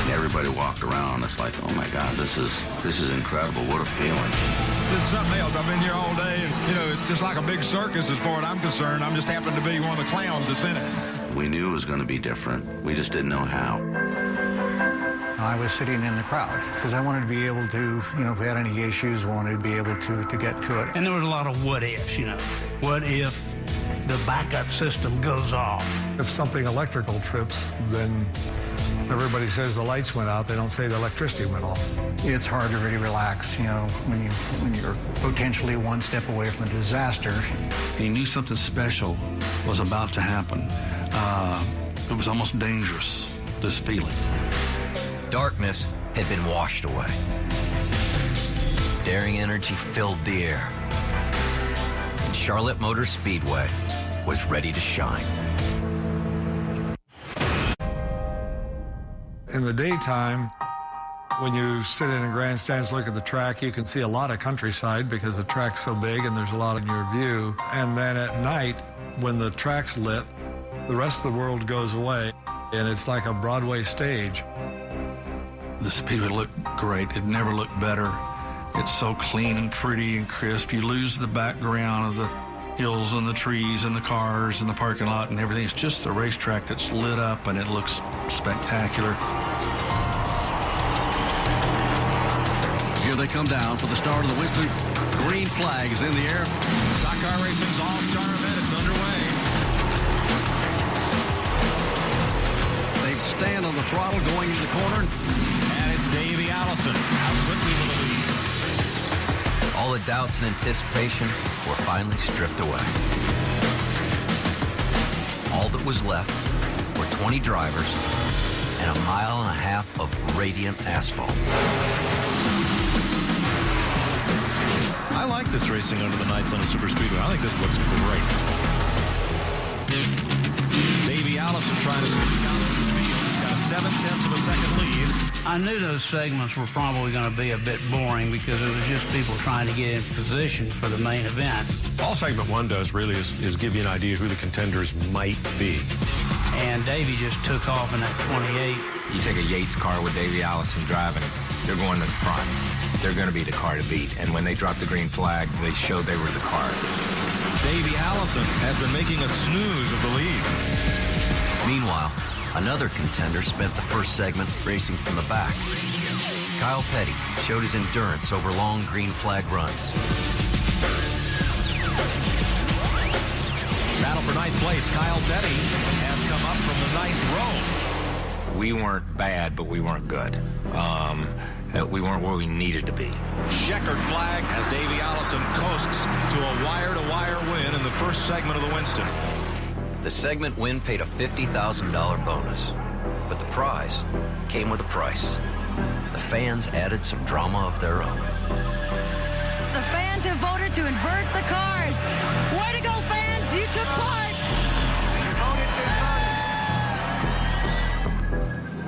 Everybody walked around. It's like, oh my God, this is incredible. What a feeling. This is something else. I've been here all day, and, you know, it's just like a big circus as far as I'm concerned. I'm just happen to be one of the clowns that's in it. We knew it was going to be different. We just didn't know how. I was sitting in the crowd because I wanted to be able to, you know, if we had any issues, wanted to be able to get to it. And there was a lot of what ifs, you know. What if the backup system goes off? If something electrical trips, then everybody says the lights went out. They don't say the electricity went off. It's hard to really relax, you know, when you're potentially one step away from a disaster. He knew something special was about to happen. It was almost dangerous, this feeling. Darkness had been washed away. Daring energy filled the air. And Charlotte Motor Speedway was ready to shine. In the daytime, when you sit in a grandstands, look at the track, you can see a lot of countryside because the track's so big and there's a lot in your view. And then at night, when the track's lit, the rest of the world goes away, and it's like a Broadway stage. The Speedway looked great. It never looked better. It's so clean and pretty and crisp. You lose the background of the hills and the trees and the cars and the parking lot and everything. It's just the racetrack that's lit up, and it looks spectacular. Here they come down for the start of the Winston. Green flag is in the air. Stock Car Racing's all-star event. It's underway. They stand on the throttle going into the corner. And it's Davey Allison out quickly with the lead. All the doubts and anticipation were finally stripped away. All that was left were 20 drivers and 1.5 miles of radiant asphalt. I like this racing under the lights on a super speedway. I think this looks great. Davey Allison trying to sneak out of the field. He's got a 0.7 of a second lead. I knew those segments were probably going to be a bit boring because it was just people trying to get in position for the main event. All segment one does really is give you an idea who the contenders might be. And Davey just took off in that 28. You take a Yates car with Davey Allison driving, they're going to the front. They're going to be the car to beat. And when they dropped the green flag, they showed they were the car. Davey Allison has been making a snooze of the lead. Meanwhile, another contender spent the first segment racing from the back. Kyle Petty showed his endurance over long green flag runs. Battle for ninth place. Kyle Petty has come up from the 9th row. We weren't bad, but we weren't good. We weren't where we needed to be. Checkered flag as Davey Allison coasts to a wire-to-wire win in the first segment of the Winston. The segment win paid a $50,000 bonus, but the prize came with a price. The fans added some drama of their own. The fans have voted to invert the cars. Way to go, fans! You took part.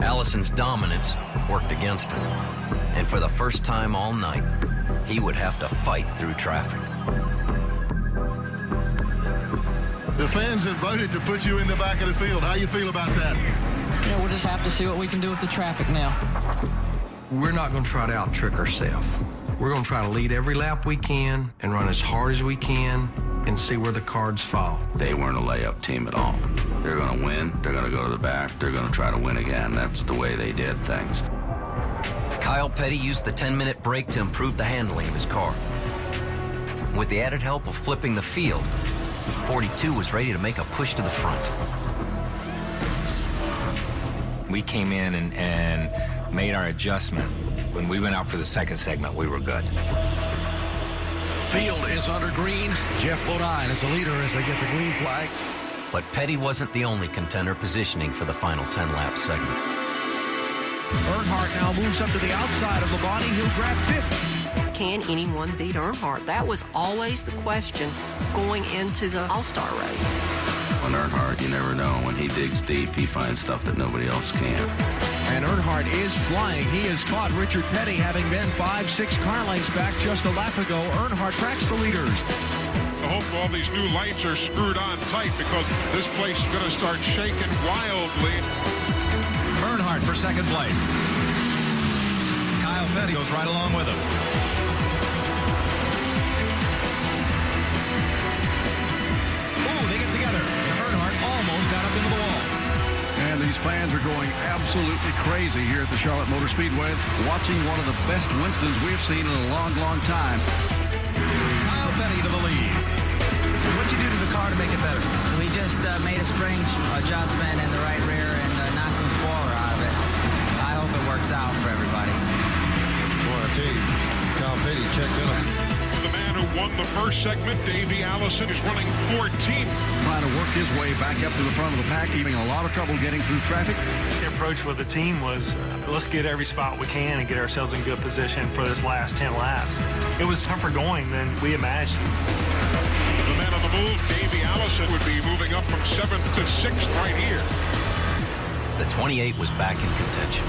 Allison's dominance worked against him, and for the first time all night, he would have to fight through traffic. The fans have voted to put you in the back of the field. How you feel about that? You know, we'll just have to see what we can do with the traffic now. We're not going to try to out-trick ourselves. We're going to try to lead every lap we can and run as hard as we can and see where the cards fall. They weren't a layup team at all. They're going to win. They're going to go to the back. They're going to try to win again. That's the way they did things. Kyle Petty used the 10-minute break to improve the handling of his car. With the added help of flipping the field, 42 was ready to make a push to the front. We came in and made our adjustment. When we went out for the second segment, we were good. Field is under green. Jeff Bodine is the leader as they get the green flag. But Petty wasn't the only contender positioning for the final 10-lap segment. Earnhardt now moves up to the outside of Labonte. He'll grab 5th. Can anyone beat Earnhardt? That was always the question going into the All-Star race. On Earnhardt, you never know. When he digs deep, he finds stuff that nobody else can. And Earnhardt is flying. He has caught Richard Petty, having been 5-6 car lengths back just a lap ago. Earnhardt tracks the leaders. I hope all these new lights are screwed on tight because this place is going to start shaking wildly. Earnhardt for second place. Kyle Petty goes right along with him. are going absolutely crazy here at the Charlotte Motor Speedway, watching one of the best Winstons we've seen in a long, long time. Kyle Petty to the lead. What'd you do to the car to make it better? We just made a spring adjustment in the right rear and knocked some spoiler out of it. I hope it works out for everybody. Boy, I tell you, Kyle Petty checked in us. The man who won the first segment, Davey Allison, is running 14th. Trying to work his way back up to the front of the pack, having a lot of trouble getting through traffic. The approach with the team was, let's get every spot we can and get ourselves in good position for this last 10 laps. It was tougher going than we imagined. The man on the move, Davey Allison, would be moving up from 7th to 6th right here. The 28 was back in contention.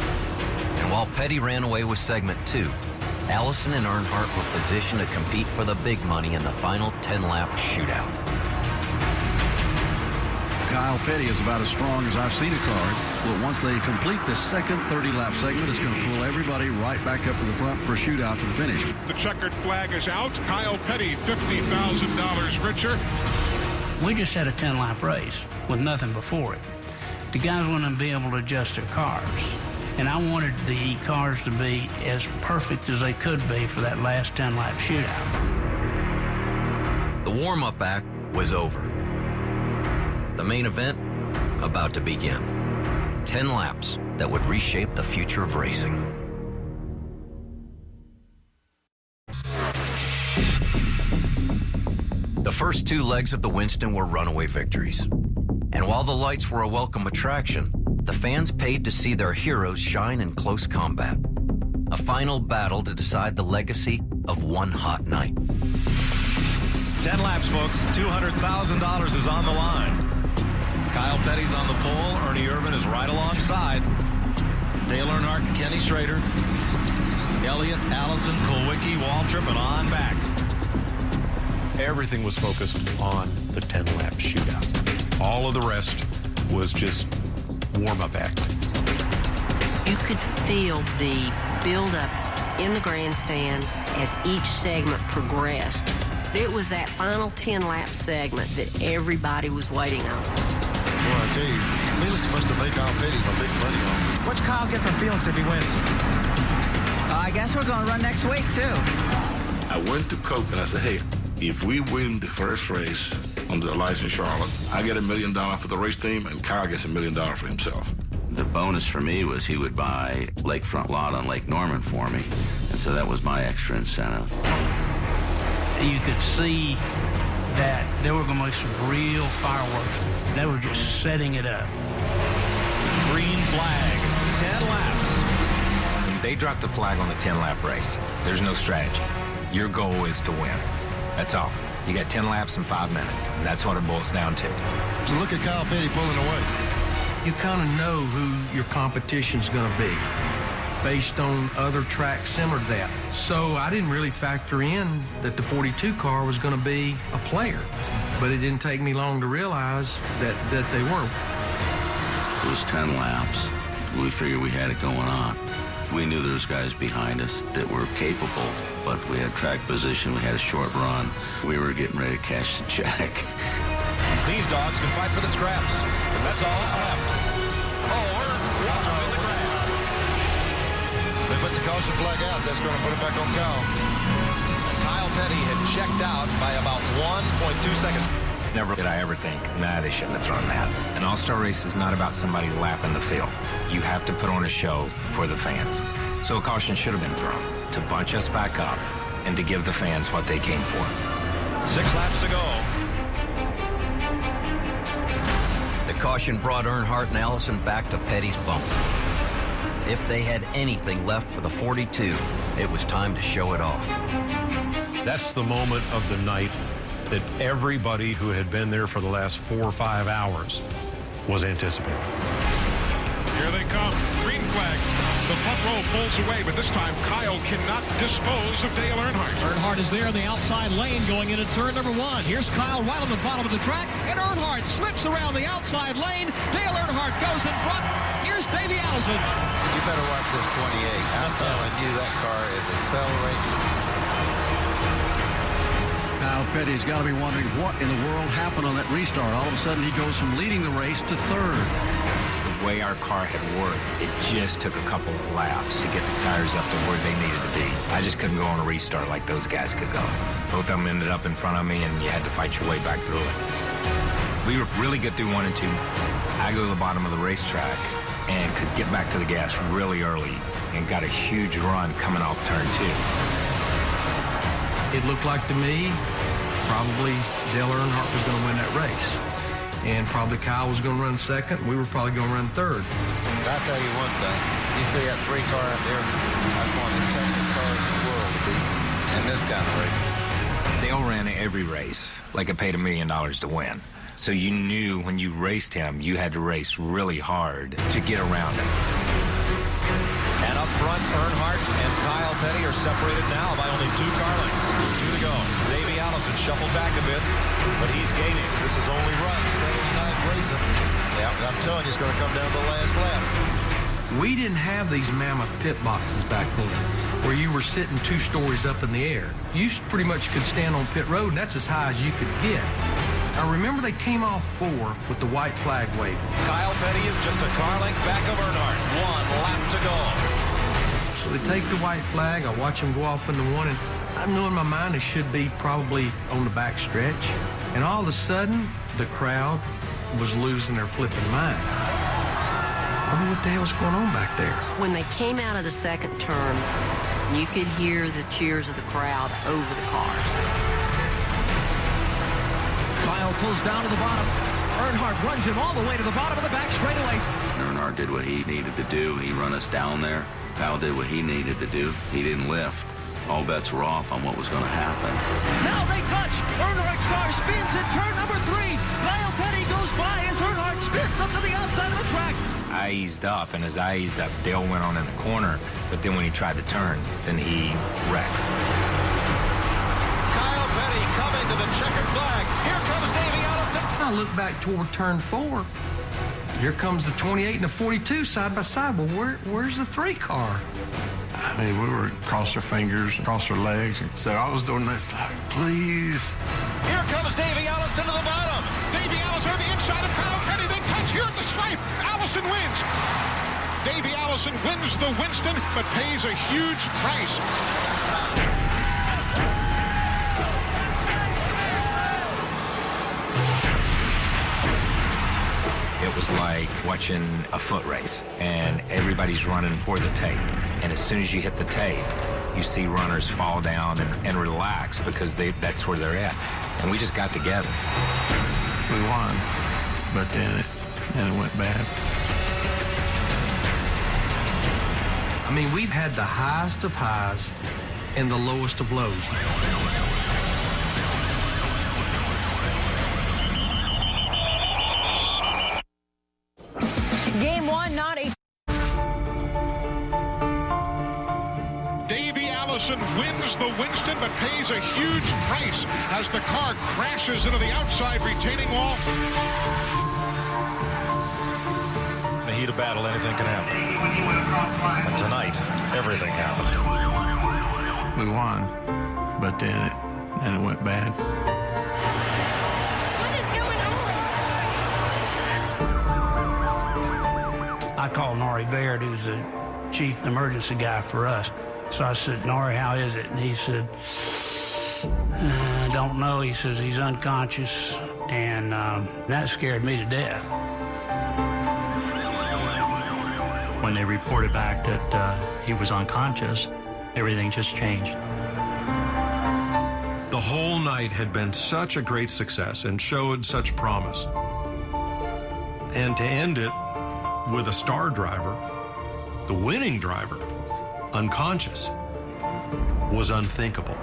And while Petty ran away with segment 2, Allison and Earnhardt were positioned to compete for the big money in the final 10-lap shootout. Kyle Petty is about as strong as I've seen a car, but once they complete the second 30-lap segment, it's going to pull everybody right back up to the front for a shootout to the finish. The checkered flag is out. Kyle Petty, $50,000 richer. We just had a 10-lap race with nothing before it. The guys want to be able to adjust their cars. And I wanted the cars to be as perfect as they could be for that last 10-lap shootout. The warm-up act was over. The main event about to begin. 10 laps that would reshape the future of racing. The first 2 legs of the Winston were runaway victories. And while the lights were a welcome attraction, the fans paid to see their heroes shine in close combat. A final battle to decide the legacy of one hot night. 10 laps, folks. $200,000 is on the line. Kyle Petty's on the pole. Ernie Irvin is right alongside. Dale Earnhardt and Kenny Schrader. Elliott, Allison, Kulwicki, Waltrip, and on back. Everything was focused on the 10-lap shootout. All of the rest was just warm-up act. You could feel the build-up in the grandstand as each segment progressed. It was that final 10-lap segment that everybody was waiting on. Boy, I tell you, Felix must have made Kyle Petty a big money on. What's Kyle get from Felix if he wins? I guess we're going to run next week, too. I went to Coke and I said, hey, if we win the first race on the lights in Charlotte, I get $1 million for the race team, and Kyle gets $1 million for himself. The bonus for me was he would buy lakefront lot on Lake Norman for me, and so that was my extra incentive. You could see that there were going to be some real fireworks. They were just setting it up. Green flag, 10 laps. When they drop the flag on the 10-lap race, there's no strategy. Your goal is to win. That's all. You got 10 laps in 5 minutes, and that's what it boils down to. So look at Kyle Petty pulling away. You kind of know who your competition's going to be based on other tracks similar to that. So I didn't really factor in that the 42 car was going to be a player, but it didn't take me long to realize that they were. It was 10 laps. We figured we had it going on. We knew there was guys behind us that were capable, but we had track position, we had a short run. We were getting ready to cash the check. These dogs can fight for the scraps. That's all that's left. Or Waltrip in the grab. They put the caution flag out. That's going to put it back on Kyle. Kyle Petty had checked out by about 1.2 seconds. Never did I ever think, nah, they shouldn't have thrown that. An all-star race is not about somebody lapping the field. You have to put on a show for the fans. So a caution should have been thrown to bunch us back up and to give the fans what they came for. 6 laps to go. The caution brought Earnhardt and Allison back to Petty's bumper. If they had anything left for the 42, it was time to show it off. That's the moment of the night that everybody who had been there for the last 4 or 5 hours was anticipating. Here they come. Green flag. The front row pulls away, but this time Kyle cannot dispose of Dale Earnhardt. Earnhardt is there in the outside lane going into turn number 1. Here's Kyle right on the bottom of the track, and Earnhardt slips around the outside lane. Dale Earnhardt goes in front. Here's Davey Allison. You better watch this 28. I'm telling you, that car is accelerating. Kyle Petty's got to be wondering what in the world happened on that restart. All of a sudden, he goes from leading the race to third. way our car had worked, it just took a couple of laps to get the tires up to where they needed to be. I just couldn't go on a restart like those guys could go. Both of them ended up in front of me, and you had to fight your way back through it. We were really good through 1 and 2. I go to the bottom of the racetrack and could get back to the gas really early and got a huge run coming off turn 2. It looked like to me, probably Dale Earnhardt was going to win that race. And probably Kyle was going to run second. We were probably going to run third. I'll tell you one thing. You see that 3-car out there? That's one of the toughest cars in the world to beat in this kind of racing. Dale ran every race like it paid $1 million to win. So you knew when you raced him, you had to race really hard to get around him. And up front, Earnhardt and Kyle Petty are separated now by only 2 car lengths. 2 to go. Davey Allison shuffled back a bit, but he's gaining. This is only run Saturday night racing. Yeah, I'm telling you, it's going to come down to the last lap. We didn't have these mammoth pit boxes back then where you were sitting 2 stories up in the air. You pretty much could stand on pit road, and that's as high as you could get. I remember they came off 4 with the white flag waving. Kyle Petty is just a car length back of Earnhardt. 1 lap to go. So they take the white flag. I watch them go off into 1, and I knew in my mind they should be probably on the back stretch. And all of a sudden, the crowd was losing their flipping mind. I wonder what the hell's going on back there. When they came out of the second turn, you could hear the cheers of the crowd over the cars. Kyle pulls down to the bottom. Earnhardt runs him all the way to the bottom of the back straightaway. Earnhardt did what he needed to do. He run us down there. Kyle did what he needed to do. He didn't lift. All bets were off on what was going to happen. Now they touch. Earnhardt's car spins in turn number 3. Kyle Petty goes by as Earnhardt spins up to the outside of the track. I eased up, and as I eased up, Dale went on in the corner, but then when he tried to turn, then he wrecks. Kyle Petty coming to the checkered flag. Here comes Davey Allison. I look back toward turn 4. Here comes the 28 and the 42 side by side. Well, where's the 3 car? I mean, we were cross our fingers, cross our legs. So I was doing this, like, please. Here comes Davey Allison to the bottom. Davey Allison on the inside of Kyle Petty. They touch here at the stripe. Allison wins. Davey Allison wins the Winston, but pays a huge price. It was like watching a foot race, and everybody's running for the tape. And as soon as you hit the tape, you see runners fall down and relax because that's where they're at. And we just got together. We won, but then it went bad. I mean, we've had the highest of highs and the lowest of lows. Game 1, not a... Davey Allison wins the Winston, but pays a huge price as the car crashes into the outside retaining wall. In the heat of battle, anything can happen. And tonight, everything happened. We won, but then it went bad. I called Nari Baird, who's the chief emergency guy for us. So I said, Nari, how is it? And he said, I don't know. He says he's unconscious, and that scared me to death. When they reported back that he was unconscious, everything just changed. The whole night had been such a great success and showed such promise. And to end it with a star driver, the winning driver, unconscious, was unthinkable.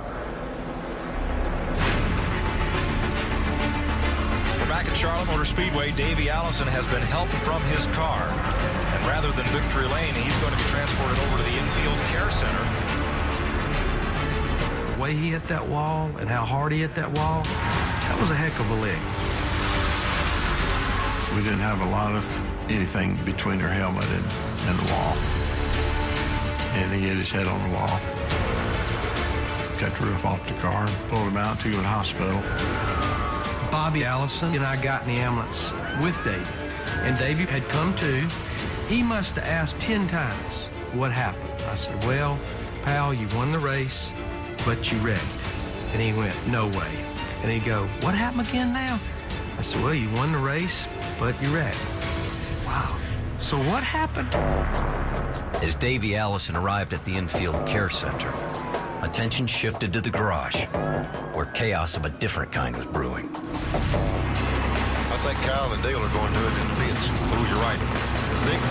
We're back at Charlotte Motor Speedway. Davey Allison has been helped from his car. And rather than victory lane, he's going to be transported over to the infield care center. The way he hit that wall and how hard he hit that wall, that was a heck of a lick. We didn't have a lot of anything between our helmet and the wall. And he hit his head on the wall. Cut the roof off the car, pulled him out, took him to the hospital. Bobby Allison and I got in the ambulance with Davey. And Davey had come to. He must have asked 10 times what happened. I said, well, pal, you won the race, but you wrecked. And he went, no way. And he'd go, what happened again now? I said, well, you won the race, but you wrecked. Wow. So what happened? As Davey Allison arrived at the infield care center, attention shifted to the garage, where chaos of a different kind was brewing. I think Kyle and Dale are going to it in the pits. Oh, you're right.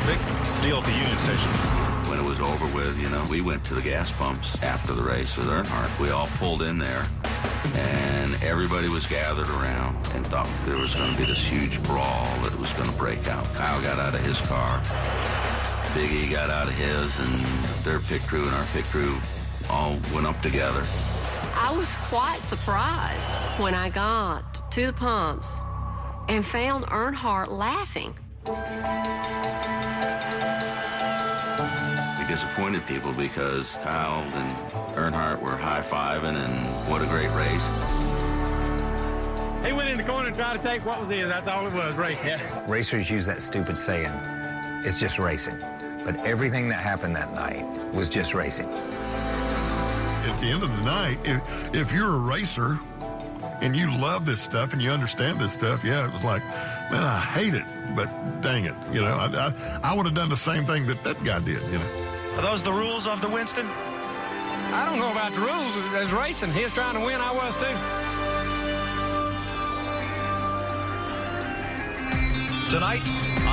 Big deal at the Union Station. When it was over with, we went to the gas pumps after the race with Earnhardt. We all pulled in there, and everybody was gathered around and thought there was going to be this huge brawl that was going to break out. Kyle got out of his car. Big E got out of his, and their pit crew and our pit crew all went up together. I was quite surprised when I got to the pumps and found Earnhardt laughing. We disappointed people because Kyle and Earnhardt were high-fiving, and what a great race. He went in the corner and tried to take what was his. That's all it was, racing. Racers use that stupid saying, it's just racing. But everything that happened that night was just racing. At the end of the night, if you're a racer and you love this stuff and you understand this stuff, yeah, it was like, man, I hate it, but dang it, I would have done the same thing that guy did, Are those the rules of the Winston? I don't know about the rules. There's racing. He was trying to win. I was too. Tonight,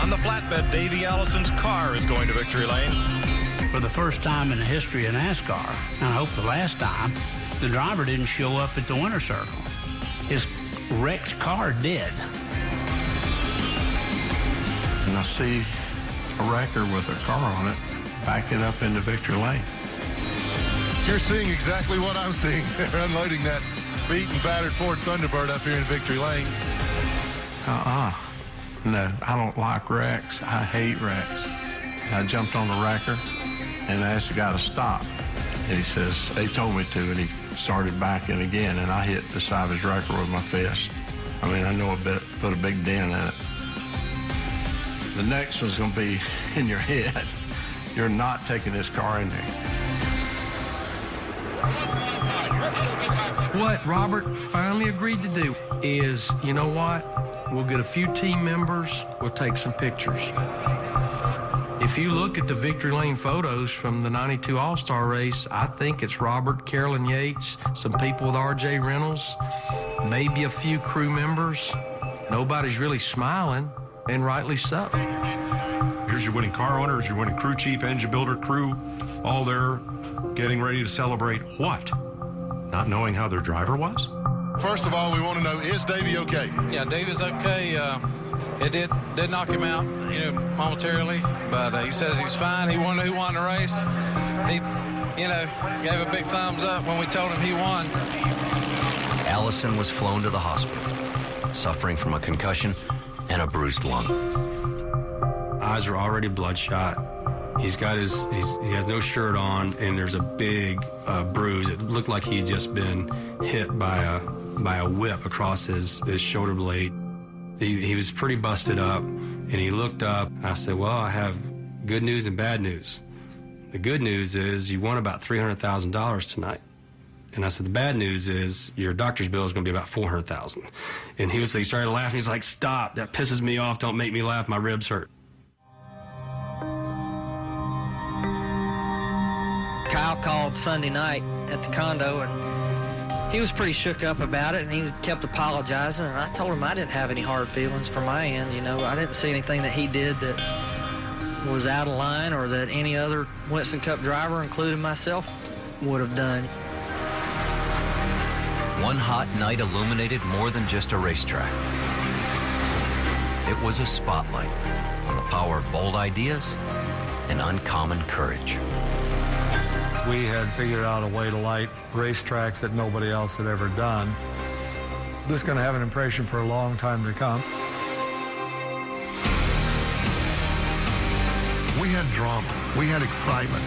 on the flatbed, Davey Allison's car is going to victory lane. For the first time in the history of NASCAR, and I hope the last time, the driver didn't show up at the winner's circle. His wrecked car did. And I see a wrecker with a car on it backing up into victory lane. You're seeing exactly what I'm seeing. They're unloading that beaten, battered Ford Thunderbird up here in victory lane. No, I don't like wrecks. I hate wrecks. I jumped on the wrecker and I asked the guy to stop. And he says, they told me to, and he started backing again, and I hit the side of his wrecker with my fist. I mean, I know put a big dent in it. The next one's going to be in your head. You're not taking this car in there. What Robert finally agreed to do is, you know what? We'll get a few team members. We'll take some pictures. If you look at the victory lane photos from the 92 All-Star race, I think it's Robert, Carolyn Yates, some people with R.J. Reynolds, maybe a few crew members. Nobody's really smiling, and rightly so. Here's your winning car owners, your winning crew chief, engine builder, crew, all there getting ready to celebrate what? Not knowing how their driver was? First of all, we want to know, is Davey okay? Yeah, Davey's okay. It did knock him out, momentarily, but he says he's fine. He won the race. He, gave a big thumbs up when we told him he won. Allison was flown to the hospital, suffering from a concussion and a bruised lung. Eyes are already bloodshot. He has no shirt on, and there's a big bruise. It looked like he had just been hit by a whip across his shoulder blade. He was pretty busted up, and he looked up. I said, well, I have good news and bad news. The good news is you won about $300,000 tonight. And I said, the bad news is your doctor's bill is going to be about $400,000. And he started laughing. He's like, stop, that pisses me off. Don't make me laugh. My ribs hurt. Kyle called Sunday night at the condo, and he was pretty shook up about it, and he kept apologizing, and I told him I didn't have any hard feelings from my end. I didn't see anything that he did that was out of line or that any other Winston Cup driver, including myself, would have done. One hot night illuminated more than just a racetrack. It was a spotlight on the power of bold ideas and uncommon courage. We had figured out a way to light racetracks that nobody else had ever done. This is going to have an impression for a long time to come. We had drama. We had excitement.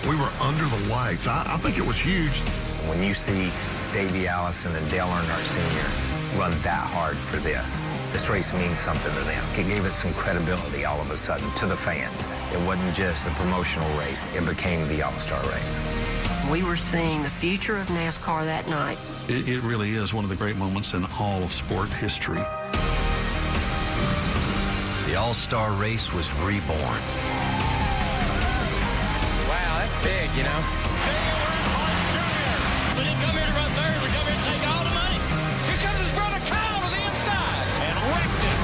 We were under the lights. I think it was huge. When you see Davey Allison and Dale Earnhardt Sr., run that hard for this. This race means something to them. It gave it some credibility all of a sudden to the fans. It wasn't just a promotional race. It became the All-Star race. We were seeing the future of NASCAR that night. It really is one of the great moments in all of sport history. The All-Star race was reborn. Wow, that's big, you know. We didn't come here to run third. We come here to take all the money. Here comes his brother Kyle to the inside and wrecked it.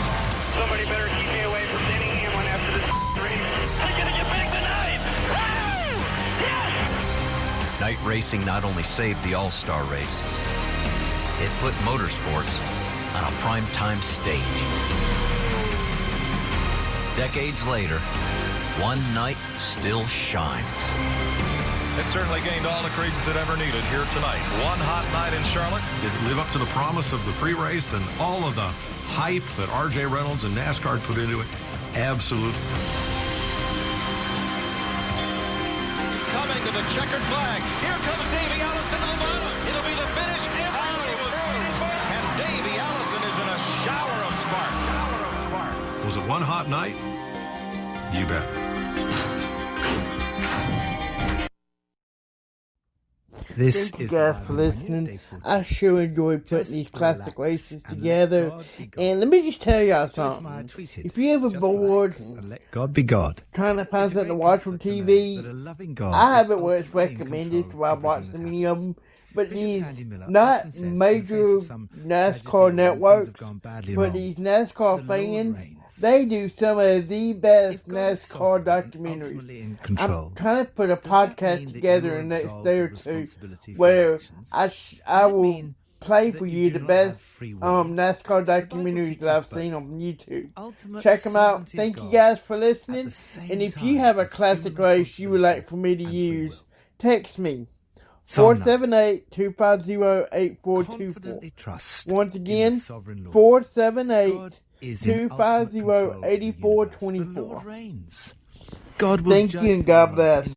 Somebody better keep me away from Denny Hamlin after this race. They're going to get big tonight. Woo! Yes! Night racing not only saved the All-Star race, it put motorsports on a primetime stage. Decades later, one night still shines. It certainly gained all the credence it ever needed here tonight. One hot night in Charlotte. Did it live up to the promise of the pre-race and all of the hype that R.J. Reynolds and NASCAR put into it? Absolutely. Coming to the checkered flag. Here comes Davey Allison to the bottom. It'll be the finish everybody was waiting for. And Davey Allison is in a shower of sparks. Was it one hot night? You bet. Thank you guys for listening. I sure enjoy putting these classic races together. And let me just tell y'all something. If you ever bored, God be God. trying to find something to watch on TV, I have it where it's recommended, so I watch so many of them. But these not major NASCAR networks, but these NASCAR fans, they do some of the best NASCAR documentaries. I'm trying to put a podcast together in the next day or two where I will play for you the best NASCAR documentaries that I've seen on YouTube. Check them out. Thank you guys for listening. And if you have a classic race you would like for me to use, text me. 478-250-8424. Once again, 478-250-8424. God will Thank you and God bless.